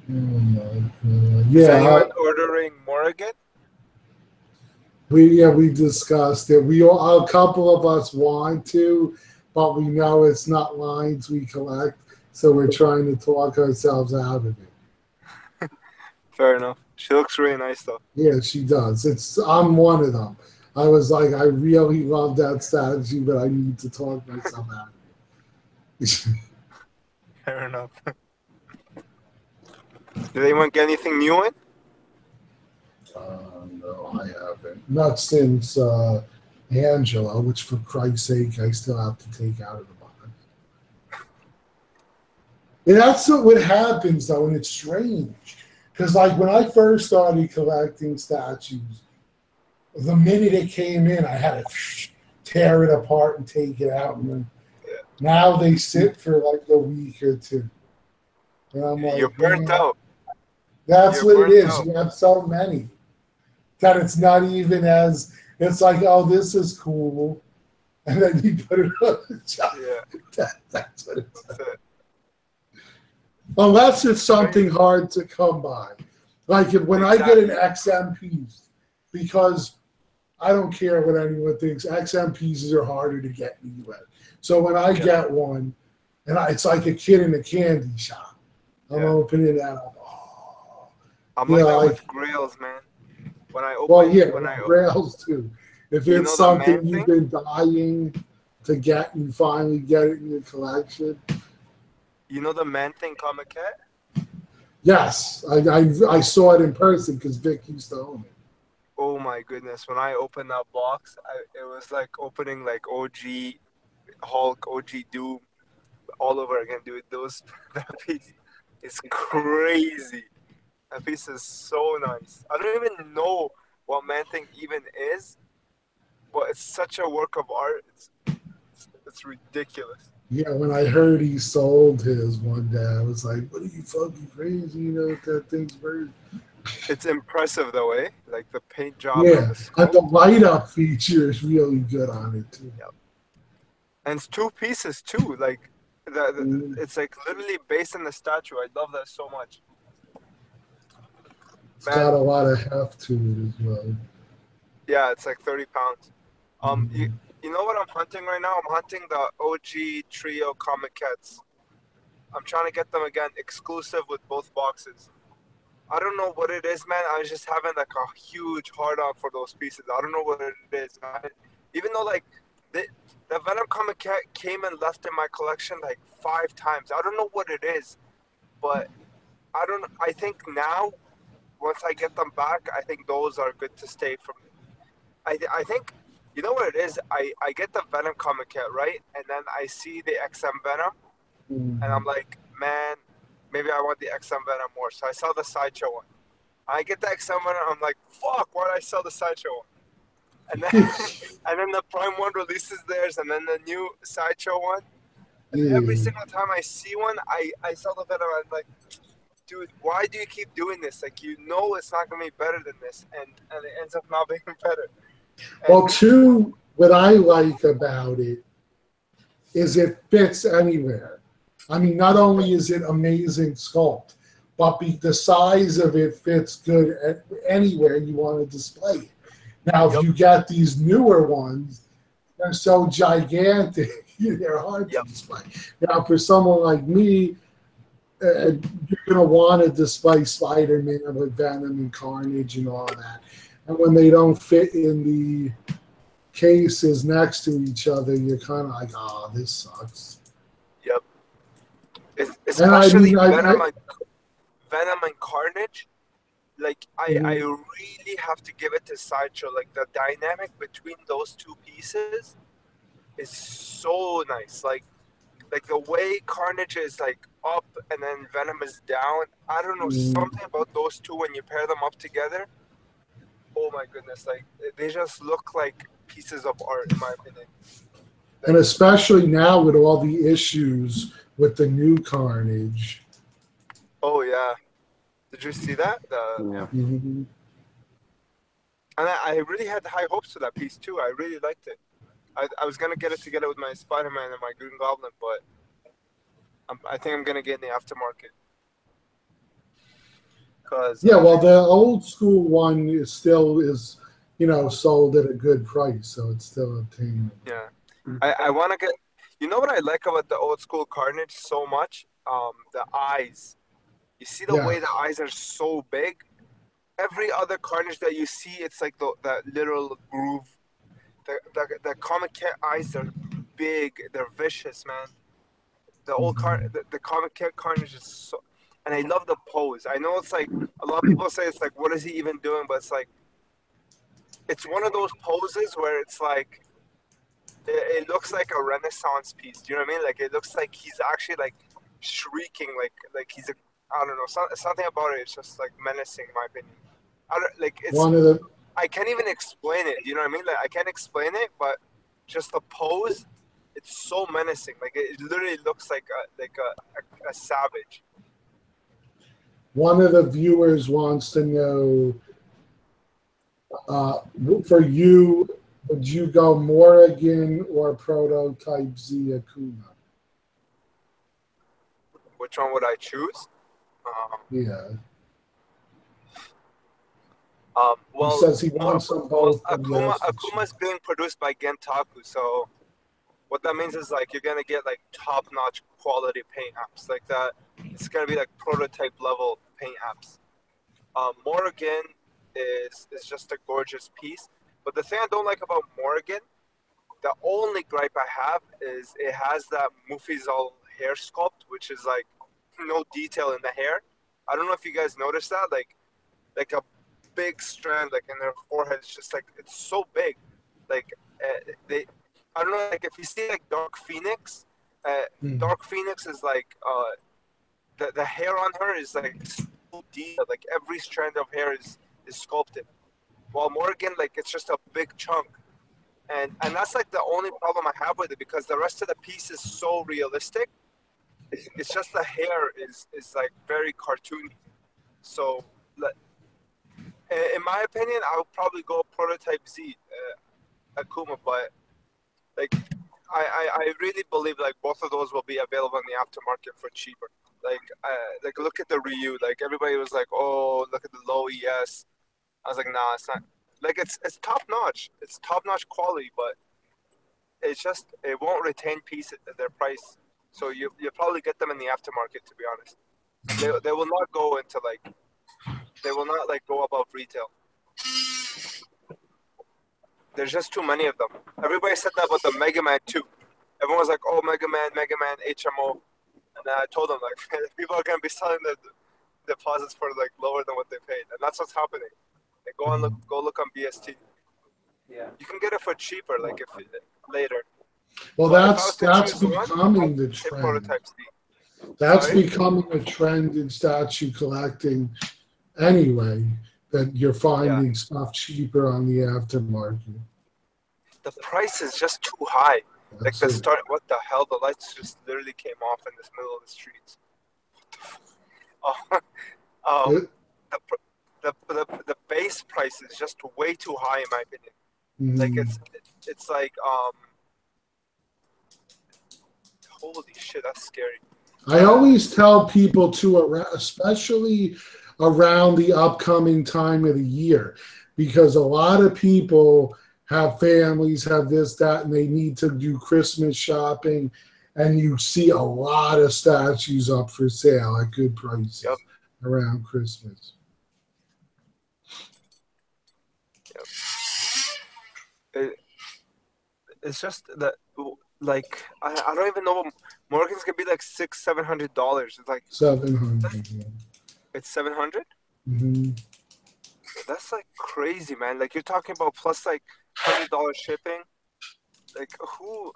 my god! Is anyone ordering more again? We discussed it. A couple of us want to, but we know it's not lines we collect, so we're trying to talk ourselves out of it. Fair enough. She looks really nice though. Yeah, she does. I'm one of them. I was like, I really love that statue, but I need to talk myself out of it. Fair enough. Did anyone get anything new in? No, I haven't. Not since Angela, which for Christ's sake, I still have to take out of the box. And that's what happens, though, and it's strange. Because, like, when I first started collecting statues, the minute it came in, I had to tear it apart and take it out. And now they sit for, like, a week or two. And I'm like, you're burnt out. That's what it is. You have so many that it's not even as, it's like, oh, this is cool. And then you put it on the job. Yeah. That's what it's like. Unless it's something hard to come by. Like when I get an XM piece, because I don't care what anyone thinks, XM pieces are harder to get in the US. So when I get one, and it's like a kid in a candy shop. I'm opening that up. I'm like that with Grails, man. When I open, Grails too. If it's something you've been dying to get and you finally get it in your collection. You know the Man-Thing comic cat? Yes, I saw it in person because Vic used to own it. Oh my goodness! When I opened that box, it was like opening like OG Hulk, OG Doom, all over again, dude. That piece is crazy. That piece is so nice. I don't even know what Man-Thing even is, but it's such a work of art. It's ridiculous. Yeah, when I heard he sold his one day, I was like, what are you fucking crazy? You know, that thing's worth. It's impressive though, eh? Like the paint job. Yeah, and the light up feature is really good on it too. Yep. And it's two pieces too. Like it's like literally based on the statue. I love that so much. It's got a lot of heft to it as well. Yeah, it's like 30 pounds. You know what I'm hunting right now? I'm hunting the OG Trio comic cats. I'm trying to get them again, exclusive with both boxes. I don't know what it is, man. I was just having like a huge hard on for those pieces. I don't know what it is, man. Even though like the Venom comic cat came and left in my collection like 5 times. I don't know what it is, but I think now, once I get them back, I think those are good to stay for me. I think, you know what it is? I get the Venom comic kit, right? And then I see the XM Venom, and I'm like, man, maybe I want the XM Venom more. So I sell the Sideshow one. I get the XM Venom, I'm like, fuck, why did I sell the Sideshow one? And then, and then the Prime one releases theirs, and then the new Sideshow one. And every single time I see one, I sell the Venom. I'm like, dude, why do you keep doing this? Like, you know it's not going to be better than this, and it ends up not being better. And Well, two, what I like about it is it fits anywhere. I mean, not only is it amazing sculpt, but the size of it fits good at anywhere you want to display it. Now, if you got these newer ones, they're so gigantic, they're hard to display. Now, for someone like me, you're going to want to display Spider-Man with Venom and Carnage and all that. And when they don't fit in the cases next to each other, you're kind of like, oh, this sucks. Yep. Especially Venom and Carnage. Like, I really have to give it to Sideshow. Like, the dynamic between those two pieces is so nice. Like the way Carnage is like up and then Venom is down. I don't know, something about those two when you pair them up together. Oh my goodness, like they just look like pieces of art in my opinion. Like, and especially now with all the issues with the new Carnage. Oh yeah. Did you see that? Yeah. Mm-hmm. And I really had high hopes for that piece too. I really liked it. I was gonna get it together with my Spider-Man and my Green Goblin, but I think I'm gonna get in the aftermarket. Yeah, well, the old school one is still sold at a good price, so it's still obtainable. Yeah, I want to get. You know what I like about the old school Carnage so much? The eyes. You see the way the eyes are so big. Every other Carnage that you see, it's like that little groove. The comic cat eyes are big. They're vicious, man. The old the comic cat Carnage is so, and I love the pose. I know it's like a lot of people say it's like, what is he even doing? But it's like, it's one of those poses where it's like, it looks like a Renaissance piece. Do you know what I mean? Like it looks like he's actually like shrieking, like he's I don't know, something about it. It's just like menacing, in my opinion. I can't even explain it. You know what I mean? Like I can't explain it, but just the pose, it's so menacing. Like it literally looks like a savage. One of the viewers wants to know, for you, would you go Morrigan or Prototype Z Akuma? Which one would I choose? Yeah. Well, he says he wants them both. Akuma's being produced by Gentaku, so what that means is like you're gonna get like top-notch quality paint apps like that. It's gonna be like prototype level paint apps. Morrigan is just a gorgeous piece, but the thing I don't like about Morrigan, the only gripe I have is it has that Mufizal hair sculpt, which is like no detail in the hair. I don't know if you guys noticed that, like a big strand like in their forehead. It's just like it's so big. Like I don't know, like if you see like Dark Phoenix, Dark Phoenix is like the hair on her is like so detailed. Like every strand of hair is sculpted. While Morrigan, like it's just a big chunk. And that's like the only problem I have with it, because the rest of the piece is so realistic. It's just the hair is like very cartoony. So in my opinion, I would probably go Prototype Z Akuma, but like I really believe like both of those will be available in the aftermarket for cheaper. Like look at the Ryu. Like everybody was like, oh, look at the low ES. I was like, nah, it's not. Like it's top notch. It's top notch quality, but it's just it won't retain their price. So you'll probably get them in the aftermarket. To be honest, they will not go into like. They will not like go above retail. There's just too many of them. Everybody said that about the Mega Man 2. Everyone was like, oh, Mega Man, HMO. And I told them, like, people are going to be selling the deposits for, like, lower than what they paid. And that's what's happening. Like, go look on BST. Yeah. You can get it for cheaper, like, later. Well, that's becoming the trend. That's becoming a trend in statue collecting anyway, that you're finding stuff cheaper on the aftermarket. The price is just too high. Like what the hell? The lights just literally came off in this middle of the streets. the base price is just way too high in my opinion. Like it's like holy shit, that's scary. I always tell people to, especially around the upcoming time of the year, because a lot of people have families, have this, that, and they need to do Christmas shopping, and you see a lot of statues up for sale at good prices around Christmas. It's just that, like, I don't even know. Morgan's gonna be like $600-700. It's like $700. It's $700. Mm-hmm. That's like crazy, man. Like you're talking about plus like $100 shipping. Like who?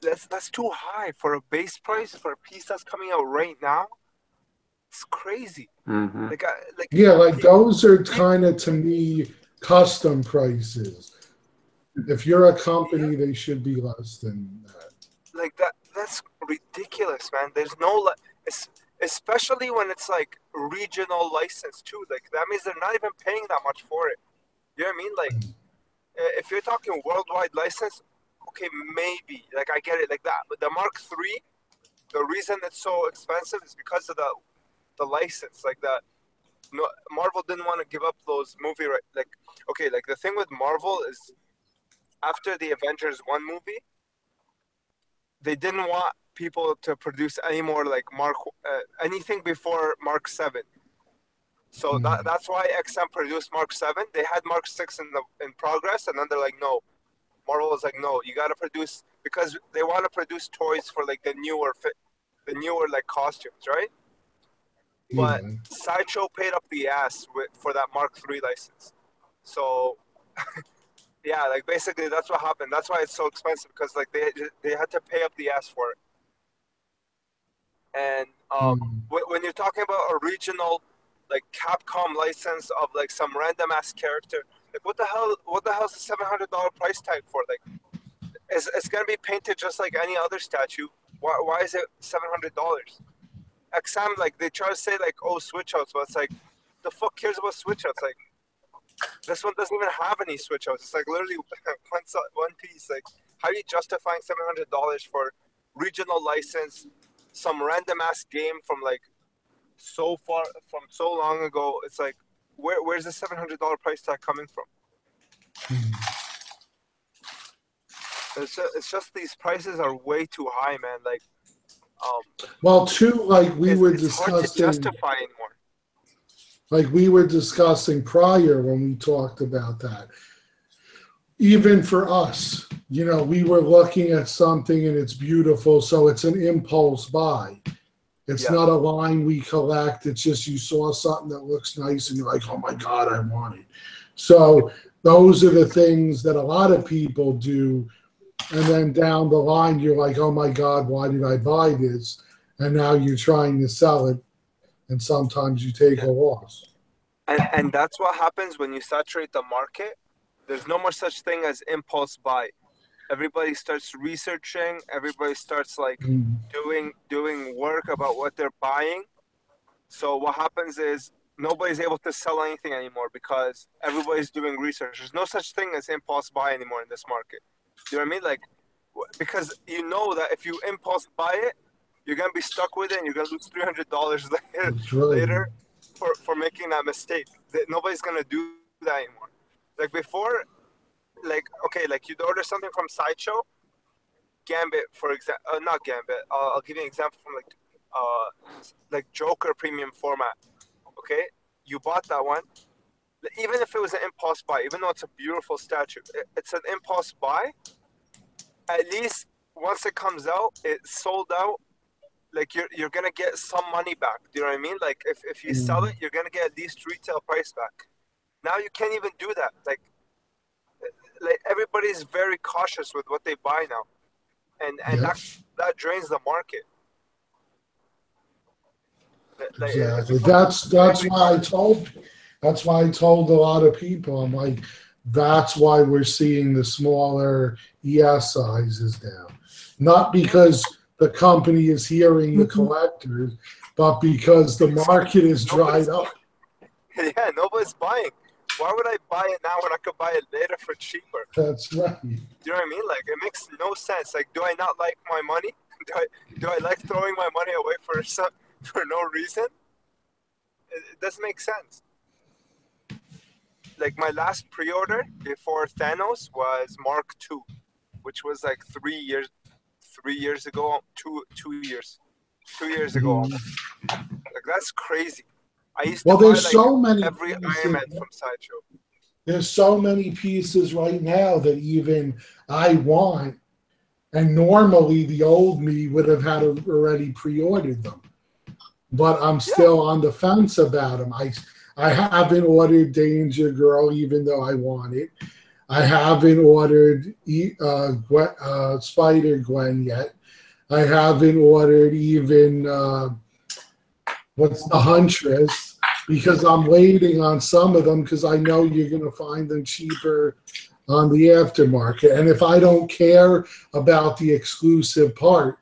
That's too high for a base price for a piece that's coming out right now. It's crazy. Mm-hmm. Like those are kind of, to me, custom prices. If you're a company, they should be less than that. Like that's ridiculous, man. There's no especially when it's like regional license too. Like that means they're not even paying that much for it. You know what I mean? Like if you're talking worldwide license, okay, maybe. Like I get it, like that. But the Mark III, the reason it's so expensive is because of the license. Like that, no, Marvel didn't want to give up those movie like the thing with Marvel is after the Avengers 1 movie, they didn't want people to produce any more like anything before Mark 7. So that's why XM produced Mark 7. They had Mark 6 in progress, and then they're like, no. Marvel was like, no, you got to produce, because they want to produce toys for like the newer like costumes, right? But Sideshow paid up the ass for that Mark III license. So yeah, like basically that's what happened. That's why it's so expensive, because like they had to pay up the ass for it. And when you're talking about a regional like Capcom license of like some random ass character, like what the hell's the $700 price tag for? Like it's gonna be painted just like any other statue. Why is it $700? XM, like they try to say like, oh, switch outs, but it's like, the fuck cares about switch outs? Like this one doesn't even have any switch outs. It's like literally one piece. Like how are you justifying $700 for regional license, some random ass game from like so long ago? It's like where's the $700 price tag coming from? It's just these prices are way too high, man. Like well, too, like it's hard to justify anymore. Like we were discussing prior when we talked about that. Even for us, you know, we were looking at something and it's beautiful, so it's an impulse buy. It's not a line we collect. It's just you saw something that looks nice and you're like, oh my God, I want it. So those are the things that a lot of people do. And then down the line, you're like, oh my God, why did I buy this? And now you're trying to sell it. And sometimes you take a loss. And that's what happens when you saturate the market. There's no more such thing as impulse buy. Everybody starts researching. Everybody starts like doing work about what they're buying. So what happens is nobody's able to sell anything anymore because everybody's doing research. There's no such thing as impulse buy anymore in this market. You know what I mean? Like, because you know that if you impulse buy it, you're gonna be stuck with it, and you're gonna lose $300 later for making that mistake. Nobody's gonna do that anymore. Like before, like like you'd order something from Sideshow, Gambit, for example. Not Gambit. I'll give you an example from like Joker premium format. Okay, you bought that one. Even if it was an impulse buy, even though it's a beautiful statue, it's an impulse buy. At least once it comes out, it's sold out. Like you're gonna get some money back. Do you know what I mean? Like if you sell it, you're gonna get at least retail price back. Now you can't even do that. Like everybody's very cautious with what they buy now, and that drains the market. Like, exactly. That's why I told a lot of people. I'm like, that's why we're seeing the smaller ES sizes now. Not because the company is hearing the collectors, but because the market is dried up. Yeah, nobody's buying. Why would I buy it now when I could buy it later for cheaper? That's right. Do you know what I mean? Like, it makes no sense. Like, do I not like my money? Do I like throwing my money away for no reason? It doesn't make sense. Like, my last pre-order before Thanos was Mark II, which was like 3 years ago, 2 years. 2 years ago almost. Like, that's crazy. I used to buy there's like so many every Iron Man from Sideshow. There's so many pieces right now that even I want, and normally the old me would have had already pre-ordered them. But I'm still on the fence about them. I haven't ordered Danger Girl, even though I want it. I haven't ordered Spider-Gwen yet. I haven't ordered even what's the Huntress, because I'm waiting on some of them because I know you're going to find them cheaper on the aftermarket. And if I don't care about the exclusive part,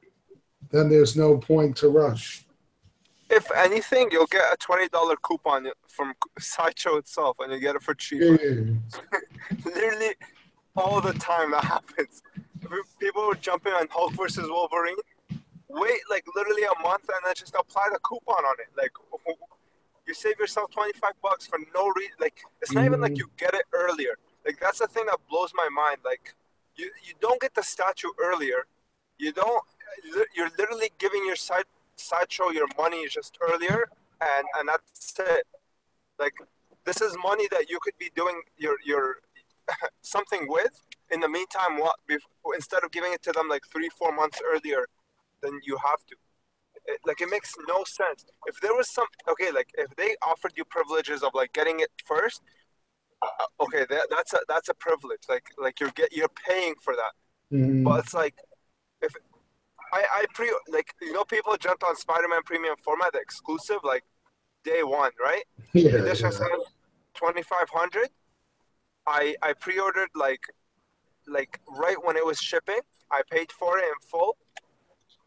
then there's no point to rush. If anything, you'll get a $20 coupon from Sideshow itself, and you get it for cheaper. Yeah. Literally, all the time that happens. People were jumping on Hulk versus Wolverine. Wait, like literally a month, and then just apply the coupon on it. Like, you save yourself $25 for no reason. Like, it's not even like you get it earlier. Like, that's the thing that blows my mind. Like, you don't get the statue earlier. You're literally giving your Sideshow your money just earlier, and that's it. Like, this is money that you could be doing your something with. In the meantime, instead of giving it to them like 3-4 months earlier, then you have to. It makes no sense. If there was like if they offered you privileges of like getting it first, okay, that's a privilege. Like you're paying for that. But it's like if people jumped on Spider-Man Premium Format, the exclusive, like day one, right? Yeah. Edition says 2,500. I pre-ordered like right when it was shipping. I paid for it in full,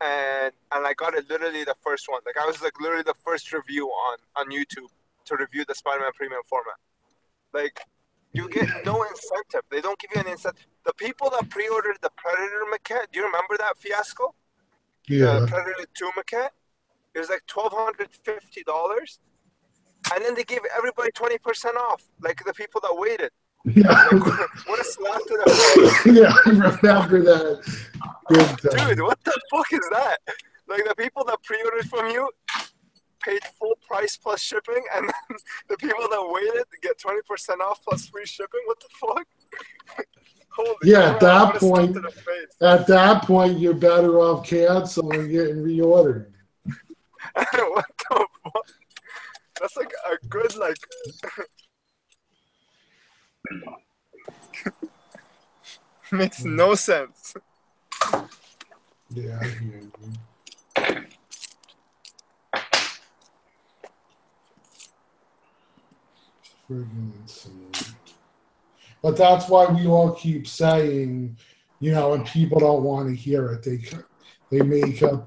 and I got it literally the first one. Like, I was like literally the first review on YouTube to review the Spider-Man Premium Format. Like, you get no incentive. They don't give you an incentive. The people that pre-ordered the Predator maquette, do you remember that fiasco? Yeah. The Predator 2 maquette? It was like $1,250. And then they gave everybody 20% off, like the people that waited. Yeah. Like, what a slap to the face. Yeah, I remember that. Dude, what the fuck is that? Like, the people that pre-ordered from you paid full price plus shipping, and then the people that waited to get 20% off plus free shipping. What the fuck? Holy yeah, crap, at that point, you're better off canceling and getting reordered. What the fuck? That's like a good makes no sense. Yeah, I hear you. Friggin' insane. But that's why we all keep saying, and people don't want to hear it. They make up.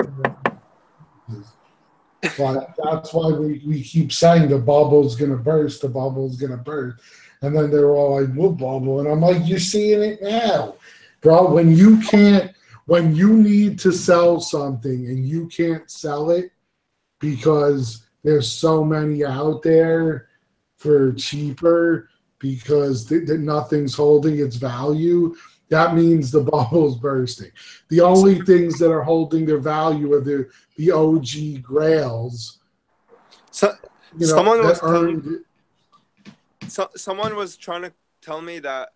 But that's why we keep saying the bubble's gonna burst. The bubble's gonna burst, and then they're all like, "What bubble?" And I'm like, "You're seeing it now, bro. When you need to sell something and you can't sell it because there's so many out there for cheaper because nothing's holding its value, that means the bubble's bursting. The only things that are holding their value are the OG grails. So someone was trying to tell me that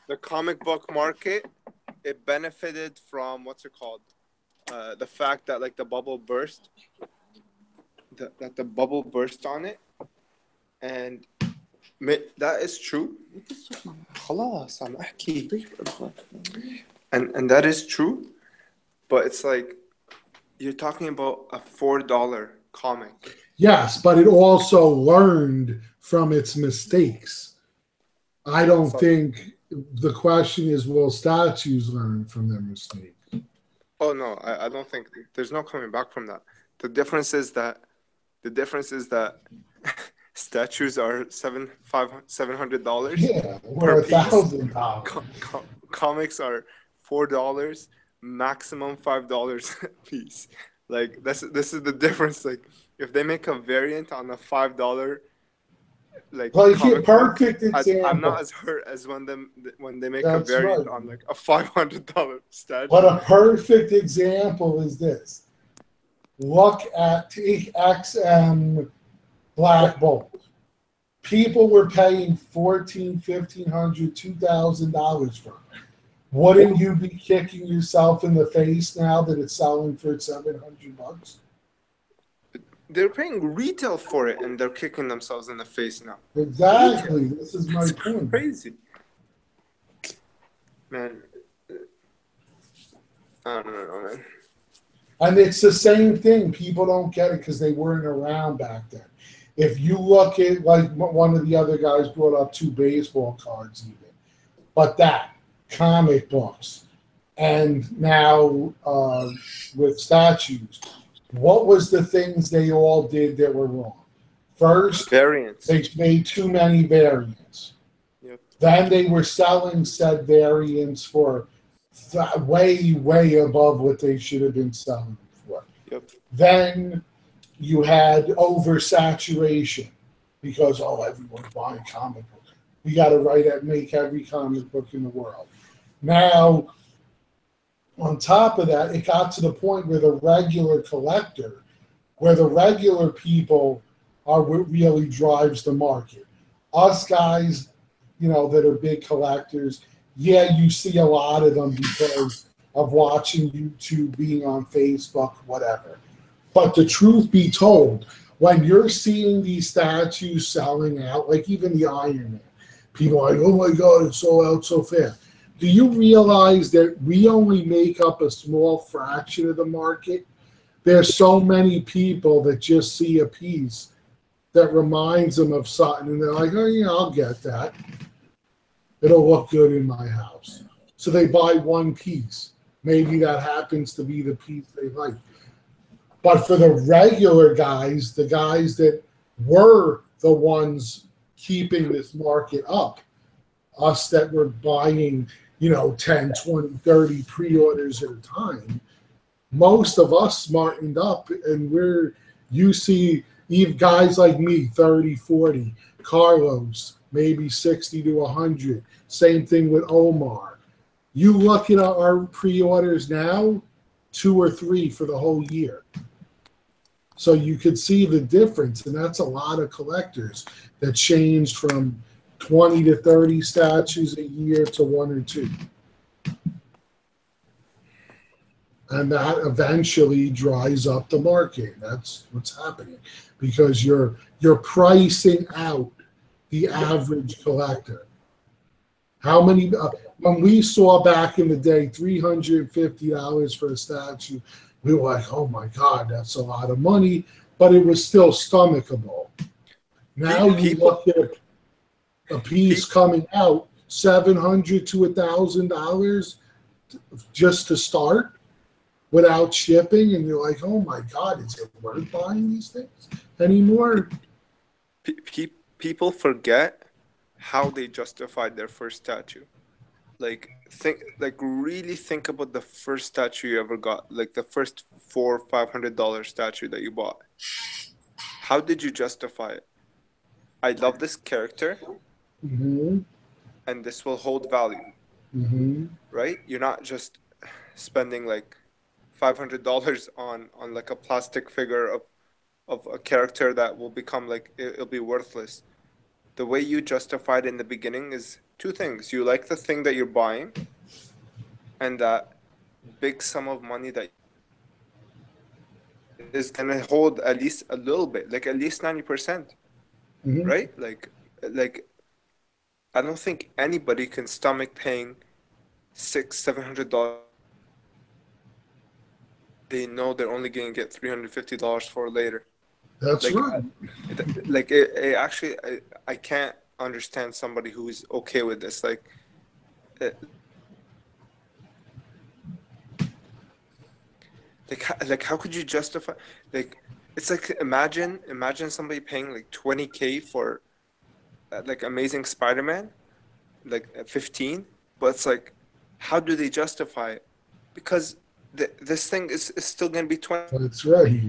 the comic book market, it benefited from the fact that like the bubble burst, that the bubble burst on it, and that is true. And that is true, but it's like you're talking about a $4 comic. Yes, but it also learned from its mistakes. I don't think the question is, will statues learn from their mistakes? Oh no, I don't think there's no coming back from that. The difference is that statues are $700 Yeah, per or piece. $1,000. Comics are $4, maximum $5 a piece. Like this is the difference. Like if they make a variant on a $5 like comic perfect book, example. I'm not as hurt as when they make That's a variant right. on like a $500 statue. But a perfect example is this. Take XM Black Bolt. People were paying $1,400, $1,500, $2,000 for it. Wouldn't you be kicking yourself in the face now that it's selling for $700? They're paying retail for it, and they're kicking themselves in the face now. Exactly. This is my point. Crazy, man. I don't know, man. And it's the same thing. People don't get it because they weren't around back then. If you look at, like one of the other guys brought up 2 baseball cards even. But that, comic books, and now with statues, what was the things they all did that were wrong? First, variants. They made too many variants. Yep. Then they were selling said variants for way, way above what they should have been selling for. Yep. Then you had oversaturation because, everyone's buying comic books. We got to make every comic book in the world. Now, on top of that, it got to the point where the regular collector, where the regular people are what really drives the market. Us guys, that are big collectors, yeah, you see a lot of them because of watching YouTube, being on Facebook, whatever. But the truth be told, when you're seeing these statues selling out, like even the Iron Man, people are like, oh my God, it sold out so fast. Do you realize that we only make up a small fraction of the market? There's so many people that just see a piece that reminds them of something, and they're like, oh yeah, I'll get that. It'll look good in my house. So they buy one piece. Maybe that happens to be the piece they like. But for the regular guys, the guys that were the ones keeping this market up, us that were buying, 10, 20, 30 pre-orders at a time, most of us smartened up, and you see even guys like me, 30, 40, Carlos, maybe 60 to 100. Same thing with Omar. You look at our pre-orders now, 2 or 3 for the whole year. So you could see the difference, and that's a lot of collectors that changed from 20 to 30 statues a year to 1 or 2. And that eventually dries up the market. That's what's happening because you're pricing out the average collector. How many, when we saw back in the day $350 for a statue, we were like, oh my God, that's a lot of money, but it was still stomachable. Now you look at a piece coming out $700 to $1,000 just to start without shipping, and you're like, oh my God, is it worth buying these things anymore? People forget how they justified their first statue. Really think about the first statue you ever got, like the first $400 or $500 statue that you bought. How did you justify it? I love this character, and this will hold value. Right? You're not just spending like $500 on like a plastic figure of a character that will become like it'll be worthless. The way you justify it in the beginning is 2 things. You like the thing that you're buying, and that big sum of money that is gonna hold at least a little bit, like at least 90%, right? Like I don't think anybody can stomach paying $600-$700. They know they're only gonna get $350 for later. That's right. Actually, I can't understand somebody who is okay with this. like how could you justify like it's like imagine somebody paying like 20K for like Amazing Spider-Man, like 15, but it's like how do they justify it? Because this thing is still gonna be 20. That's right.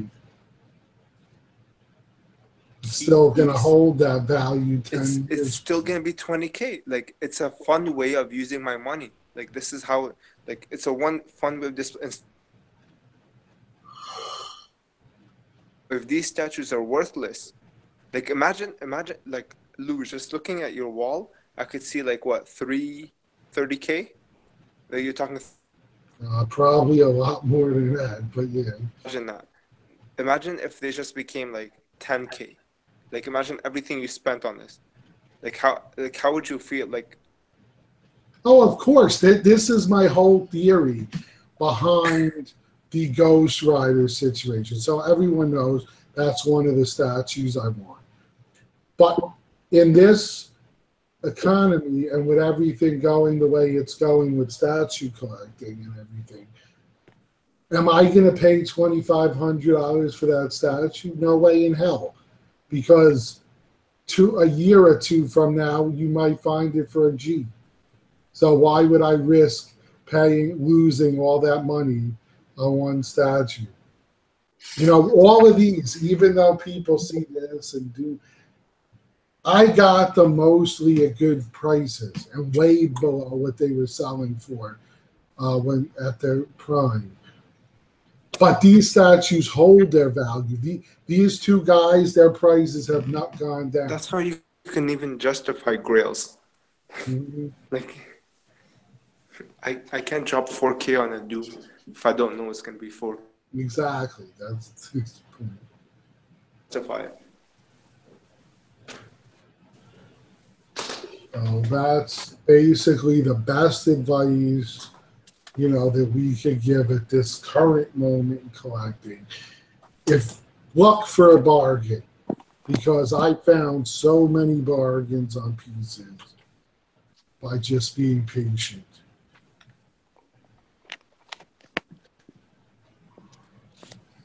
It's still gonna hold that value 10 It's years. still gonna be 20K. Like it's a fun way of using my money. Like this is how like it's a one fun way of this. If these statues are worthless, like imagine like Lou, just looking at your wall, I could see like what 30K. Like you're talking. Probably a lot more than that, but yeah. Imagine that. Imagine if they just became like 10K. Like imagine everything you spent on this. Like how would you feel? Like Oh, of course. This is my whole theory behind the Ghost Rider situation. So everyone knows that's one of the statues I want. But in this economy and with everything going the way it's going with statue collecting and everything, am I going to pay $2,500 for that statue? No way in hell. Because a year or two from now, you might find it for a G. So why would I risk losing all that money on one statue? You know, all of these, even though people see this and do, I got them mostly at good prices and way below what they were selling for when at their prime. But these statues hold their value. These two guys, their prices have not gone down. that's how you can even justify grails. Mm-hmm. Like I can't drop 4K on a dude if I don't know it's gonna be 4K. Exactly. That's the point. Justify it. So that's basically the best advice, you know, that we could give at this current moment in collecting. Look for a bargain, because I found so many bargains on pieces by just being patient.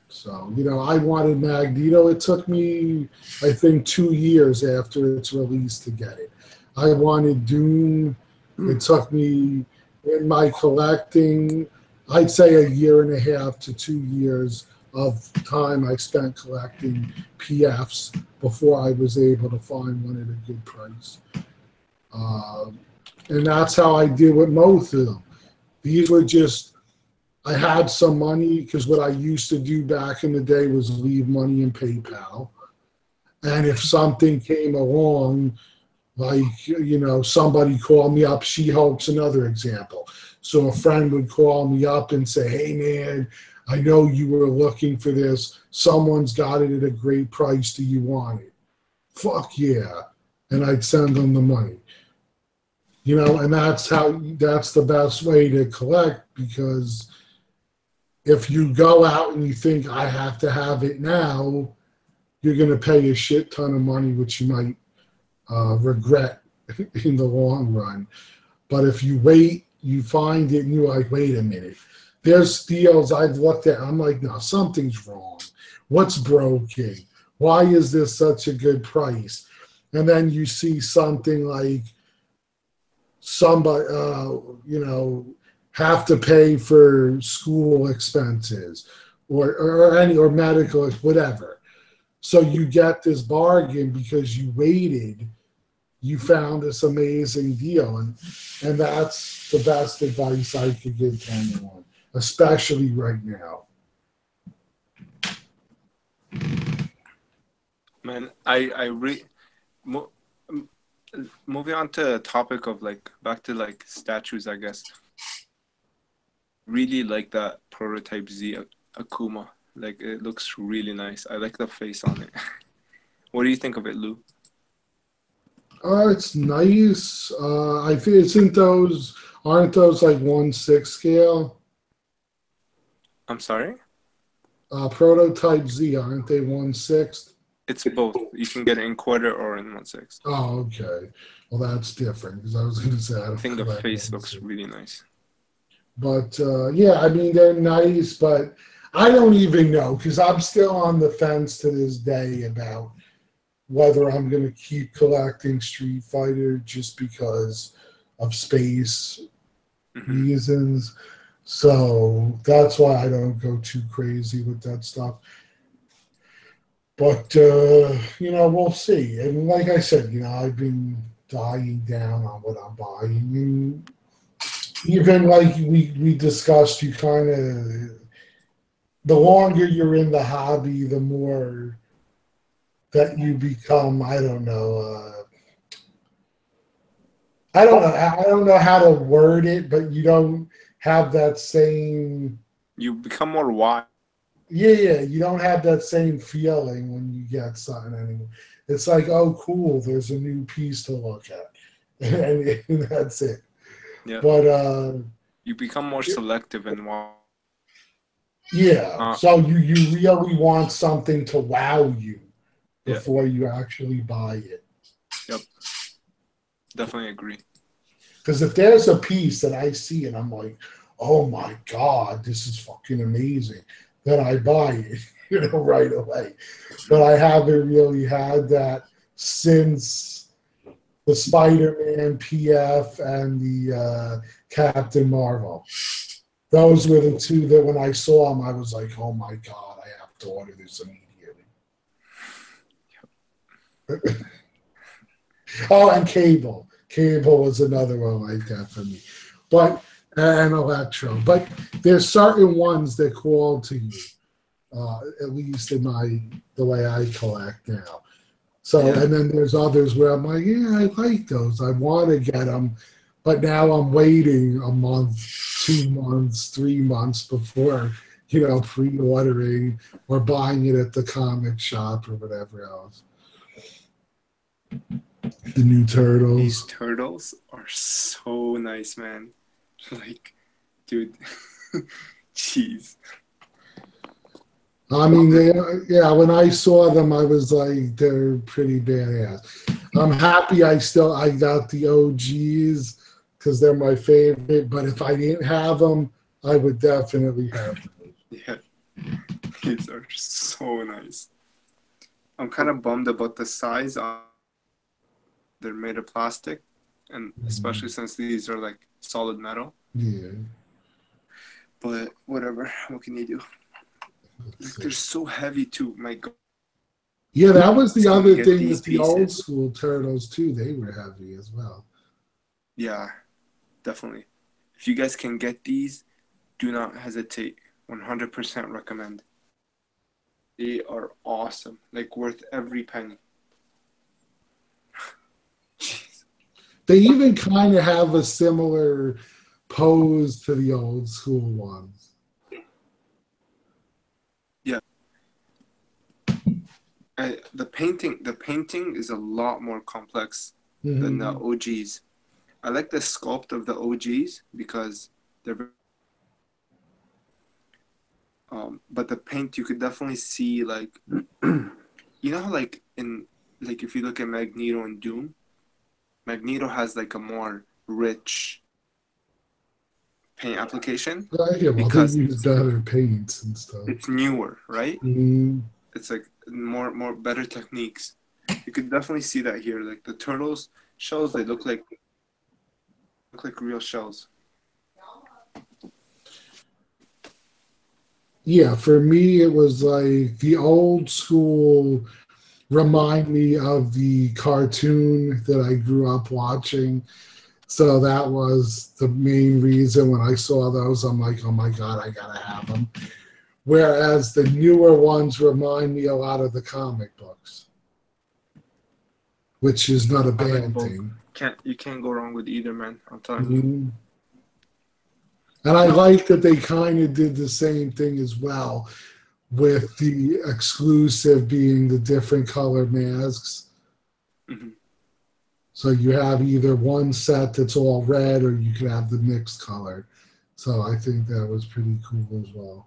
So, you know, I wanted Magneto. It took me, I think, 2 years after its release to get it. I wanted Doom. It took me, in my collecting, I'd say 1.5 to 2 years of time I spent collecting PFs before I was able to find one at a good price. And that's how I did with most of them. These were just, I had some money, because what I used to do back in the day was leave money in PayPal. And if something came along, like, you know, somebody called me up, She-Hulk's another example. So a friend would call me up and say, hey, man, I know you were looking for this. Someone's got it at a great price. Do you want it? Fuck yeah. And I'd send them the money. You know, and that's the best way to collect, because if you go out and you think I have to have it now, you're going to pay a shit ton of money, which you might regret in the long run. But if you wait, you find it and you're like, wait a minute. There's deals I've looked at. I'm like, no, something's wrong. What's broken? Why is this such a good price? And then you see something like somebody, you know, have to pay for school expenses or medical, whatever. So you get this bargain because you waited. You found this amazing deal, and that's the best advice I could give to anyone, especially right now. Man, moving on to the topic of like back to like statues, I guess. Really like that prototype Z Akuma. Like it looks really nice. I like the face on it. What do you think of it, Lou? It's nice. I think aren't those like 1/6 scale? I'm sorry? Prototype Z, aren't they 1/6? It's both. You can get it in quarter or in 1/6. Oh, okay. Well, that's different, because I was going to say I think the face looks really nice. But yeah, I mean, they're nice, but I don't even know because I'm still on the fence to this day about whether I'm going to keep collecting Street Fighter just because of space reasons. So that's why I don't go too crazy with that stuff. But, you know, we'll see. And like I said, you know, I've been dying down on what I'm buying. And even like we discussed, you kind of, the longer you're in the hobby, the more that you become, I don't know how to word it, but you don't have that same. You become more wise. Yeah, you don't have that same feeling when you get something anymore. It's like, oh, cool, there's a new piece to look at, and that's it. Yeah. But you become more selective and yeah. So you really want something to wow you before you actually buy it. Yep. Definitely agree. Because if there's a piece that I see and I'm like, oh my God, this is fucking amazing, then I buy it, you know, right away. But I haven't really had that since the Spider-Man PF and the Captain Marvel. Those were the two that when I saw them, I was like, oh my God, I have to order this immediately. Oh, and Cable. Cable was another one like that for me. But and Electro. But there's certain ones that call to you, at least in the way I collect now. So, and then there's others where I'm like, yeah, I like those. I want to get them. But now I'm waiting a month, 2 months, 3 months before, you know, pre-ordering or buying it at the comic shop or whatever else. The new Turtles. These turtles are so nice, man. Like, dude, jeez. I mean, when I saw them, I was like, they're pretty badass. I'm happy I got the OGs because they're my favorite, but if I didn't have them, I would definitely have them. Yeah, these are so nice. I'm kind of bummed about the size. They're made of plastic, and especially since these are like solid metal. Yeah. But whatever, what can you do? Like, they're so heavy too, my God. Yeah, that was the other thing with the old school Turtles too. They were heavy as well. Yeah, definitely. If you guys can get these, do not hesitate. 100% recommend. They are awesome. Like, worth every penny. They even kind of have a similar pose to the old school ones. Yeah. The painting is a lot more complex than the OGs. I like the sculpt of the OGs because they're but the paint, you could definitely see, like, you know how, like, if you look at Magneto and Doom, Magneto has like a more rich paint application. Yeah, well, they use better paints and stuff. It's newer, right? Mm. It's like more better techniques. You could definitely see that here. Like the turtles shells, they look like real shells. Yeah, for me, it was like the old school remind me of the cartoon that I grew up watching. So that was the main reason when I saw those, I'm like, oh my God, I gotta have them. Whereas the newer ones remind me a lot of the comic books, which is not a bad thing. You can't go wrong with either, man. I'm telling you. And I like that they kind of did the same thing as well, with the exclusive being the different color masks. Mm-hmm. So you have either one set that's all red or you could have the mixed color. So I think that was pretty cool as well.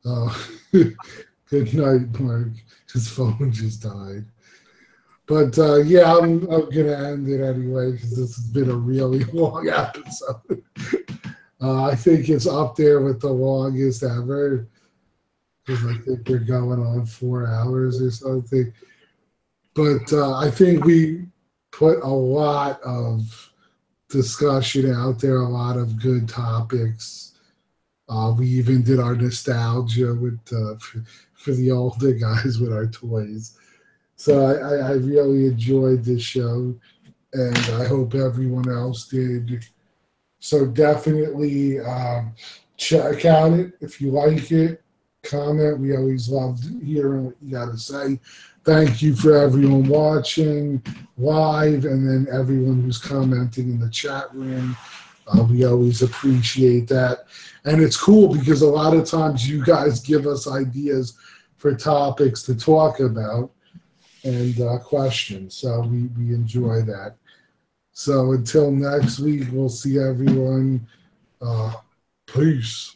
Oh, good night, Mark. His phone just died. But yeah, I'm going to end it anyway because this has been a really long episode. I think it's up there with the longest ever because I think we're going on 4 hours or something. But I think we put a lot of discussion out there, a lot of good topics. We even did our nostalgia with for the older guys with our toys. So I really enjoyed this show, and I hope everyone else did. So definitely check out it if you like it. Comment. We always love hearing what you got to say. Thank you for everyone watching live and then everyone who's commenting in the chat room. We always appreciate that. And it's cool because a lot of times you guys give us ideas for topics to talk about and questions. So we enjoy that. So until next week, we'll see everyone. Peace.